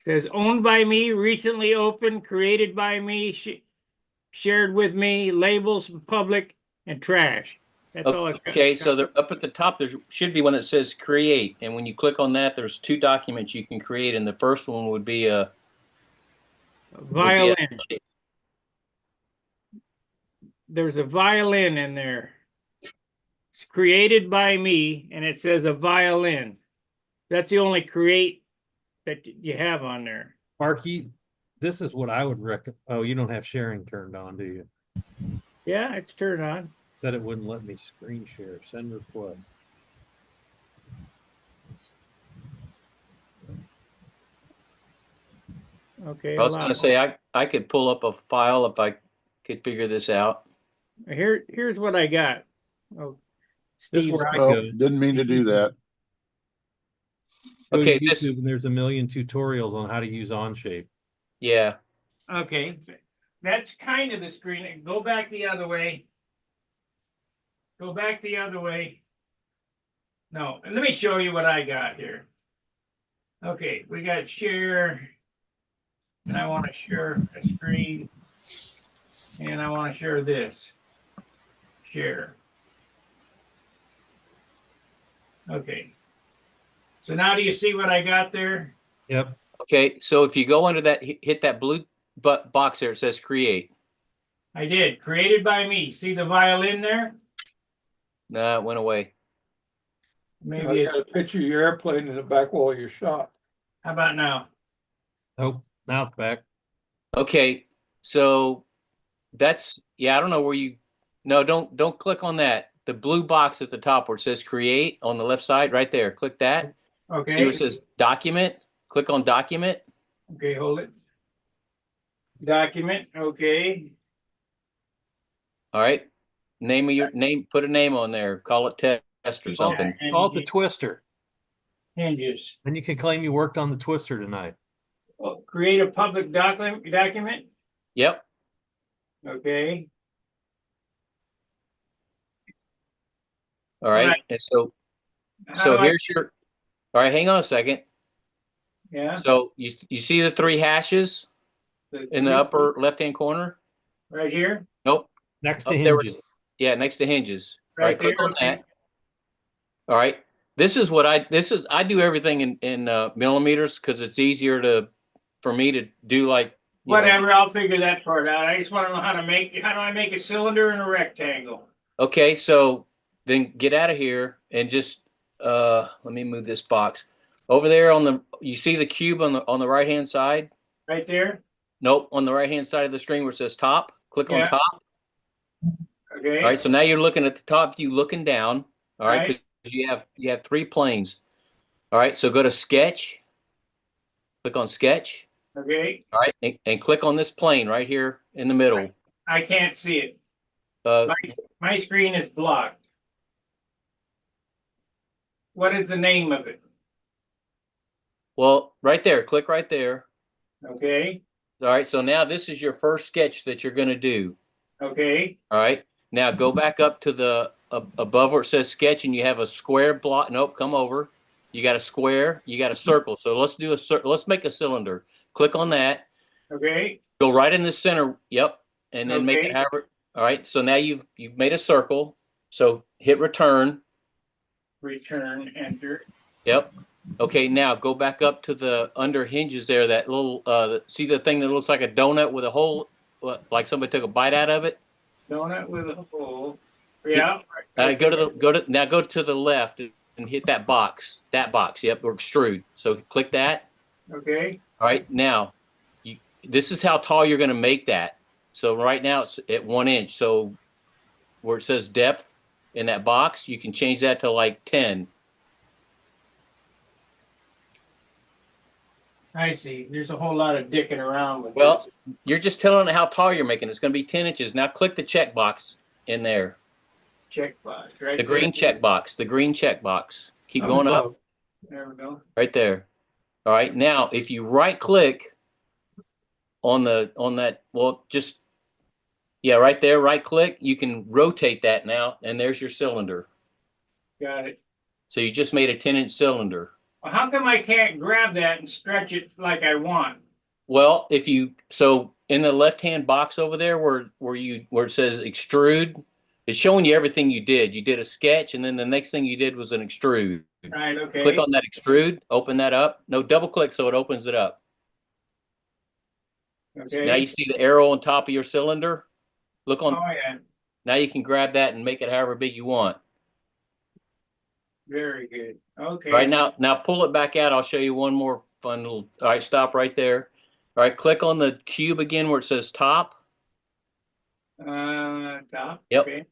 Speaker 1: Says owned by me, recently opened, created by me, shared with me, labels, public, and trash. That's all I've got.
Speaker 9: okay, so up at the top, there should be one that says create. And when you click on that, there's 2 documents you can create. And the first one would be a
Speaker 1: violin. There's a violin in there. It's created by me, and it says a violin. That's the only create that you have on there.
Speaker 2: Sparky, this is what I would recommend. Oh, you don't have sharing turned on, do you?
Speaker 1: Yeah, it's turned on.
Speaker 2: Said it wouldn't let me screen share. Send request.
Speaker 1: Okay.
Speaker 9: I was going to say I could pull up a file if I could figure this out.
Speaker 1: Here's what I got. Oh,
Speaker 2: This is
Speaker 1: Steve's
Speaker 2: where I
Speaker 3: Oh,
Speaker 2: go.
Speaker 3: didn't mean to do that.
Speaker 2: Go
Speaker 9: Okay,
Speaker 2: to YouTube and there's a million tutorials on how to use Onshape.
Speaker 9: Yeah.
Speaker 1: Okay, that's kind of the screen. Go back the other way. Go back the other way. No, and let me show you what I got here. Okay, we got share, and I want to share a screen, and I want to share this. Share. Okay. So now do you see what I got there?
Speaker 2: Yep.
Speaker 9: Okay, so if you go under that, hit that blue box there, it says create.
Speaker 1: I did. Created by me. See the violin there?
Speaker 9: No, it went away.
Speaker 1: Maybe
Speaker 5: I got a picture of your airplane in the back wall of your shop.
Speaker 1: How about now?
Speaker 2: Nope. Now it's back.
Speaker 9: Okay, so that's, I don't know where you, no, don't click on that. The blue box at the top where it says create on the left side, right there, click that.
Speaker 1: Okay.
Speaker 9: See where it says document? Click on document.
Speaker 1: Okay, hold it. Document, okay.
Speaker 9: All right. Name of your name, put a name on there. Call it test or something.
Speaker 1: Yeah,
Speaker 2: Call it the Twister.
Speaker 1: Hinges.
Speaker 2: Then you can claim you worked on the Twister tonight.
Speaker 1: Oh, create a public document.
Speaker 9: Yep.
Speaker 1: Okay.
Speaker 9: All right.
Speaker 1: Right.
Speaker 9: And so
Speaker 1: How do I-
Speaker 9: here's your, all right, hang on a second.
Speaker 1: Yeah.
Speaker 9: So you see the 3 hashes in the upper left-hand corner?
Speaker 1: Right here.
Speaker 9: Nope.
Speaker 2: Next to
Speaker 9: Up there
Speaker 2: hinges.
Speaker 9: Yeah, next to hinges. All right, click
Speaker 1: there,
Speaker 9: on
Speaker 1: okay.
Speaker 9: that. All right. This is I do everything in millimeters because it's easier for me to do like, you know.
Speaker 1: Whatever, I'll figure that part out. I just want to know how do I make a cylinder and a rectangle?
Speaker 9: Okay, so then get out of here and just let me move this box. Over there on the, you see the cube on the right-hand side?
Speaker 1: Right there?
Speaker 9: Nope, on the right-hand side of the screen where it says top, click on
Speaker 1: Yeah.
Speaker 9: top.
Speaker 1: Okay.
Speaker 9: All right, so now you're looking at the top view, looking down. All right,
Speaker 1: Right.
Speaker 9: because you have 3 planes. All right, so go to sketch. Click on sketch.
Speaker 1: Okay.
Speaker 9: All right, and click on this plane right here in the middle.
Speaker 1: I can't see it.
Speaker 9: Uh,
Speaker 1: My screen is blocked. What is the name of it?
Speaker 9: well, right there, click right there.
Speaker 1: Okay.
Speaker 9: All right, so now this is your first sketch that you're going to do.
Speaker 1: Okay.
Speaker 9: All right, now go back up to the above where it says sketch, and you have a square block. Nope, come over. You got a square, you got a circle. So let's do a circle. Let's make a cylinder. Click on that.
Speaker 1: Okay.
Speaker 9: Go right in the center. Yep, and then make it
Speaker 1: Okay.
Speaker 9: however. All right, so now you've made a circle. So hit return.
Speaker 1: Return, enter.
Speaker 9: Yep. Okay, now go back up to the under hinges there. That little see the thing that looks like a donut with a hole, like somebody took a bite out of it.
Speaker 1: Donut with a hole. Yeah.
Speaker 9: Go to the left and hit that box. That box. Yep, or extrude. So click that.
Speaker 1: Okay.
Speaker 9: All right, now this is how tall you're going to make that. So right now it's at 1 inch. So where it says depth in that box, you can change that to like 10.
Speaker 1: I see. There's a whole lot of dicking around with
Speaker 9: Well,
Speaker 1: this.
Speaker 9: you're just telling it how tall you're making. It's going to be 10 inches. Now click the check box in there.
Speaker 1: Checkbox, right?
Speaker 9: The green check box. The green check box. Keep going up.
Speaker 1: There we go.
Speaker 9: Right there. All right. Now, if you right click on that, well, just yeah, right there, right click, you can rotate that now, and there's your cylinder.
Speaker 1: Got it.
Speaker 9: So you just made a 10-inch cylinder.
Speaker 1: Well, how come I can't grab that and stretch it like I want?
Speaker 9: Well, so in the left-hand box over there where it says extrude, it's showing you everything you did. You did a sketch, and then the next thing you did was an extrude.
Speaker 1: Right, okay.
Speaker 9: Click on that extrude, open that up. No, double click so it opens it up.
Speaker 1: Okay.
Speaker 9: So now you see the arrow on top of your cylinder. Look on.
Speaker 1: Oh, yeah.
Speaker 9: Now you can grab that and make it however big you want.
Speaker 1: Very good. Okay.
Speaker 9: Right now pull it back out. I'll show you one more fun little. All right, stop right there. All right, click on the cube again where it says top.
Speaker 1: Top.
Speaker 9: Yep.
Speaker 1: Okay.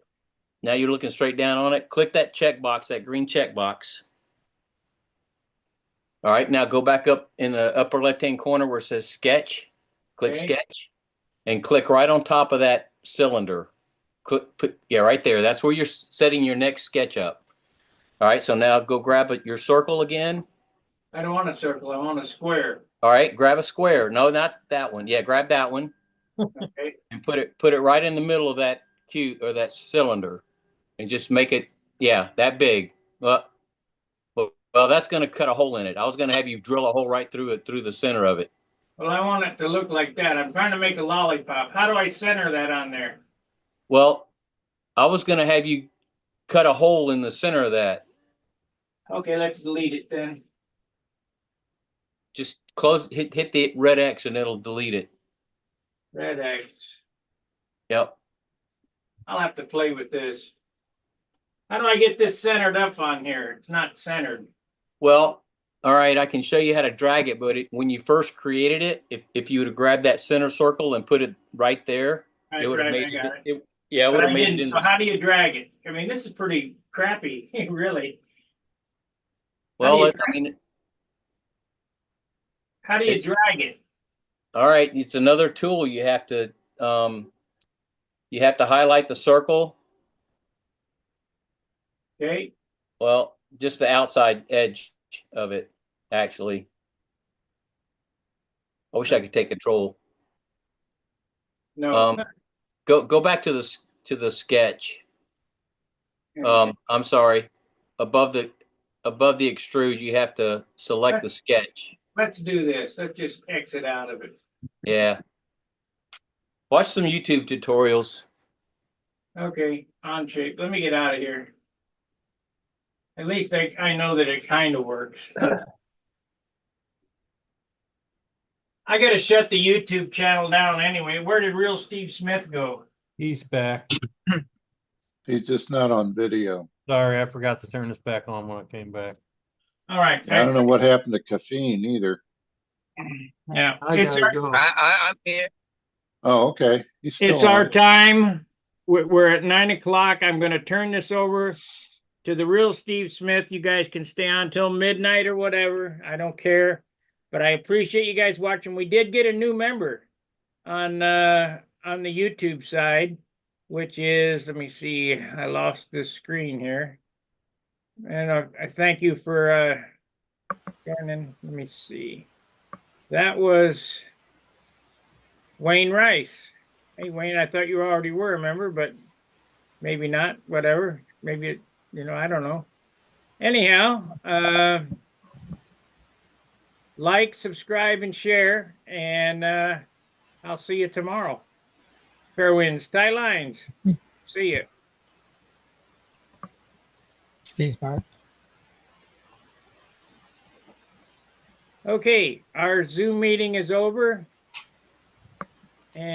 Speaker 9: Now you're looking straight down on it. Click that check box, that green check box. All right, now go back up in the upper left-hand corner where it says sketch. Click
Speaker 1: Okay.
Speaker 9: sketch and click right on top of that cylinder. Yeah, right there. That's where you're setting your next sketch up. All right, so now go grab your circle again.
Speaker 1: I don't want a circle. I want a square.
Speaker 9: All right, grab a square. No, not that one. Yeah, grab that one.
Speaker 1: Okay.
Speaker 9: And put it right in the middle of that cube or that cylinder, and just make it that big. Well, that's going to cut a hole in it. I was going to have you drill a hole right through the center of it.
Speaker 1: Well, I want it to look like that. I'm trying to make a lollipop. How do I center that on there?
Speaker 9: Well, I was going to have you cut a hole in the center of that.
Speaker 1: Okay, let's delete it then.
Speaker 9: Just hit the red X and it'll delete it.
Speaker 1: Red X.
Speaker 9: Yep.
Speaker 1: I'll have to play with this. How do I get this centered up on here? It's not centered.
Speaker 9: Well, all right, I can show you how to drag it, but when you first created it, if you would have grabbed that center circle and put it right there, it would have made it. Yeah, it would have made it in.
Speaker 1: So how do you drag it? I mean, this is pretty crappy, really.
Speaker 9: Well,
Speaker 1: how do you drag it?
Speaker 9: All right, it's another tool. You have to highlight the circle.
Speaker 1: Okay.
Speaker 9: Well, just the outside edge of it, actually. I wish I could take control.
Speaker 1: No.
Speaker 9: Go back to the sketch. I'm sorry. Above the extrude, you have to select the sketch.
Speaker 1: Let's do this. Let's just exit out of it.
Speaker 9: Yeah. Watch some YouTube tutorials.
Speaker 1: Okay, on shape. Let me get out of here. At least I know that it kind of works. I got to shut the YouTube channel down anyway. Where did Real Steve Smith go?
Speaker 2: He's back.
Speaker 3: He's just not on video.
Speaker 2: Sorry, I forgot to turn this back on when I came back.
Speaker 1: All right.
Speaker 3: I don't know what happened to caffeine either.
Speaker 1: Yeah,
Speaker 5: I
Speaker 1: it's
Speaker 5: gotta
Speaker 1: our,
Speaker 5: go.
Speaker 4: I'm here.
Speaker 3: Oh, okay. He's still
Speaker 1: it's our
Speaker 3: on.
Speaker 1: time. We're at 9 o'clock. I'm going to turn this over to the real Steve Smith. You guys can stay on till midnight or whatever. I don't care, but I appreciate you guys watching. We did get a new member on the YouTube side, which is, let me see, I lost this screen here. And I thank you for joining. Let me see. That was Wayne Rice. Hey, Wayne, I thought you already were a member, but maybe not, whatever. Maybe, I don't know. Anyhow, like, subscribe, and share, and I'll see you tomorrow. Fair winds, tie lines. See you.
Speaker 11: See you, Mark.
Speaker 1: Okay, our Zoom meeting is over. And